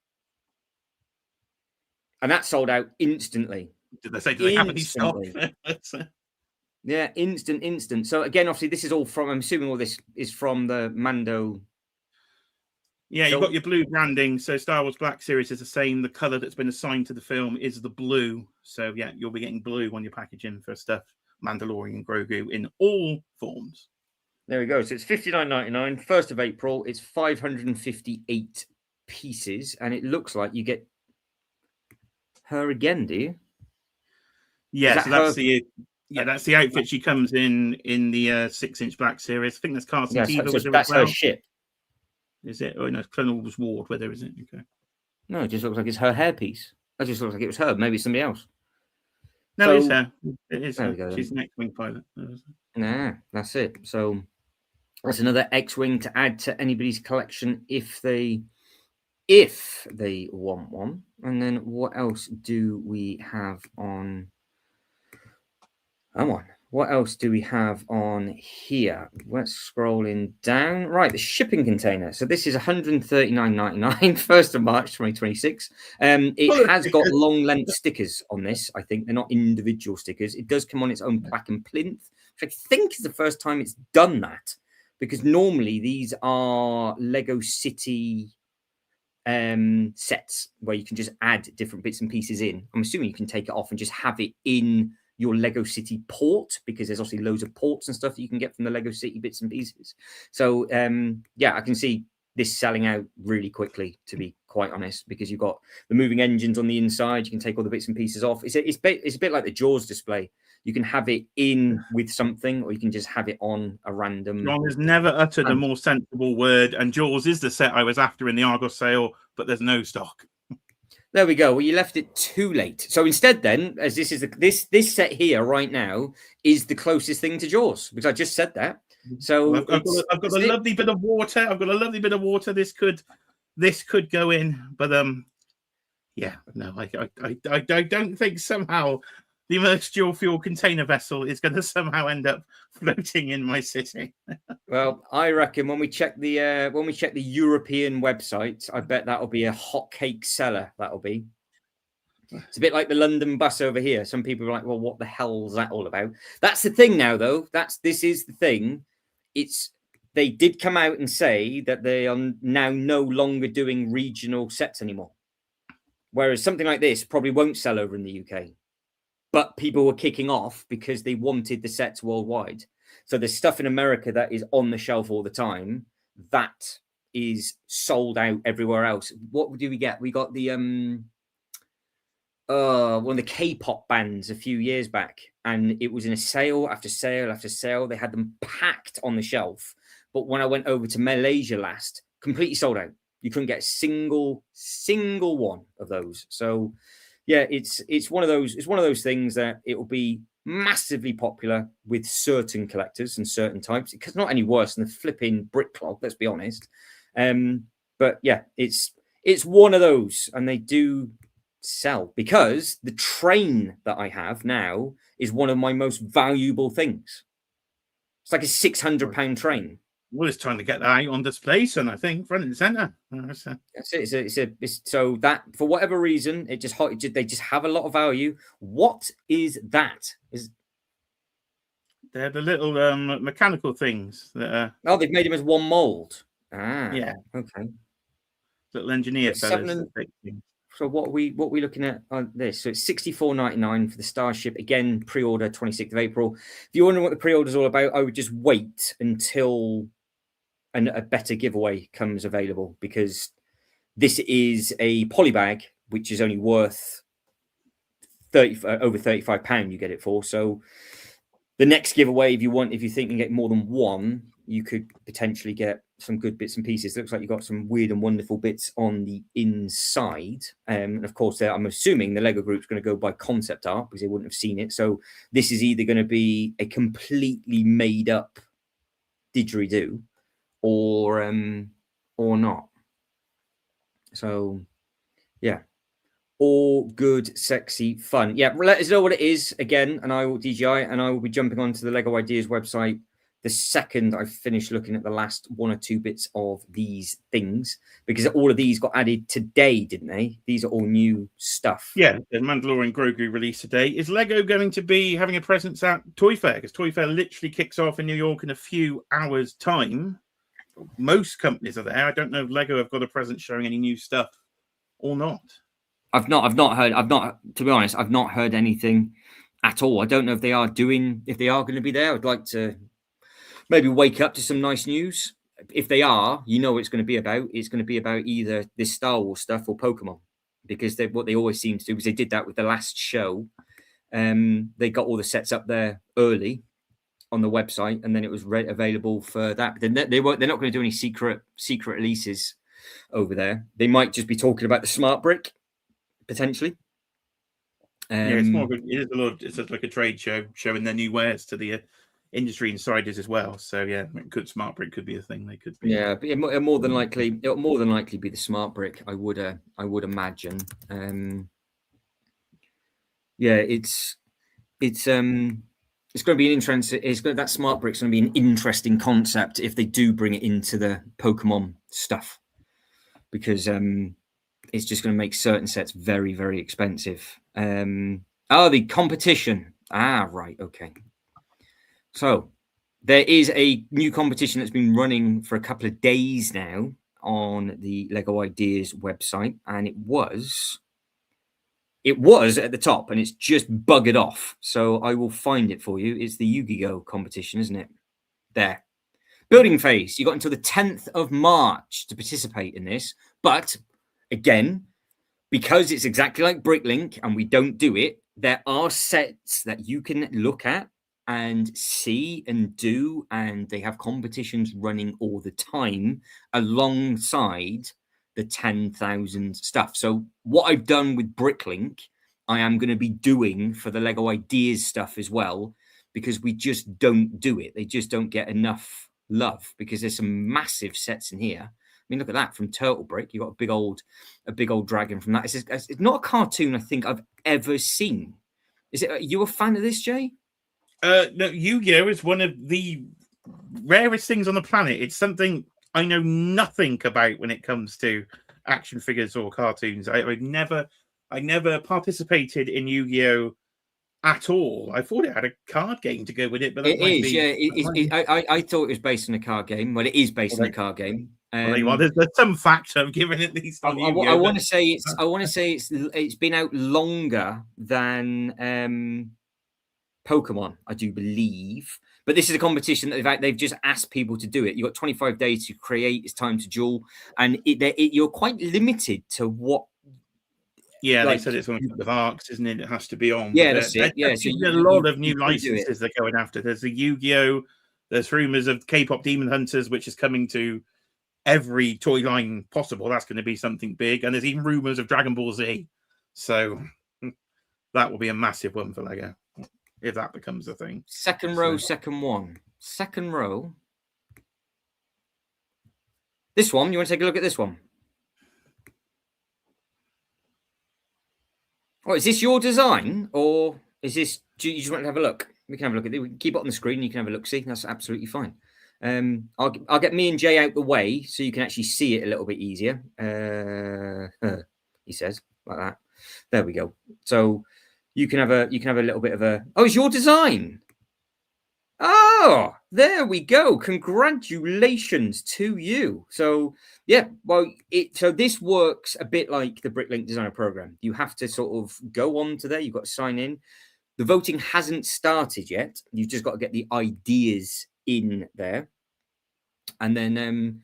And that sold out instantly. Did they say, do they have any stock? Yeah, instant. So again, obviously, this is all from, I'm assuming all this is from the Mando. Yeah, you've got your blue branding. So Star Wars Black Series is the same. The color that's been assigned to the film is the blue. So yeah, you'll be getting blue on your packaging for stuff Mandalorian Grogu in all forms. There we go. So it's $59.99. 1st of April. It's 558 pieces. And it looks like you get her again, do you? Yeah, so that's the outfit she comes in the 6-inch black series. I think that's Carson Teva with her that's as well. her ship. Is it? Oh no, Colonel's Ward with her, is it? Okay. No, it just looks like it's her hairpiece. That just looks like it was her. Maybe it's somebody else. No, it is her. It is her. Go, she's an X-Wing pilot. Nah, that's it. So that's another X-Wing to add to anybody's collection if they want one. And then what else do we have on? Come on. What else do we have on here? Let's scrolling down. Right, the shipping container. So this is $139.99, 1st of March 2026. It has got long length stickers on this. I think they're not individual stickers. It does come on its own plaque and plinth, which I think is the first time it's done that, because normally these are Lego City sets where you can just add different bits and pieces in. I'm assuming you can take it off and just have it in your Lego City port, because there's obviously loads of ports and stuff that you can get from the Lego City bits and pieces. So yeah, I can see this selling out really quickly, to be quite honest, because you've got the moving engines on the inside. You can take all the bits and pieces off. It's a bit like the Jaws display. You can have it in with something, or you can just have it on a random. John has never uttered a more sensible word, and Jaws is the set I was after in the Argos sale, but there's no stock. There we go. Well, you left it too late. So instead, then, as this is this set here right now is the closest thing to Jaws, because I just said that. So well, I've got a lovely bit of water. I've got a lovely bit of water. This could go in, but yeah, no, I don't think somehow the immersed dual fuel container vessel is going to somehow end up floating in my city. Well, I reckon when we check the European website, I bet that'll be a hotcake seller. That'll be. It's a bit like the London bus over here. Some people are like, "Well, what the hell's that all about?" That's the thing now, though. This is the thing. They did come out and say that they are now no longer doing regional sets anymore. Whereas something like this probably won't sell over in the UK. But people were kicking off because they wanted the sets worldwide. So there's stuff in America that is on the shelf all the time that is sold out everywhere else. What do we get? We got the one of the K-pop bands a few years back, and it was in a sale after sale after sale. They had them packed on the shelf. But when I went over to Malaysia last, completely sold out. You couldn't get a single one of those. So yeah, it's one of those things that it will be massively popular with certain collectors and certain types. It's not any worse than the flipping Bricklink, let's be honest. But yeah, it's one of those, and they do sell, because the train that I have now is one of my most valuable things. It's like a £600 train. Well, it's trying to get that out on display, son. I think front and center. That's it. It's so that for whatever reason, they just have a lot of value. What is that? They're the little mechanical things that. Oh, they've made them as one mold. Yeah. Okay. Little engineer fellas. So what are we looking at on this? So it's $64.99 for the Starship. Again, pre-order 26th of April. If you're wondering what the pre-order is all about, I would just wait until a better giveaway comes available, because this is a polybag, which is only worth over £35 you get it for. So the next giveaway, if you think you can get more than one, you could potentially get some good bits and pieces. It looks like you've got some weird and wonderful bits on the inside. And of course, I'm assuming the Lego group's going to go by concept art, because they wouldn't have seen it. So this is either going to be a completely made up didgeridoo or not. So yeah, all good, sexy fun. Yeah, let us know what it is again, and I will be jumping onto the Lego Ideas website the second I finish looking at the last one or two bits of these things, because all of these got added today, didn't they? These are all new stuff. Yeah, the Mandalorian Grogu released today. Is Lego going to be having a presence at Toy Fair? Because Toy Fair literally kicks off in New York in a few hours' time. Most companies are there. I don't know if Lego have got a presence showing any new stuff or not. To be honest, I've not heard anything at all. I don't know if they are going to be there. I'd like to maybe wake up to some nice news. If they are, you know what it's going to be about. It's going to be about either this Star Wars stuff or Pokemon. because what they always seem to do, because they did that with the last show. They got all the sets up there early on the website, and then it was available for that. They're not going to do any secret releases over there. They might just be talking about the smart brick potentially. It's more. It is a lot. It's like a trade show showing their new wares to the industry insiders as well. So yeah, smart brick could be a thing. They could be. Yeah, but it'll more than likely be the smart brick. I would imagine. Yeah, it's going to be an interesting. That smart brick's going to be an interesting concept if they do bring it into the Pokemon stuff, because it's just going to make certain sets very, very expensive. The competition. Right, okay. So there is a new competition that's been running for a couple of days now on the Lego Ideas website, and it was at the top, and it's just buggered off. So I will find it for you. It's the Yu-Gi-Oh competition, isn't it? There. Building phase. You got until the 10th of March to participate in this. But again, because it's exactly like Bricklink and we don't do it, there are sets that you can look at and see and do, and they have competitions running all the time alongside the 10,000 stuff. So what I've done with Bricklink, I am going to be doing for the Lego Ideas stuff as well, because we just don't do it. They just don't get enough love, because there's some massive sets in here. I mean, look at that from Turtle Brick. You got a big old dragon from that. It's not a cartoon I think I've ever seen. Are you a fan of this, Jay? No, Yu-Gi-Oh is one of the rarest things on the planet. It's something I know nothing about when it comes to action figures or cartoons. I never participated in Yu-Gi-Oh at all. I thought it had a card game to go with it, but it is. I thought it was based on a card game. Well, it is based on a card game. There's some factor I'm given at least on Yu-Gi-Oh. I want to say it's been out longer than Pokemon, I do believe. But this is a competition that they've just asked people to do it. You've got 25 days to create. It's time to duel, and you're quite limited to what. Yeah, they said it's on the arcs, isn't it? It has to be on. Yeah, that's it. Yeah, so there's a lot of new licenses they're going after. There's the Yu-Gi-Oh. There's rumors of K-pop Demon Hunters, which is coming to every toy line possible. That's going to be something big, and there's even rumors of Dragon Ball Z. So that will be a massive one for Lego if that becomes a thing. Second row. This one, you want to take a look at this one? Oh, is this your design, or is this? Do you just want to have a look? We can have a look at it. We can keep it on the screen. And you can have a look. See, that's absolutely fine. I'll get me and Jay out the way so you can actually see it a little bit easier. He says like that. There we go. So you can have a little bit of a. Oh, it's your design. Oh, there we go. Congratulations to you. So yeah, well, so this works a bit like the Bricklink Designer Program. You have to sort of go on to there. You've got to sign in. The voting hasn't started yet. You've just got to get the ideas in there, and then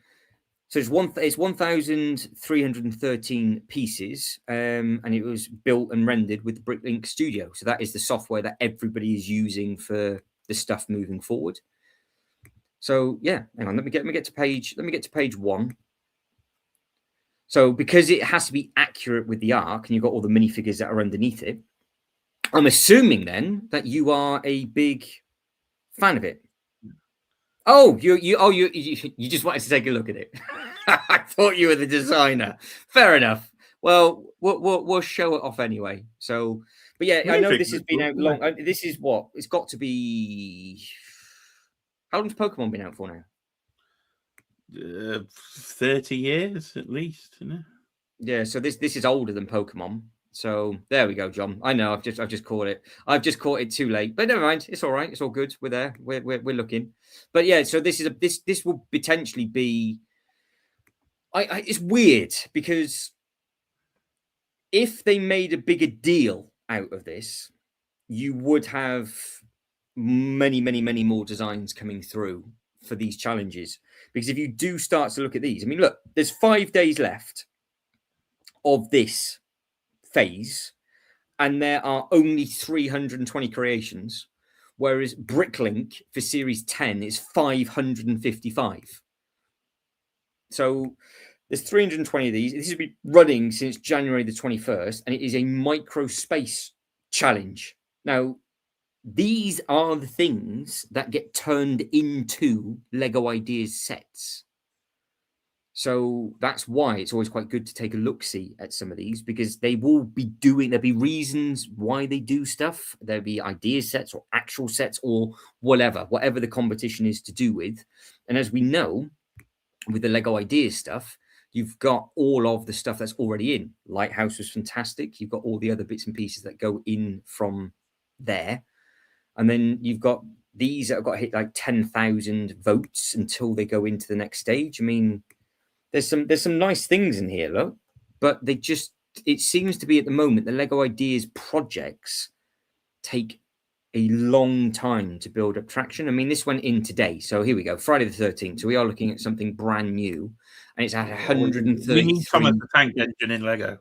so it's 1,313 pieces, and it was built and rendered with the Bricklink Studio. So that is the software that everybody is using for the stuff moving forward. So yeah, hang on. Let me get to page 1. So because it has to be accurate with the arc, and you've got all the minifigures that are underneath it, I'm assuming then that you are a big fan of it. Oh, you just wanted to take a look at it. I thought you were the designer. Fair enough. Well, we'll show it off anyway. So, but yeah, I know this has been out long. This is what it's got to be. How long's Pokemon been out for now? 30 years at least, isn't it? Yeah. So this is older than Pokemon. So there we go, John. I know I've just caught it. I've just caught it too late, but never mind. It's all right. It's all good. We're there. We're looking. But yeah, so this will potentially be. It's weird because if they made a bigger deal out of this, you would have many more designs coming through for these challenges. Because if you do start to look at these, I mean, look, there's 5 days left of this phase, and there are only 320 creations, whereas Bricklink for Series 10 is 555. So there's 320 of these. This has been running since January the 21st, and it is a microspace challenge. Now, these are the things that get turned into Lego Ideas sets. So that's why it's always quite good to take a look-see at some of these, because they will be there'll be reasons why they do stuff. There'll be idea sets or actual sets or whatever the competition is to do with. And as we know, with the Lego Ideas stuff, you've got all of the stuff that's already in. Lighthouse was fantastic. You've got all the other bits and pieces that go in from there. And then you've got these that have got to hit like 10,000 votes until they go into the next stage. I mean, there's some nice things in here, look, but it seems to be at the moment the Lego Ideas projects take a long time to build up traction. I mean, this went in today, so here we go, Friday the 13th. So we are looking at something brand new, and it's at 133. We need Thomas the Tank Engine in Lego.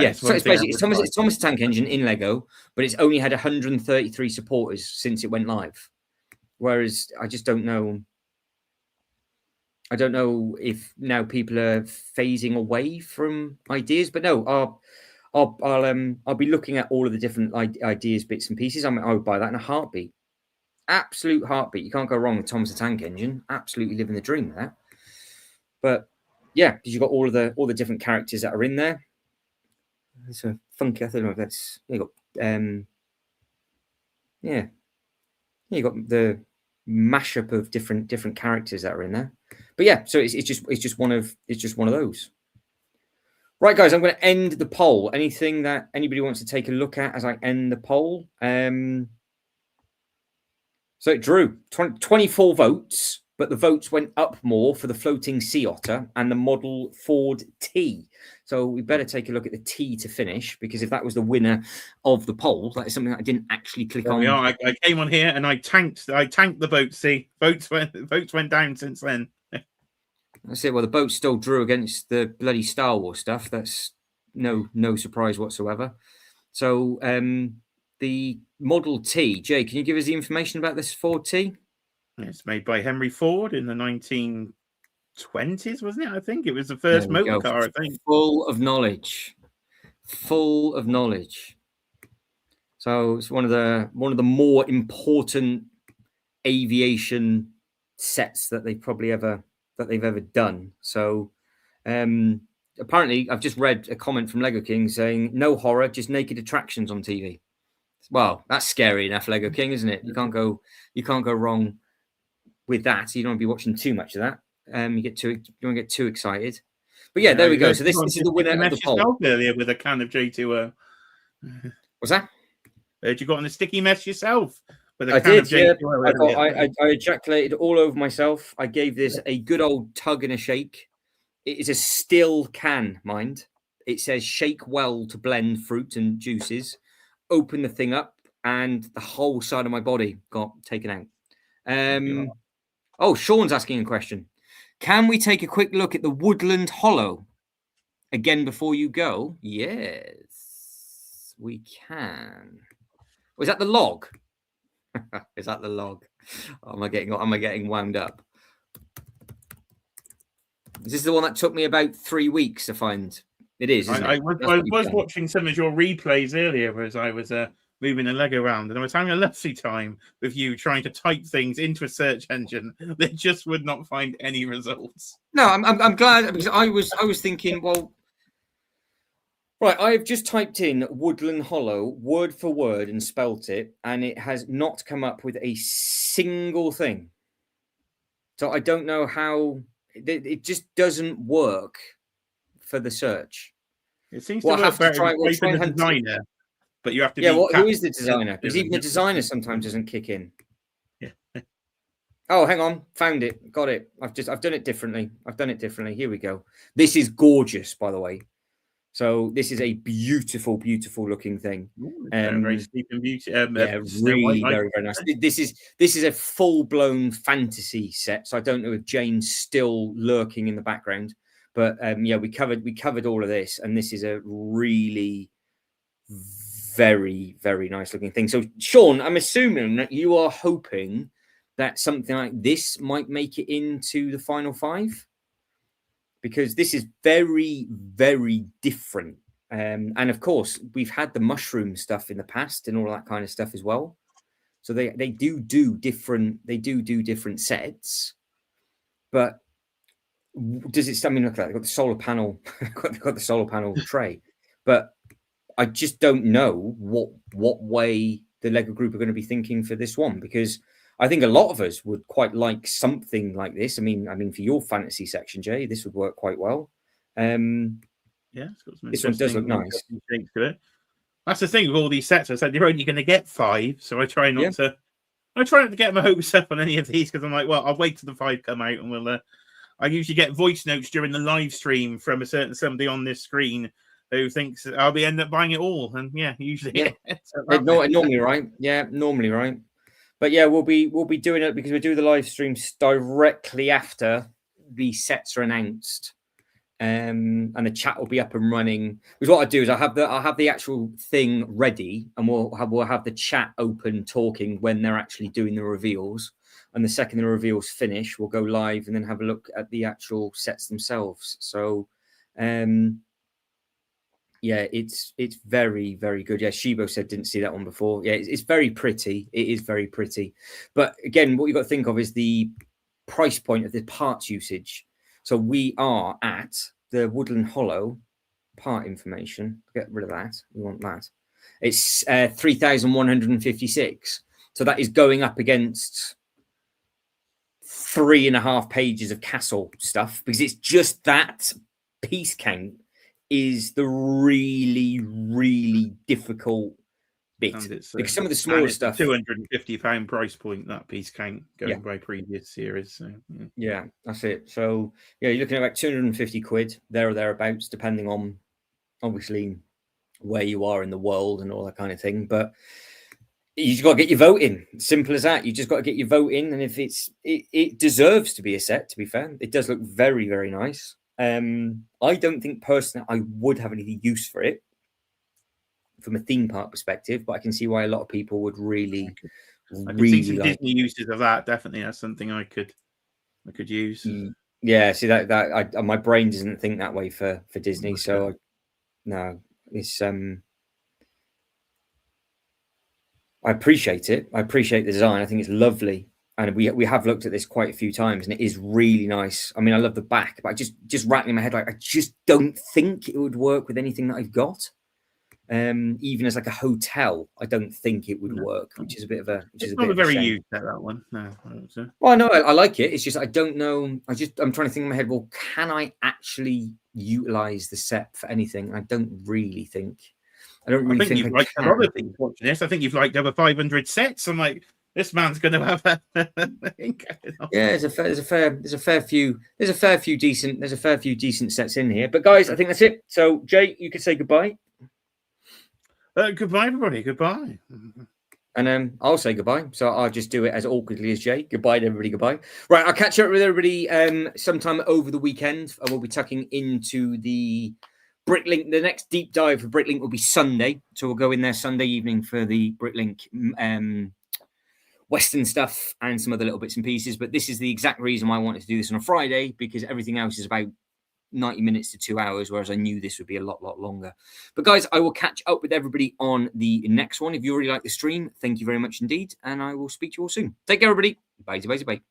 Yeah, so it's basically it's Thomas the Tank Engine in Lego, but it's only had 133 supporters since it went live. Whereas I just don't know. I don't know if now people are phasing away from ideas, but no, I'll be looking at all of the different ideas, bits and pieces. I would buy that in a heartbeat. Absolute heartbeat. You can't go wrong with Thomas the Tank Engine. Absolutely living the dream there. But yeah, because you've got all the different characters that are in there. It's a funky. I don't know if that's you got yeah. You got the mashup of different characters that are in there. But yeah, so it's just one of those. Right, guys, I'm going to end the poll. Anything that anybody wants to take a look at as I end the poll? So it drew 24 votes, but the votes went up more for the floating sea otter and the model Ford T. So we better take a look at the T to finish, because if that was the winner of the poll, that is something that I didn't actually click on. I came on here and I tanked the boat. See, votes went down since then. That's it. Well, the boat still drew against the bloody Star Wars stuff. That's no surprise whatsoever. So the Model T, Jay, can you give us the information about this Ford T? It's made by Henry Ford in the 1920s, wasn't it? I think it was the first motor car. I think full of knowledge. So it's one of the more important aviation sets that they've ever done. So apparently I've just read a comment from Lego King saying no horror, just naked attractions on TV. Well, that's scary enough, Lego King, isn't it? You can't go wrong with that. You don't want to be watching too much of that. You don't get too excited. But yeah, there we go. So this is the winner of the poll. Earlier with a can of J2O. What's that? You got on a sticky mess yourself? I did, yeah. I ejaculated all over myself. I gave this a good old tug and a shake. It is a still can, mind. It says shake well to blend fruit and juices. Open the thing up, and the whole side of my body got taken out. Oh, Sean's asking a question. Can we take a quick look at the Woodland Hollow again before you go? Yes, we can. Was that the log? Is that the log? Am I getting wound up? Is this the one that took me about 3 weeks to find? It is. I was watching some of your replays earlier as I was moving a Lego around, and I was having a lovely time with you trying to type things into a search engine that just would not find any results. No, I'm glad, because I was thinking, well, right, I've just typed in Woodland Hollow word for word and spelt it, and it has not come up with a single thing. So I don't know how it just doesn't work for the search. It seems to work better with the designer, but you have to. Yeah, who is the designer? Because even the designer sometimes doesn't kick in. Yeah. Oh, hang on, found it, got it. I've done it differently. Here we go. This is gorgeous, by the way. So this is a beautiful, beautiful looking thing. Very Sleeping Beauty. Really, very, very nice. This is a full blown fantasy set. So I don't know if Jane's still lurking in the background, but yeah, we covered all of this, and this is a really very, very nice looking thing. So, Sean, I'm assuming that you are hoping that something like this might make it into the final 5, because this is very, very different. And of course, we've had the mushroom stuff in the past and all that kind of stuff as well. So they do different sets, but does it? I mean, look at that. They've got the solar panel, got the solar panel tray, but I just don't know what way the Lego Group are going to be thinking for this one, because I think a lot of us would quite like something like this. I mean, for your fantasy section, Jay, this would work quite well. Yeah, it's got some this one does look nice. To it. That's the thing with all these sets. I said you're only going to get 5, so I try not to. I try not to get my hopes up on any of these, because I'm like, well, I'll wait till the 5 come out, and we'll. I usually get voice notes during the live stream from a certain somebody on this screen who thinks I'll end up buying it all, and usually normally right. Yeah, normally right. But yeah, we'll be doing it because we do the live streams directly after the sets are announced. And the chat will be up and running. Because what I do is I'll have the actual thing ready, and we'll have the chat open talking when they're actually doing the reveals. And the second the reveals finish, we'll go live and then have a look at the actual sets themselves. So, yeah, it's very, very good. Yeah, Shibo said didn't see that one before. Yeah, it's very pretty. It is very pretty. But again, what you've got to think of is the price point of the parts usage. So we are at the Woodland Hollow part information. Get rid of that. We want that. It's 3,156. So that is going up against 3.5 pages of castle stuff, because it's just that piece count is the really, really difficult bit. Because some of the smaller stuff, £250 price point, that piece count going by previous series. So yeah, that's it. So yeah, you're looking at like 250 quid there or thereabouts, depending on obviously where you are in the world and all that kind of thing. But you just got to get your vote in. Simple as that. You just got to get your vote in, and if it deserves to be a set. To be fair, it does look very, very nice. I don't think personally I would have any use for it from a theme park perspective, but I can see why a lot of people would really see some like Disney uses of that. Definitely, that's something I could use. Yeah, see that my brain doesn't think that way for Disney. Okay. So no, it's I appreciate it. I appreciate the design. I think it's lovely. And we have looked at this quite a few times, and it is really nice. I mean, I love the back, but I just rattling my head, like I just don't think it would work with anything that I've got. Even as like a hotel, I don't think it would work, which is a bit of a. It's not a very used that one. No. Well, no, I like it. It's just I don't know. I'm trying to think in my head. Well, can I actually utilize the set for anything? I don't really think. I think you've liked a lot of things watching this. I think you've liked over 500 sets. I'm like, this man's going to have a. Yeah, there's a fair few decent sets in here. But guys, I think that's it. So Jay, you can say goodbye. Goodbye, everybody. Goodbye. And I'll say goodbye. So I'll just do it as awkwardly as Jay. Goodbye to everybody. Goodbye. Right, I'll catch up with everybody sometime over the weekend. I will be tucking into the Bricklink. The next deep dive for Bricklink will be Sunday. So we'll go in there Sunday evening for the Bricklink Western stuff and some other little bits and pieces. But this is the exact reason why I wanted to do this on a Friday, because everything else is about 90 minutes to 2 hours, whereas I knew this would be a lot longer. But guys, I will catch up with everybody on the next one. If you already like the stream, thank you very much indeed, and I will speak to you all soon. Take care, everybody. Bye.